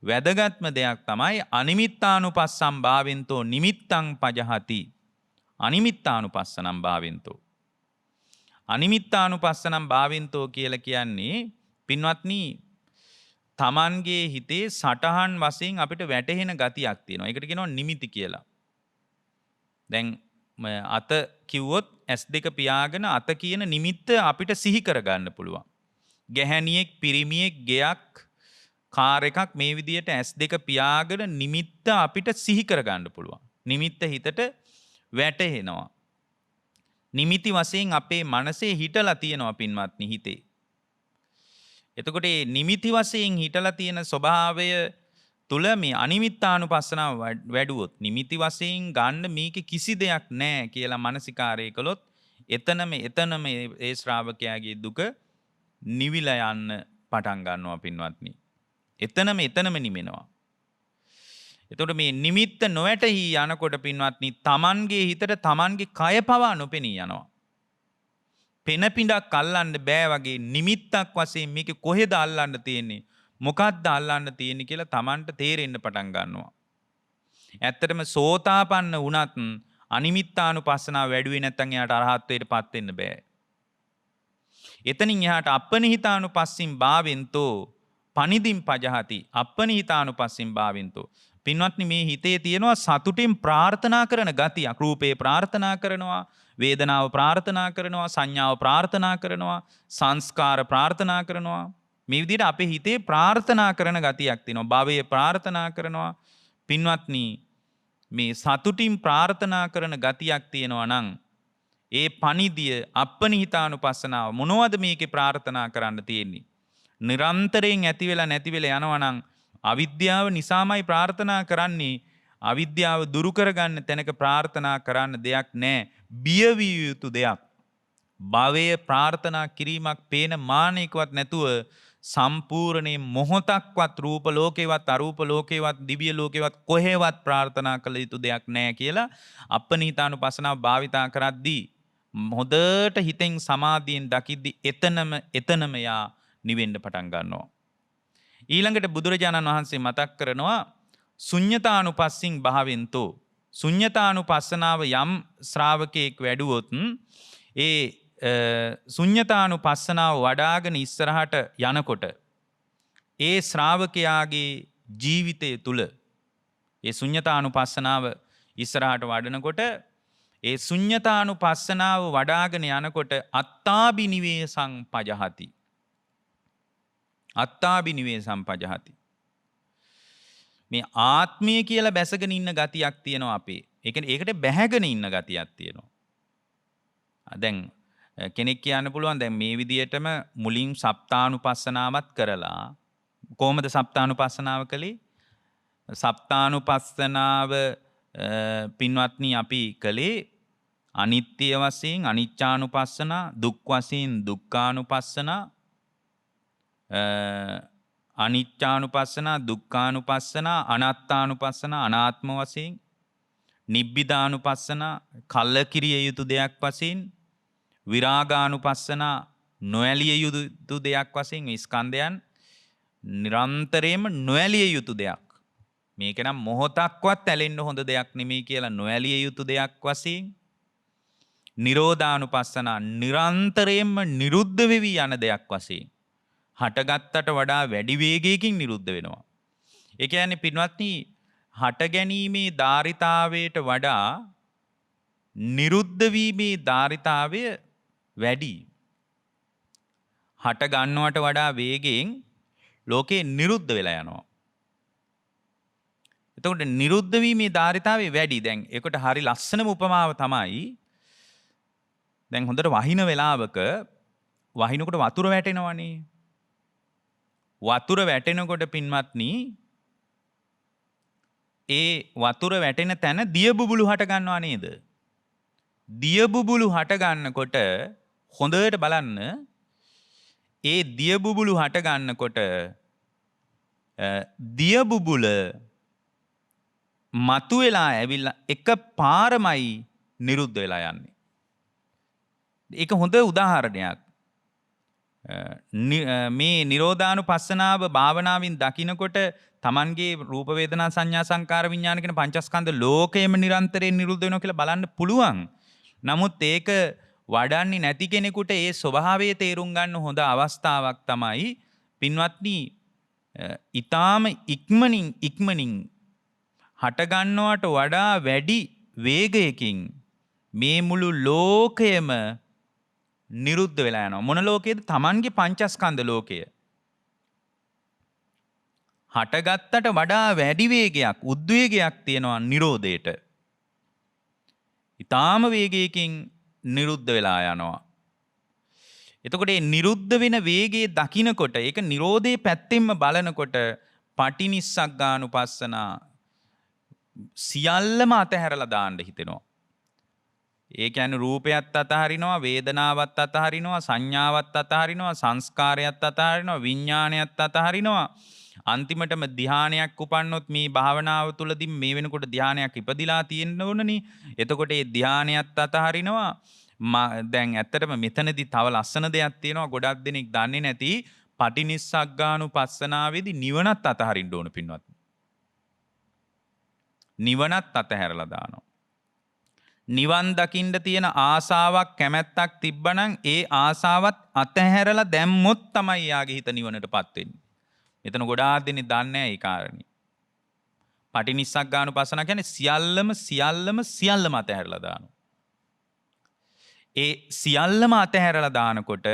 වැදගත්ම දෙයක් තමයි අනිමිත්තානුපස්සම් භාවෙන්තෝ නිමිත්තං පජහති. අනිමිත්තානුපස්සනම් භාවෙන්තෝ. අනිමිත්තානුපස්සනම් භාවෙන්තෝ කියලා කියන්නේ පින්වත්නි තමන්ගේ හිතේ සටහන් වශයෙන් අපිට වැටහෙන ගතියක් තියෙනවා. ඒකට කියනවා නිමිති කියලා. දැන් අත කිව්වොත් ඇස් දෙක පියාගෙන අත කියන නිමිත්ත අපිට සිහි කරගන්න පුළුවන්. ගැහැණියෙක් පිරිමියෙක් ගෙයක් කාර් එකක් මේ විදියට ඇස් දෙක පියාගෙන නිමිත්ත අපිට සිහි කරගන්න පුළුවන්. නිමිත්ත හිතට වැටහෙනවා. නිමිති වශයෙන් අපේ මනසේ හිටලා තියෙනවා පින්වත්නි හිතේ. එතකොට මේ නිමිති වශයෙන් හිටලා තියෙන ස්වභාවය තුල මේ අනිමිත්තානුපස්සනාව වැඩුවොත් නිමිති වශයෙන් ගන්න මේකේ කිසි දෙයක් නැහැ කියලා මානසිකාරය කළොත් එතනම ඒ ශ්‍රාවකයාගේ දුක නිවිලා යන්න පටන් ගන්නවා පින්වත්නි. එතනම නිමෙනවා. එතකොට මේ නිමිත්ත නොවැටහි යනකොට පින්වත්නි තමන්ගේ හිතට තමන්ගේ කය පවා නොපෙනී යනවා. පෙන පිඬක් අල්ලන්න බෑ වගේ නිමිත්තක් වශයෙන් මේක කොහෙද අල්ලන්න තියෙන්නේ මොකක්ද අල්ලන්න තියෙන්නේ කියලා තමන්ට තේරෙන්න පටන් ගන්නවා. ඇත්තටම සෝතාපන්න වුණත් අනිමිත්තානුපස්සනාව වැඩුවේ නැත්නම් එයාට අරහත්ත්වයටපත් වෙන්න බෑ. එතනින් එහාට අපනිහිතානුපස්සින් භාවෙන්තෝ පනිදින් පජහති අපනිහිතානුපස්සින් භාවෙන්තෝ. පින්වත්නි මේ හිතේ තියෙනවා සතුටින් ප්‍රාර්ථනා කරන ගතියක්. රූපේ ප්‍රාර්ථනා කරනවා, වේදනාව ප්‍රාර්ථනා කරනවා, සංඥාව ප්‍රාර්ථනා කරනවා, සංස්කාර ප්‍රාර්ථනා කරනවා. මේ විදිහට අපේ හිතේ ප්‍රාර්ථනා කරන ගතියක් තියෙනවා. භවයේ ප්‍රාර්ථනා කරනවා. පින්වත්නි මේ සතුටින් ප්‍රාර්ථනා කරන ගතියක් තියෙනවා නම් ඒ පනිදිය අපනිහිතානුපස්සනාව මොනවද මේකේ ප්‍රාර්ථනා කරන්න තියෙන්නේ? නිරන්තරයෙන් ඇති වෙලා නැති වෙලා යනවා නම් අවිද්‍යාව නිසාමයි ප්‍රාර්ථනා කරන්නේ. අවිද්‍යාව දුරු කරගන්න තැනක ප්‍රාර්ථනා කරන්න දෙයක් නැහැ. බිය විය යුතු දෙයක්. භවයේ ප්‍රාර්ථනා කිරීමක් පේන මානෙකවත් නැතුව සම්පූර්ණයෙන් මොහොතක්වත් රූප ලෝකේවත් අරූප ලෝකේවත් දිව්‍ය ලෝකේවත් කොහෙවත් ප්‍රාර්ථනා කළ යුතු දෙයක් නැහැ කියලා අපනිහිතානුපස්සනාව භාවිතා කරද්දී හොඳට හිතෙන් සමාධියෙන් දකිද්දි එතනම යා නිවෙන්න පටන් ගන්නවා. ඊළඟට බුදුරජාණන් වහන්සේ මතක් කරනවා ශුඤ්ඤතානුපස්සින් භාවෙන්තෝ. ශුඤ්ඤතානුපස්සනාව යම් ශ්‍රාවකෙක් වැඩුවොත් ඒ ශුඤ්ඤතානුපස්සනාව වඩාගෙන ඉස්සරහට යනකොට ඒ ශ්‍රාවකයාගේ ජීවිතය තුල ඒ ශුඤ්ඤතානුපස්සනාව ඉස්සරහට වඩනකොට ඒ ශුඤ්ඤතානුපස්සනාව වඩාගෙන යනකොට අත්තාබිනිවේසං පජහති. අත්තාබිනිවේසං පජහති. මේ ආත්මය කියලා බැසගෙන ඉන්න ගතියක් තියෙනවා අපේ. ඒකට බැහැගෙන ඉන්න ගතියක් තියෙනවා. දැන් කෙනෙක් කියන්න පුළුවන් දැන් මේ විදියටම මුලින් සප්තානුපස්සනාවත් කරලා කොහොමද සප්තානුපස්සනාව කළේ? සප්තානුපස්සනාව පින්වත්නි අපි කළේ අනිත්‍ය වශයෙන් අනිච්චානුපස්සනා, දුක් වශයෙන් දුක්ඛානුපස්සනා, අනිච්චානුපස්සනා, දුක්ඛානුපස්සනා, අනාත්තානුපස්සනා අනාත්ම වශයෙන්, නිබ්බිදානුපස්සනා කල්ලකිරිය යුතු දෙයක් වශයෙන්, විරාගානුපස්සනා නොඇලිය යුතු දෙයක් වශයෙන් ස්කන්ධයන් නිරන්තරයෙන්ම නොඇලිය යුතු දෙයක්. මේක නම් මොහොතක්වත් ඇලෙන්න හොඳ දෙයක් නෙමෙයි කියලා නොඇලිය යුතු දෙයක් වශයෙන්, නිරෝධානුපස්සනා නිරන්තරයෙන්ම නිරුද්ධ වෙවි යන දෙයක් වශයෙන් හටගත්තට වඩා වැඩි වේගයකින් නිරුද්ධ වෙනවා. ඒ කියන්නේ පින්වත්නි හට ගැනීමේ ධාරිතාවයට වඩා නිරුද්ධ වීමේ ධාරිතාවය වැඩි. හට ගන්නවට වඩා වේගයෙන් ලෝකේ නිරුද්ධ වෙලා යනවා. එතකොට නිරුද්ධ වීමේ ධාරිතාවය වැඩි. දැන් ඒකට හරි ලස්සනම උපමාව තමයි දැන් හොඳට වහින වෙලාවක වහිනකොට වතුර වැටෙනවනේ. වතුර වැටෙනකොට පින්වත්නි ඒ වතුර වැටෙන තැන දිය බුබුලු හට ගන්නවා නේද? දිය බුබුලු හට ගන්නකොට හොඳට බලන්න ඒ දිය බුබුලු හට ගන්නකොට දිය බුබුල මතුවෙලා ඇවිල්ලා එක පාරමයි නිරුද්ධ වෙලා යන්නේ. ඒක හොඳ උදාහරණයක්. මේ නිරෝධානුපස්සනාව භාවනාවෙන් දකිනකොට තමන්ගේ රූප වේදනා සංඥා සංකාර විඥාන කියන පංචස්කන්ධ ලෝකයේම නිරන්තරයෙන් නිරුද්ධ වෙනවා කියලා බලන්න පුළුවන්. නමුත් ඒක වඩන්නේ නැති කෙනෙකුට ඒ ස්වභාවයේ තේරුම් ගන්න හොඳ අවස්ථාවක් තමයි පින්වත්නි ඊටාම ඉක්මනින් හට ගන්නවට වඩා වැඩි වේගයකින් මේ මුළු ලෝකයම නිරුද්ධ වෙලා යනවා. මොන ලෝකයේද? Tamanගේ පංචස්කන්ධ ලෝකය. හටගත්තට වඩා වැඩි වේගයක්, උද්වේගයක් තියෙනවා නිරෝධයට. ඊටාම වේගයකින් නිරුද්ධ වෙලා යනවා. එතකොට මේ නිරුද්ධ වෙන වේගයේ දකින්නකොට ඒක නිරෝධයේ පැත්තෙන්ම බලනකොට පටිනිස්සග්ගානුපස්සනා සියල්ලම අතහැරලා දාන්න හිතෙනවා. ඒ කියන්නේ රූපයත් අතහරිනවා, වේදනාවත් අතහරිනවා, සංඥාවත් අතහරිනවා, සංස්කාරයත් අතහරිනවා, විඥානයත් අතහරිනවා. අන්තිමටම ධානයක් උපන්නොත් මේ භාවනාව තුළදී මේ වෙනකොට ධානයක් ඉපදිලා තියෙන්න ඕනනේ. එතකොට ඒ ධානයත් අතහරිනවා. දැන් ඇත්තටම මෙතනදී තව ලස්සන දෙයක් තියෙනවා ගොඩක් දෙනෙක් දන්නේ නැති. පටිනිස්සග්ගානුපස්සනාවේදී නිවනත් අතහරින්න ඕන පින්වත්. නිවනත් අතහැරලා දානවා. නිවන් දකින්න තියෙන ආසාවක් කැමැත්තක් තිබ්බනම් ඒ ආසාවත් අතහැරලා දැම්මොත් තමයි යාගේ හිත නිවනටපත් වෙන්නේ. මෙතන ගොඩාක් දෙනෙක් දන්නේ නැහැ ඒ කාරණේ. පටිනිස්සග්ගානුපස්සනා කියන්නේ සියල්ලම අතහැරලා දානවා. ඒ සියල්ලම අතහැරලා දානකොට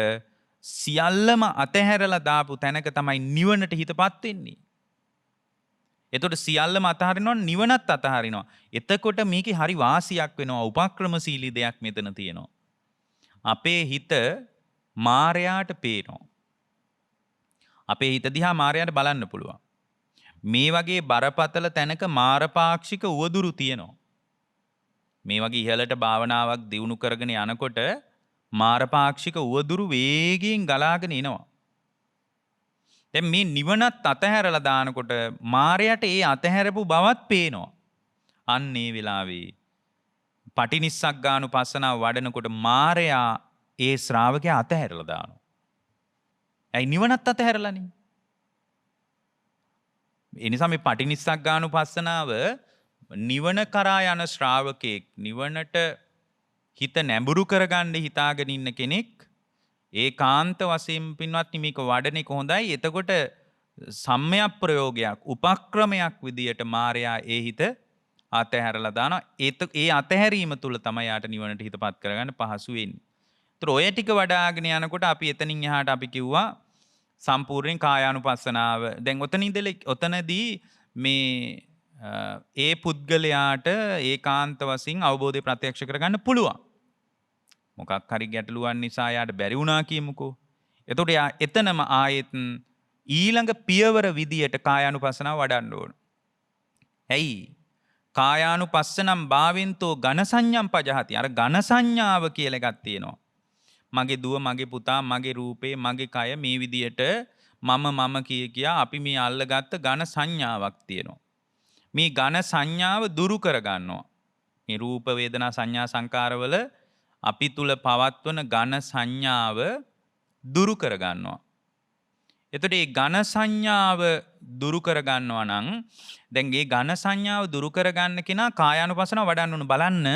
සියල්ලම අතහැරලා දාපු තැනක තමයි නිවනට හිතපත් වෙන්නේ. එතකොට සියල්ලම අතහරිනවා නිවනත් අතහරිනවා. එතකොට මේකේ හරි වාසියක් වෙනවා. උපක්‍රමශීලී දෙයක් මෙතන තියෙනවා. අපේ හිත මායයට පේනවා. අපේ හිත දිහා මායයට බලන්න පුළුවන්. මේ වගේ බරපතල තැනක මාරපාක්ෂික උවදුරු තියෙනවා. මේ වගේ ඉහළට භාවනාවක් දියුණු කරගෙන යනකොට මාරපාක්ෂික උවදුරු වේගයෙන් ගලාගෙන එනවා. දැන් මේ නිවනත් අතහැරලා දානකොට මායයට ඒ අතහැරපු බවත් පේනවා. අන්න ඒ වෙලාවේ පටිනිස්සග්ගානුපස්සනාව වඩනකොට මායයා ඒ ශ්‍රාවකයා අතහැරලා දානවා. ඇයි නිවනත් අතහැරලානේ. ඒ නිසා මේ පටිනිස්සග්ගානුපස්සනාව නිවන කරා යන ශ්‍රාවකෙක් නිවනට හිත නැඹුරු කරගන්න හිතාගෙන ඉන්න කෙනෙක් ඒකාන්ත වශයෙන් පින්වත්නි මේක වඩන එක හොඳයි. එතකොට සම්මයක් ප්‍රයෝගයක් උපක්‍රමයක් විදියට මායයා ඒ හිත අතහැරලා දානවා. ඒ අතහැරීම තුල තමයි යාට නිවනට හිතපත් කරගන්න පහසු වෙන්නේ. ඒතර ඔය ටික වඩාගෙන යනකොට අපි එතනින් එහාට අපි කිව්වා සම්පූර්ණයෙන් කායානුපස්සනාව. දැන් ඔතනදී මේ ඒ පුද්ගලයාට ඒකාන්ත වශයෙන් අවබෝධය ප්‍රත්‍යක්ෂ කරගන්න පුළුවන්. මොකක් හරි ගැටලුවක් නිසා යාට බැරි වුණා කියමුකෝ. එතකොට යා එතනම ආයෙත් ඊළඟ පියවර විදියට කායානුපස්සනාව වඩන්න ඕන. ඇයි? කායානුපස්සනම් භාවෙන්තෝ ඝන සංඥම් පජහති. අර ඝන සංඥාව කියලා එකක් තියෙනවා. මගේ දුව, මගේ පුතා, මගේ රූපේ, මගේ කය මේ විදියට මම කියා අපි මේ අල්ලගත්ත ඝන සංඥාවක් තියෙනවා. මේ ඝන සංඥාව දුරු කරගන්නවා. මේ රූප වේදනා සංඥා සංකාරවල අපි තුල පවත්වන ඝන සංඥාව දුරු කරගන්නවා. එතකොට මේ ඝන සංඥාව දුරු කරගන්නවා නම් දැන් මේ ඝන සංඥාව දුරු කරගන්න කෙනා කායානුපස්සනාව වඩන්න උන බලන්න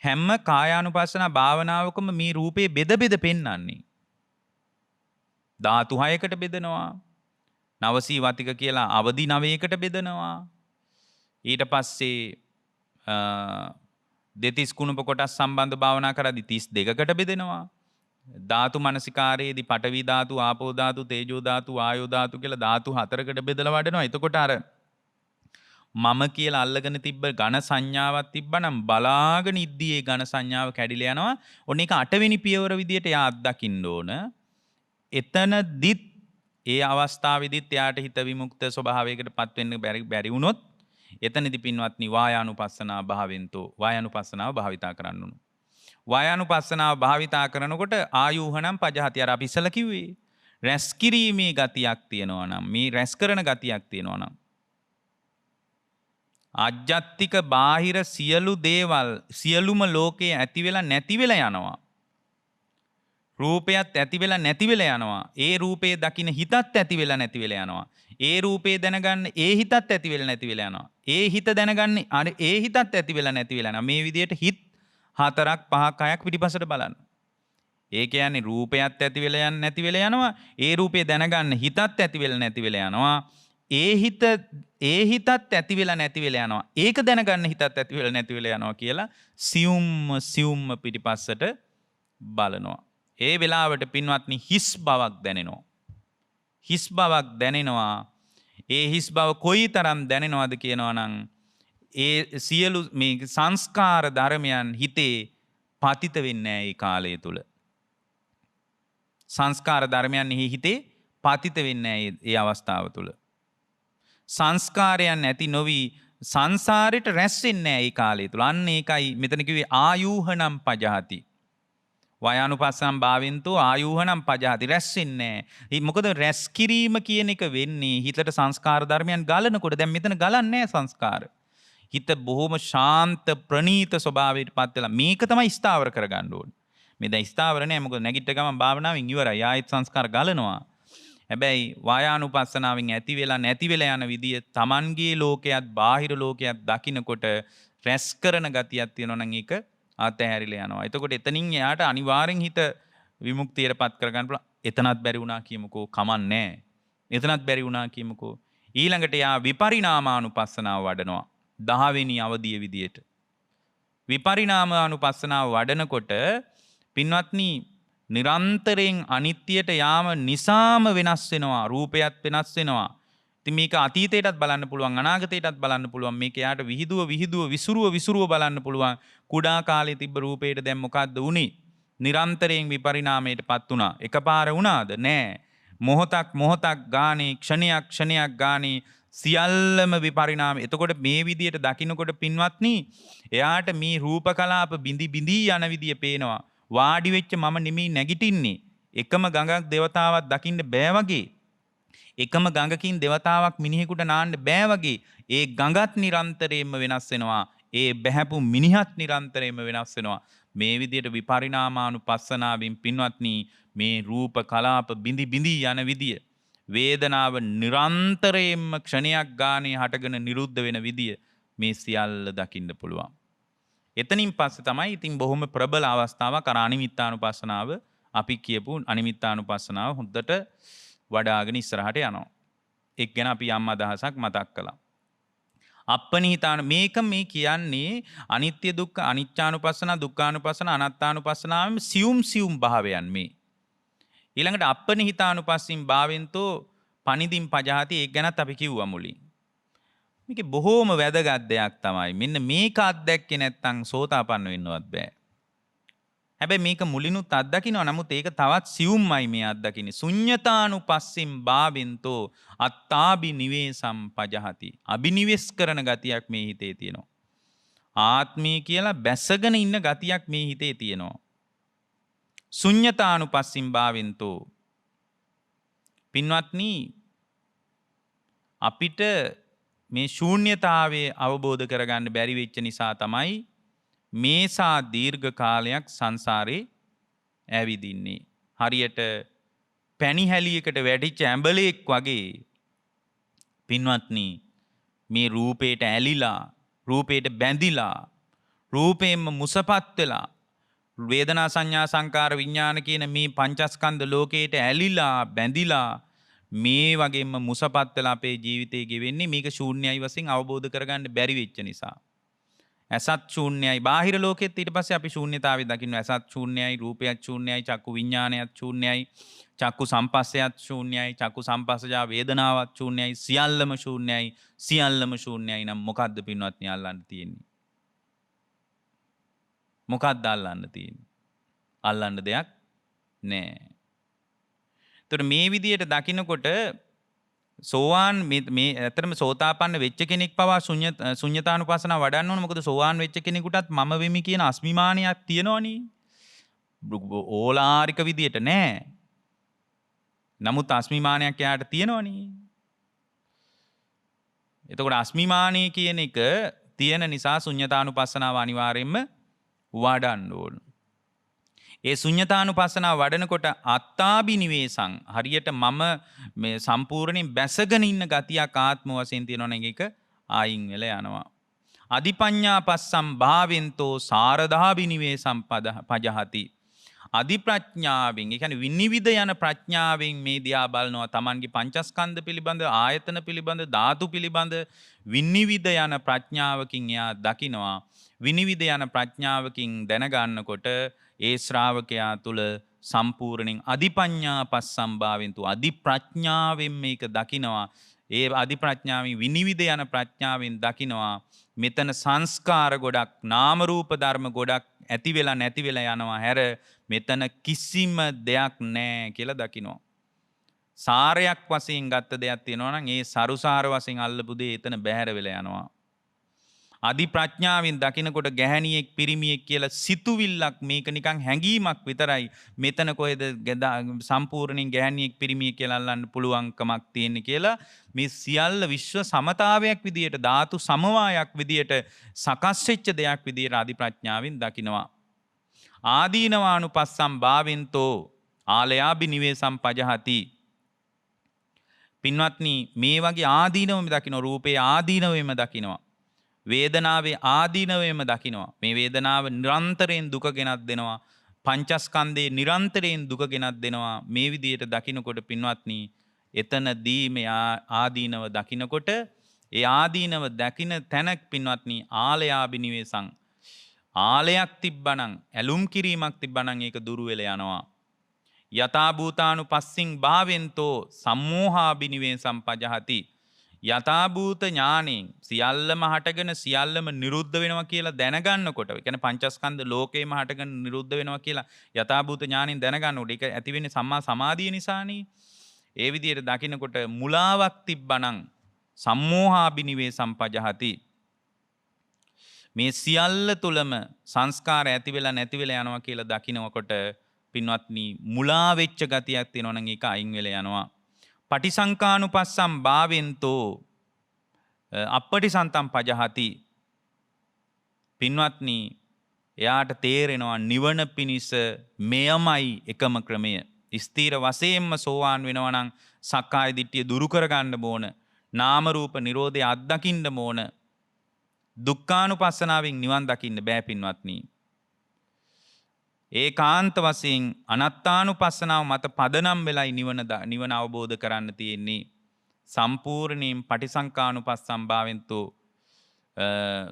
හැම කායානුපස්සනා භාවනාවකම මේ රූපේ බෙද පෙන්වන්නේ. ධාතු 6කට බෙදනවා. නවසී වතික කියලා අවදි 9කට බෙදනවා. ඊට පස්සේ දෙතිස් කුණප කොටස් සම්බන්ධ භාවනා කරද්දී 32කට බෙදෙනවා. ධාතු මනසිකාරයේදී පඨවි ධාතු, ආපෝ ධාතු, තේජෝ ධාතු, වායෝ ධාතු කියලා ධාතු 4කට බෙදලා වඩනවා. එතකොට අර මම කියලා අල්ලගෙන තිබ්බ ඝන සංඥාවක් තිබ්බනම් බලාගෙන ඉද්දී ඒ ඝන සංඥාව කැඩිලා යනවා. ඔන්න ඒක 8 වෙනි පියවර විදියට එයා අත්දකින්න ඕන. එතනදිත් ඒ අවස්ථාවේදීත් එයාට හිත විමුක්ත ස්වභාවයකටපත් වෙන්න බැරි වුණොත් එතනදී පින්වත්නි වායානුපස්සනා භාවෙන්තෝ වායානුපස්සනාව භාවිතා කරන්න ඕන. වායානුපස්සනාව භාවිතා කරනකොට ආයෝහණම් පජහති. අර අපි ඉස්සලා කිව්වේ රැස් කිරීමේ ගතියක් තියෙනවා නම්, මේ රැස් කරන ගතියක් තියෙනවා නම් ආජ්ජත්තික බාහිර සියලු දේවල් සියලුම ලෝකයේ ඇති වෙලා නැති වෙලා යනවා. රූපයත් ඇති වෙලා නැති වෙලා යනවා. ඒ රූපේ දකින්න හිතත් ඇති වෙලා නැති වෙලා යනවා. ඒ රූපේ දැනගන්න ඒ හිතත් ඇති වෙලා නැති වෙලා යනවා. ඒ හිත දැනගන්න අර ඒ හිතත් ඇති වෙලා නැති වෙලා යනවා. මේ විදිහට හිත 4ක් 5ක් 6ක් පිටිපසට බලන්න. ඒ කියන්නේ රූපයත් ඇති වෙලා නැති වෙලා යනවා. ඒ රූපේ දැනගන්න හිතත් ඇති වෙලා නැති වෙලා යනවා. ඒ හිතත් ඇති වෙලා නැති වෙලා යනවා. ඒක දැනගන්න හිතත් ඇති වෙලා නැති වෙලා යනවා කියලා සියුම්ම පිටිපස්සට බලනවා. ඒ වෙලාවට පින්වත්නි හිස් බවක් දැනෙනවා. හිස් බවක් දැනෙනවා. ඒ හිස් බව කොයිතරම් දැනෙනවද කියනවා නම් ඒ සියලු මේ සංස්කාර ධර්මයන් හිතේ පතිත වෙන්නේ නැහැ ඒ කාලය තුල. සංස්කාර ධර්මයන් හිතේ පතිත වෙන්නේ නැහැ ඒ අවස්ථාව තුල. සංස්කාරයන් නැති නොවි සංසාරයට රැස් වෙන්නේ නැහැ ඒ කාලය තුල. අන්න ඒකයි මෙතන කිව්වේ ආයූහනම් පජහති. වයානුපස්සම් භාවෙන්තෝ ආයූහනම් පජහති, රැස් වෙන්නේ නැහැ. මොකද රැස් කිරීම කියන එක වෙන්නේ හිතට සංස්කාර ධර්මයන් ගලනකොට. දැන් මෙතන ගලන්නේ නැහැ සංස්කාර. හිත බොහොම ශාන්ත ප්‍රණීත ස්වභාවයට පත් වෙලා මේක තමයි ස්ථාවර කරගන්න ඕනේ. මේ දැන් ස්ථාවර නැහැ. මොකද නැගිට ගමන් භාවනාවෙන් ඉවරයි. ආයෙත් සංස්කාර ගලනවා. හැබැයි වායානුපස්සනාවෙන් ඇති වෙලා නැති වෙලා යන විදිය Tamanගේ ලෝකයක් බාහිර ලෝකයක් දකින්නකොට රැස් කරන ගතියක් තියෙනවා නම් ඒක අතහැරිලා යනවා. එතකොට එතනින් එයාට අනිවාර්යෙන් හිත විමුක්තියටපත් කරගන්න පුළුවන්. එතනත් බැරි වුණා කියමුකෝ, කමන්නේ. එතනත් බැරි වුණා කියමුකෝ. ඊළඟට යා විපරිණාමානුපස්සනාව වඩනවා. 10 වෙනි අවධිය විදියට. විපරිණාමානුපස්සනාව වඩනකොට පින්වත්නි නිරන්තරයෙන් අනිත්‍යයට යාම නිසාම වෙනස් වෙනවා. රූපයත් වෙනස් වෙනවා. ඉතින් මේක අතීතයටත් බලන්න පුළුවන්, අනාගතයටත් බලන්න පුළුවන්. මේක යාට විහිදුව විසුරුව බලන්න පුළුවන්. කුඩා කාලේ තිබ්බ රූපේට දැන් මොකද්ද උනේ? නිරන්තරයෙන් විපරිණාමයටපත් වුණා. එකපාර වුණාද? නෑ. මොහොතක් ගානේ, ක්ෂණයක් ගානේ සියල්ලම විපරිණාම. එතකොට මේ විදියට දකින්නකොට පින්වත්නි එයාට මේ රූප කලාප බිඳි යන විදිය පේනවා. වාඩි වෙච්ච මම නෙමෙයි නැගිටින්නේ. එකම ගඟක් දෙවතාවක් දකින්න බෑ වගේ. එකම ගඟකින් දෙවතාවක් මිනිහෙකුට නාන්න බෑ වගේ. ඒ ගඟත් නිරන්තරයෙන්ම වෙනස් වෙනවා. ඒ බැහැපු මිනිහත් නිරන්තරයෙන්ම වෙනස් වෙනවා. මේ විදියට විපරිණාමානුපස්සනාවෙන් පින්වත්නි මේ රූප කලාප බිඳි යන විදිය, වේදනාව නිරන්තරයෙන්ම ක්ෂණයක් ගානේ හටගෙන නිරුද්ධ වෙන විදිය මේ සියල්ල දකින්න පුළුවන්. එතනින් පස්සේ තමයි ඉතින් බොහොම ප්‍රබල අවස්ථාවක් අර අනිමිත්තානුපස්සනාව අපි කියපු අනිමිත්තානුපස්සනාව හොඳට වඩාගෙන ඉස්සරහට යනවා. එක් ගැන අපි යම් අදහසක් මතක් කළා. අප්පනිහිතාන මේක මේ කියන්නේ අනිත්‍ය දුක්ඛ අනිච්චානුපස්සන දුක්ඛානුපස්සන අනාත්තානුපස්සනාවෙම සියුම් භාවයන් මේ. ඊළඟට අප්පනිහිතානුපස්සින් භාවෙන්තෝ පනිදින් පජහති, ඒක ගැනත් අපි කිව්වා මුලින්. මේක බොහෝම වැදගත් දෙයක් තමයි. මෙන්න මේක අත්දැක්කේ නැත්නම් සෝතාපන්න වෙන්නවත් බෑ. හැබැයි මේක මුලිනුත් අත්දකින්නවා. නමුත් ඒක තවත් සියුම්මයි මේ අත්දකින්නේ. ශුඤ්ඤතානුපස්සින් භාවෙන්තෝ අත්තාබි නිවේසම් පජහති. අබිනිවෙස් කරන ගතියක් මේ හිතේ තියෙනවා. ආත්මය කියලා බැසගෙන ඉන්න ගතියක් මේ හිතේ තියෙනවා. ශුඤ්ඤතානුපස්සින් භාවෙන්තෝ. පින්වත්නි අපිට මේ ශූන්‍යතාවයේ අවබෝධ කරගන්න බැරි වෙච්ච නිසා තමයි මේසා දීර්ඝ කාලයක් සංසාරේ ඇවිදින්නේ. හරියට පැණිහැලියකට වැටිච්ච ඇඹලෙක් වගේ පින්වත්නි මේ රූපේට ඇලිලා, රූපේට බැඳිලා, රූපයෙන්ම මුසපත් වෙලා, වේදනා සංඥා සංකාර විඥාන කියන මේ පංචස්කන්ධ ලෝකයට ඇලිලා බැඳිලා මේ වගේම මුසපත් වෙලා අපේ ජීවිතේ ගෙවෙන්නේ මේක ශූන්‍යයි වශයෙන් අවබෝධ කරගන්න බැරි වෙච්ච නිසා. ඇසත් ශූන්‍යයි. බාහිර ලෝකෙත් ඊට පස්සේ අපි ශූන්‍යතාවය දකින්න. ඇසත් ශූන්‍යයි, රූපයත් ශූන්‍යයි, චක්කු විඥානයත් ශූන්‍යයි, චක්කු සම්පස්සයත් ශූන්‍යයි, චක්කු සම්පස්සජා වේදනාවත් ශූන්‍යයි, සියල්ලම ශූන්‍යයි නම් මොකද්ද පින්වත්නි අල්ලන්න තියෙන්නේ? මොකක්ද අල්ලන්න තියෙන්නේ? අල්ලන්න දෙයක් නෑ. ඒතර මේ විදියට දකින්නකොට සෝවාන් මේ ඇත්තටම සෝතාපන්න වෙච්ච කෙනෙක් පවා ශුන්‍යතානුපස්සනාව වඩන්න ඕන. මොකද සෝවාන් වෙච්ච කෙනෙකුටත් මම වෙමි කියන අස්මිමානියක් තියෙනවනේ. ඕලාරික විදියට නෑ. නමුත් අස්මිමානයක් එයාට තියෙනවනේ. එතකොට අස්මිමානිය කියන එක තියෙන නිසා ශුන්‍යතානුපස්සනාව අනිවාර්යයෙන්ම වඩන්න ඕන. ඒ ශුන්‍යතානුපස්සනාව වඩනකොට අත්තාබිනිවේසං හරියට මම මේ සම්පූර්ණයෙන් බැසගෙන ඉන්න ගතියක් ආත්ම වශයෙන් තියෙනවනේ ඒක ආයින් වෙලා යනවා. අදිපඤ්ඤාපස්සම් භාවෙන්තෝ සාරදාබිනිවේසම් පජහති. අධි ප්‍රඥාවෙන් ඒ කියන්නේ විනිවිද යන ප්‍රඥාවෙන් මේ දිහා බලනවා Tamanගේ පංචස්කන්ධ පිළිබඳ ආයතන පිළිබඳ ධාතු පිළිබඳ විනිවිද යන ප්‍රඥාවකින් එයා දකිනවා විනිවිද යන ප්‍රඥාවකින් දැනගන්නකොට ඒ ශ්‍රාවකයා තුල සම්පූර්ණයෙන් අධිපඤ්ඤා පස්සම්භාවෙන්තු අධි ප්‍රඥාවෙන් මේක දකිනවා ඒ අධි ප්‍රඥාවෙන් විනිවිද යන ප්‍රඥාවෙන් දකිනවා මෙතන සංස්කාර ගොඩක් නාම රූප ධර්ම ගොඩක් ඇති වෙලා නැති වෙලා යනවා හැර මෙතන කිසිම දෙයක් නැහැ කියලා දකිනවා සාරයක් වශයෙන් ගත්ත දෙයක් තියෙනවා නම් ඒ සරුසාර වශයෙන් අල්ලපු දේ එතන බැහැර වෙලා යනවා අධි ප්‍රඥාවෙන් දකිනකොට ගැහණියෙක් පිරිමියෙක් කියලා සිතුවිල්ලක් මේක නිකන් හැඟීමක් විතරයි මෙතන කොහෙද සම්පූර්ණයෙන් ගැහණියෙක් පිරිමියෙක් කියලා අල්ලන්න පුළුවන්කමක් තියෙන්නේ කියලා මේ සියල්ල විශ්ව සමතාවයක් විදියට ධාතු සමவாயයක් විදියට සකස් වෙච්ච දෙයක් විදියට අධි ප්‍රඥාවෙන් දකිනවා ආදීනවානුපස්සම් භාවෙන්තෝ ආලයාබිනිවේසම් පජහති පින්වත්නි මේ වගේ ආදීනවම දකින්න රූපේ ආදීනවෙම දකිනවා වේදනාවේ ආදීනවෙම දකිනවා මේ වේදනාව නිරන්තරයෙන් දුක ගෙනත් දෙනවා පංචස්කන්ධේ නිරන්තරයෙන් දුක ගෙනත් දෙනවා මේ විදියට දකිනකොට පින්වත්නි එතනදී මේ ආදීනව දකිනකොට ඒ ආදීනව දකින තැනක් පින්වත්නි ආලයාබිනිවේසං ආලයක් තිබ්බනම් ඇලුම් කිරීමක් තිබ්බනම් ඒක දුරු වෙලා යනවා යථා භූතානුපස්සින් භාවෙන්තෝ සම්මෝහාබිනිවේසං පජහති යථා භූත ඥානෙන් සියල්ලම හටගෙන සියල්ලම නිරුද්ධ වෙනවා කියලා දැනගන්නකොට ඒ කියන්නේ පංචස්කන්ධ ලෝකේම හටගෙන නිරුද්ධ වෙනවා කියලා යථා භූත ඥානෙන් දැනගන්නකොට ඒක ඇති වෙන්නේ සම්මා සමාධිය නිසානේ ඒ විදිහට දකිනකොට මුලාවක් තිබ්බනම් සම්මෝහාබිනිවේසං පජහති මේ සියල්ල තුලම සංස්කාර ඇති වෙලා නැති වෙලා යනවා කියලා දකිනකොට පින්වත්නි මුලා වෙච්ච ගතියක් තියෙනවා නම් ඒක අයින් වෙලා යනවා පටිසංකානුපස්සම් භාවෙන්තෝ අපටිසන්තම් පජහති පින්වත්නි එයාට තේරෙනවා නිවන පිණිස මෙයමයි එකම ක්‍රමය ස්ථීර වශයෙන්ම සෝවාන් වෙනවා නම් සක්කාය දිට්ඨිය දුරු කර ගන්න ඕන නාම රූප නිරෝධය අත්දකින්න ඕන දුක්ඛානුපස්සනාවෙන් නිවන් දකින්න බෑ පින්වත්නි ඒකාන්ත වශයෙන් අනත්තානුපස්සනාව මත පදනම් වෙලයි නිවන අවබෝධ කරන්න තියෙන්නේ සම්පූර්ණයෙන් පටිසංකානුපස්සම් භාවෙන්තෝ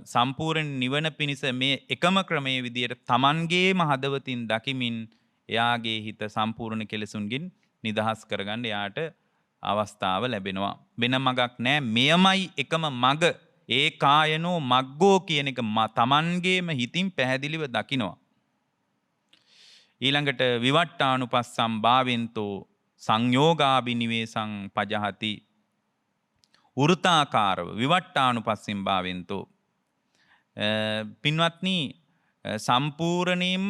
සම්පූර්ණ නිවන පිණිස මේ එකම ක්‍රමයේ විදියට Tamanගේම හදවතින් දකිමින් එයාගේ හිත සම්පූර්ණ කෙලෙසුන්ගෙන් නිදහස් කරගන්න එයාට අවස්ථාව ලැබෙනවා වෙන මගක් නෑ මෙයමයි එකම මග ඒ කායනෝ මග්ගෝ කියන එක Tamanගේම හිතින් පැහැදිලිව දකිනවා ඊළඟට විවට්ටානුපස්සම් භාවෙන්තෝ සංයෝගාබිනිවේසං පජහති වෘතාකාරව විවට්ටානුපස්සම් භාවෙන්තෝ පින්වත්නි සම්පූර්ණයෙන්ම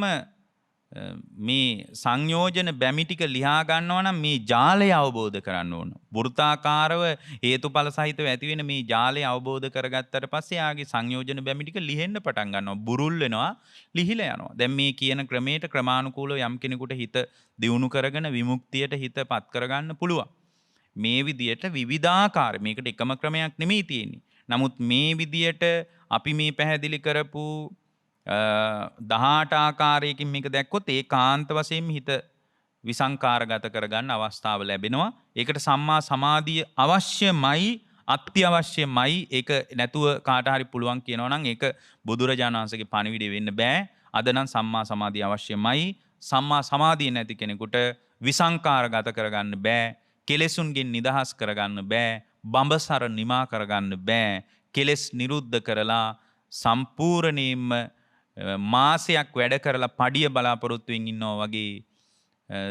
මේ සංයෝජන බැමි ටික ලියා ගන්නවා නම් මේ ජාලය අවබෝධ කරන්න ඕන. වෘත්තාකාරව හේතුඵල සහිතව ඇති වෙන මේ ජාලය අවබෝධ කරගත්තට පස්සේ ආගේ සංයෝජන බැමි ටික ලිහෙන්න පටන් ගන්නවා. බුරුල් වෙනවා, ලිහිලා යනවා. දැන් මේ කියන ක්‍රමයට ක්‍රමානුකූලව යම් කෙනෙකුට හිත දියුණු කරගෙන විමුක්තියට හිතපත් කරගන්න පුළුවන්. මේ විදියට විවිධාකාර මේකට එකම ක්‍රමයක් නෙමෙයි තියෙන්නේ. නමුත් මේ විදියට අපි මේ පැහැදිලි කරපු 18 ආකාරයකින් මේක දැක්කොත් ඒකාන්ත වශයෙන් හිත විසංකාරගත කරගන්න අවස්ථාව ලැබෙනවා. ඒකට සම්මා සමාධිය අවශ්‍යමයි, අත්‍යවශ්‍යමයි. ඒක නැතුව කාට හරි පුළුවන් කියනවා නම් ඒක බුදුරජාණන් වහන්සේගේ පණිවිඩය වෙන්න බෑ. අද නම් සම්මා සමාධිය අවශ්‍යමයි. සම්මා සමාධිය නැති කෙනෙකුට විසංකාරගත කරගන්න බෑ. කෙලෙසුන්ගෙන් නිදහස් කරගන්න බෑ. බඹසර නිමා කරගන්න බෑ. කෙලෙස් නිරුද්ධ කරලා සම්පූර්ණයෙන්ම මාසයක් වැඩ කරලා පඩිය බලාපොරොත්තුවෙන් ඉන්නවා වගේ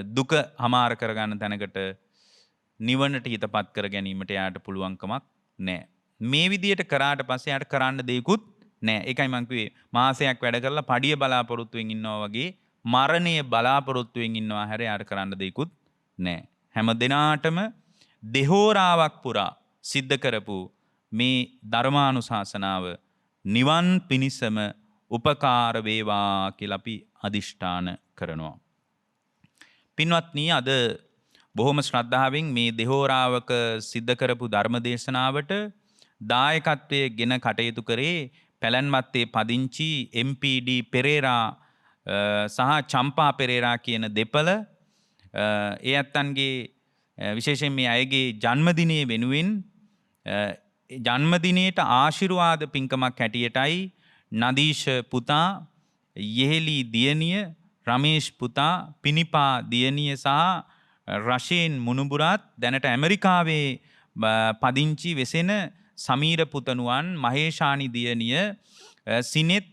දුක හමාර කරගන්න තැනකට නිවනට හිතපත් කර ගැනීමට යාට පුළුවන්කමක් නැහැ. මේ විදියට කරාට පස්සේ යාට කරන්න දෙයක්වත් නැහැ. ඒකයි මම කිව්වේ මාසයක් වැඩ කරලා පඩිය බලාපොරොත්තුවෙන් ඉන්නවා වගේ මරණය බලාපොරොත්තුවෙන් ඉන්නවා හැර යාට කරන්න දෙයක්වත් නැහැ. හැම දිනාටම දෙහෝරාවක් පුරා සිද්ධ කරපු මේ ධර්මානුශාසනාව නිවන් පිණිසම උපකාර වේවා කියලා අපි අදිෂ්ඨාන කරනවා. පින්වත්නි අද බොහොම ශ්‍රද්ධාවෙන් මේ දෙහෝරාවක සිද්ධ කරපු ධර්ම දේශනාවට දායකත්වයේ ගෙන කටයුතු කරේ පැලැන්වත්තේ පදිංචි MPD පෙරේරා සහ චම්පා පෙරේරා කියන දෙපළ ඒ ඇත්තන්ගේ විශේෂයෙන් මේ අයගේ ජන්මදිනය වෙනුවෙන් ජන්මදිනයට ආශිර්වාද පින්කමක් හැටියටයි නදීෂ පුතා, යෙහෙලි දියණිය, රමේෂ් පුතා, පිනිපා දියණිය සහ රෂේන් මුණුබුරත් දැනට ඇමරිකාවේ පදිංචි වෙසෙන සමීර පුතණුවන්, මහේෂානි දියණිය, සිනෙත්,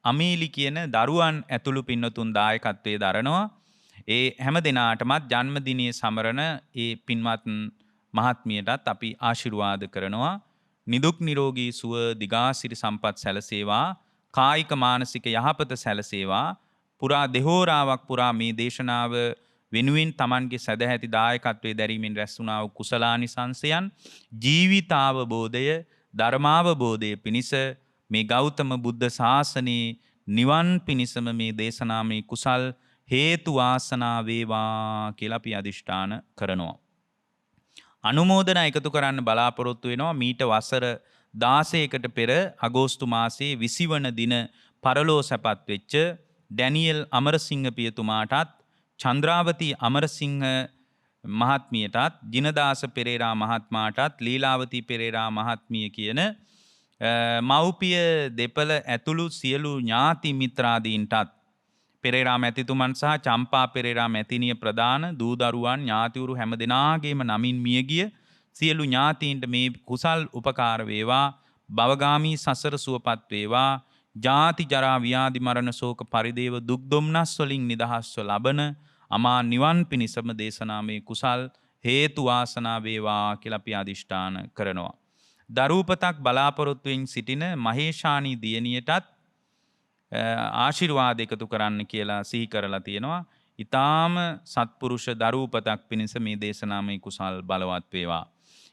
අමීලි කියන දරුවන් ඇතුළු පින්නතුන් දායකත්වයේ දරනවා. ඒ හැම දෙනාටමත් ජන්මදිනයේ සමරන ඒ පින්වත් මහත්මියටත් අපි ආශිර්වාද කරනවා. නිදුක් නිරෝගී සුව දිගාසිරි සම්පත් සැලසේවා, කායික මානසික යහපත සැලසේවා. පුරා දෙහෝරාවක් පුරා මේ දේශනාව වෙනුවෙන් Tamanගේ සදැහැති දායකත්වයේ දැරීමෙන් රැස් වුණා වූ කුසලානිසංසයන් ජීවිතාවබෝධය, ධර්මාවබෝධය පිණිස මේ ගෞතම බුද්ධ ශාසනයේ නිවන් පිණිසම මේ දේශනාමය කුසල් හේතු වාසනා වේවා කියලා අපි අදිෂ්ඨාන කරනවා. අනුමෝදනා එකතු කරන්න බලාපොරොත්තු වෙනවා. මීට වසර 16කට පෙර අගෝස්තු මාසයේ 20 වන දින පරලෝ සැපත් වෙච්ච ඩැනියල් අමරසිංහ පියතුමාටත්, චන්ද්‍රාවති අමරසිංහ මහත්මියටත්, ජිනදාස පෙරේරා මහත්මයාටත්, ලීලාවති පෙරේරා මහත්මිය කියන මව්පිය දෙපළ ඇතුළු සියලු ඥාති මිත්‍රාදීන්ටත්, පෙරේරා මැතිතුමන් සහ චම්පා පෙරේරා මැතිනිය ප්‍රදාන දූ දරුවන් ඥාතිවරු හැම දෙනාගේම නමින් මියගිය සියලු ඥාතීන්ට මේ කුසල් උපකාර වේවා. භවගාමී සසර සුවපත් වේවා. ජාති ජරා ව්‍යාධි මරණ ශෝක පරිදේව දුක් දුම්නස් වලින් නිදහස්ව ලබන අමා නිවන් පිණිසම දේශනාමේ කුසල් හේතු වාසනා වේවා කියලා අපි අදිෂ්ඨාන කරනවා. දරූපතක් බලාපොරොත්තුවෙන් සිටින මහේෂානි දියණියටත් ආශිර්වාද එකතු කරන්න කියලා සිහි කරලා තියෙනවා. ඊටාම සත්පුරුෂ දරූපතක් පිණිස මේ දේශනාමය කුසල් බලවත් වේවා.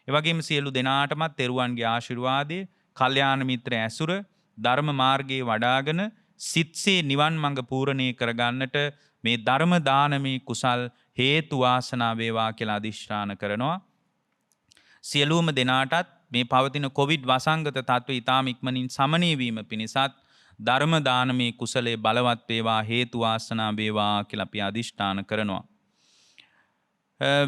ඒ වගේම සියලු දෙනාටමත් තෙරුවන්ගේ ආශිර්වාදය, කල්යාණ මිත්‍ර ඇසුර, ධර්ම මාර්ගයේ වඩාගෙන සිත්සේ නිවන් මඟ පූර්ණේ කරගන්නට මේ ධර්ම දානමේ කුසල් හේතු වාසනා වේවා කියලා අදිෂ්ඨාන කරනවා. සියලුම දෙනාටත් මේ පවතින කොවිඩ් වසංගත තත්ත්වය ඊටාම ඉක්මනින් සමනය වීම පිණිසත් ධර්ම දානමේ කුසලයේ බලවත් වේවා, හේතු වාසනා වේවා කියලා අපි අදිෂ්ඨාන කරනවා.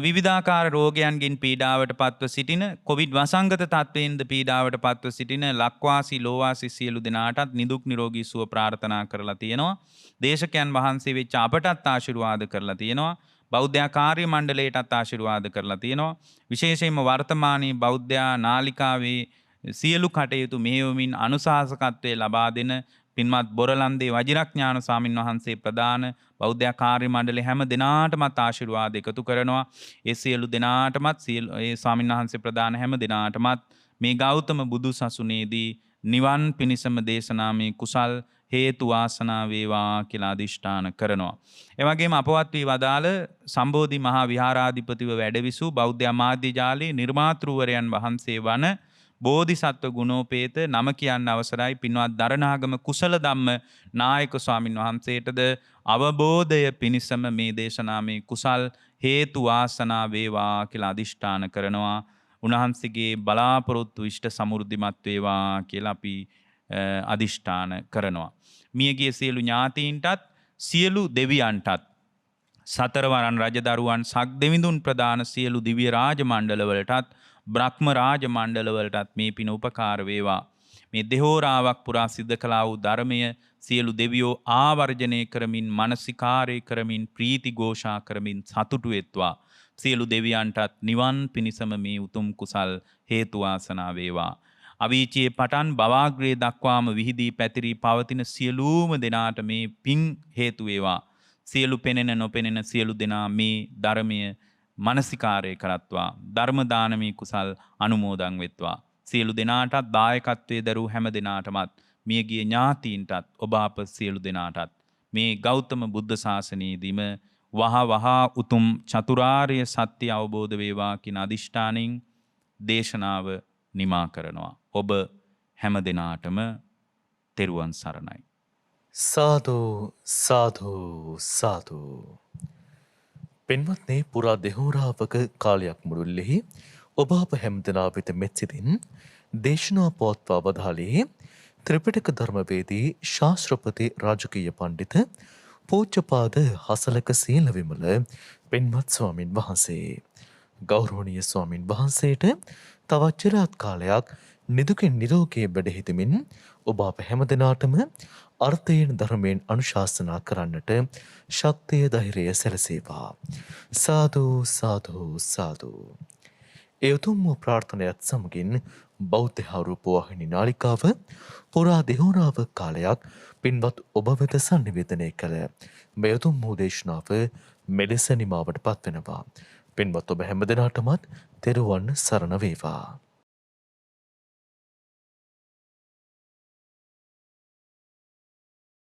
විවිධාකාර රෝගයන්ගෙන් පීඩාවට පත්ව සිටින, කොවිඩ් වසංගත තත්ත්වයෙන්ද පීඩාවට පත්ව සිටින ලක්වාසී ලෝවාසී සියලු දෙනාටත් නිදුක් නිරෝගී සුව ප්‍රාර්ථනා කරලා තියෙනවා. දේශකයන් වහන්සේ වෙච්ච අපටත් ආශිර්වාද කරලා තියෙනවා. බෞද්ධ කාර්ය මණ්ඩලයටත් ආශිර්වාද කරලා තියෙනවා. විශේෂයෙන්ම වර්තමානයේ බෞද්ධ නාලිකාවේ සියලු කටයුතු මෙහෙයවමින් අනුශාසකත්වයේ ලබා දෙන පින්වත් බොරලන්දේ වජිරඥාන ස්වාමින් වහන්සේ ප්‍රදාන බෞද්ධ කාර්ය මණ්ඩලයේ හැම දිනාටමත් ආශිර්වාද එකතු කරනවා. ඒ සියලු දිනාටමත් ඒ ස්වාමින් වහන්සේ ප්‍රදාන හැම දිනාටමත් මේ ගෞතම බුදු සසුනේදී නිවන් පිණිසම දේශනාමේ කුසල් හේතු වාසනා වේවා කියලා අදිෂ්ඨාන කරනවා. ඒ වගේම අපවත් වී වදාළ සම්බෝධි මහා විහාරාධිපතිව වැඩවිසූ බෞද්ධ මාධ්‍ය ජාලයේ නිර්මාතෘවරයන් වහන්සේ වන බෝධිසත්ව ගුණෝපේත නම කියන්න අවසරයි පින්වත් දරණාගම කුසල ධම්ම නායක ස්වාමින් වහන්සේටද අවබෝධය පිණිසම මේ දේශනාමේ කුසල් හේතු වාසනා වේවා කියලා අදිෂ්ඨාන කරනවා. උන්වහන්සේගේ බලාපොරොත්තු ඉෂ්ට සමෘද්ධිමත් වේවා කියලා අපි අදිෂ්ඨාන කරනවා. මියගිය සියලු ඥාතීන්ටත් සියලු දෙවියන්ටත් සතරවරන් රජදරුවන් සක් දෙවිඳුන් ප්‍රදාන සියලු දිව්‍ය රාජ මණ්ඩලවලටත් බ්‍රහ්ම රාජ මණ්ඩලවලටත් මේ පින උපකාර වේවා. මේ දෙහෝරාවක් පුරා සිද්ධ කළා වූ ධර්මය සියලු දෙවියෝ ආවර්ජනය කරමින්, මානසිකාරය කරමින්, ප්‍රීති ഘോഷා කරමින් සතුටු වෙත්වා. සියලු දෙවියන්ටත් නිවන් පිණිසම මේ උතුම් කුසල් හේතු වාසනා වේවා. අවීචයේ පටන් බවාග්‍රේ දක්වාම විහිදී පැතිරී පවතින සියලුම දෙනාට මේ පින් හේතු වේවා. සියලු පෙනෙන නොපෙනෙන සියලු දෙනා මේ ධර්මය මානසිකාරය කරත්වා. ධර්ම දානමේ කුසල් අනුමෝදන් වෙත්වා. සියලු දෙනාටත් දායකත්වයේ දරූ හැම දෙනාටමත් මියගිය ඥාතීන්ටත් ඔබ අප සියලු දෙනාටත් මේ ගෞතම බුද්ධ ශාසනයේදීම වහ උතුම් චතුරාර්ය සත්‍ය අවබෝධ වේවා කියන අදිෂ්ඨානින් දේශනාව නිමා කරනවා. ඔබ හැම දෙනාටම තෙරුවන් සරණයි. සාදු සාදු සාදු. පෙන්වත්නේ පුරා දෙහෝරාවක කාලයක් මුළුල්ලෙහි ඔබ අප හැමදෙනා වෙත මෙත් සිතින් දේශනා පවත්වා වදාළේ ත්‍රිපිටක ධර්මවේදී ශාස්ත්‍රපති රාජකීය පණ්ඩිත පූජ්‍යපාද හසලක සීල විමල පින්වත් ස්වාමින් වහන්සේ. ගෞරවනීය ස්වාමින් වහන්සේට තවත් චිරාත් කාලයක් නිදුකින් නිරෝගී බඩ හිතමින් ඔබ අප හැම දිනාටම අර්ථයෙන් ධර්මයෙන් අනුශාසනා කරන්නට ශක්තිය ධෛර්යය සැලසේවා. සාදු සාදු සාදු. ඒ උතුම් වූ ප්‍රාර්ථනයත් සමගින් බෞද්ධ රූප වාහිනී නාලිකාව පුරා දෙහෝරාව කාලයක් පින්වත් ඔබ වෙත සංනිවේදනය කළ මේ උතුම් වූ දේශනාව මෙලෙස නිමාවට පත්වෙනවා. පින්වත් ඔබ හැම දිනාටමත් තෙරුවන් සරණ වේවා.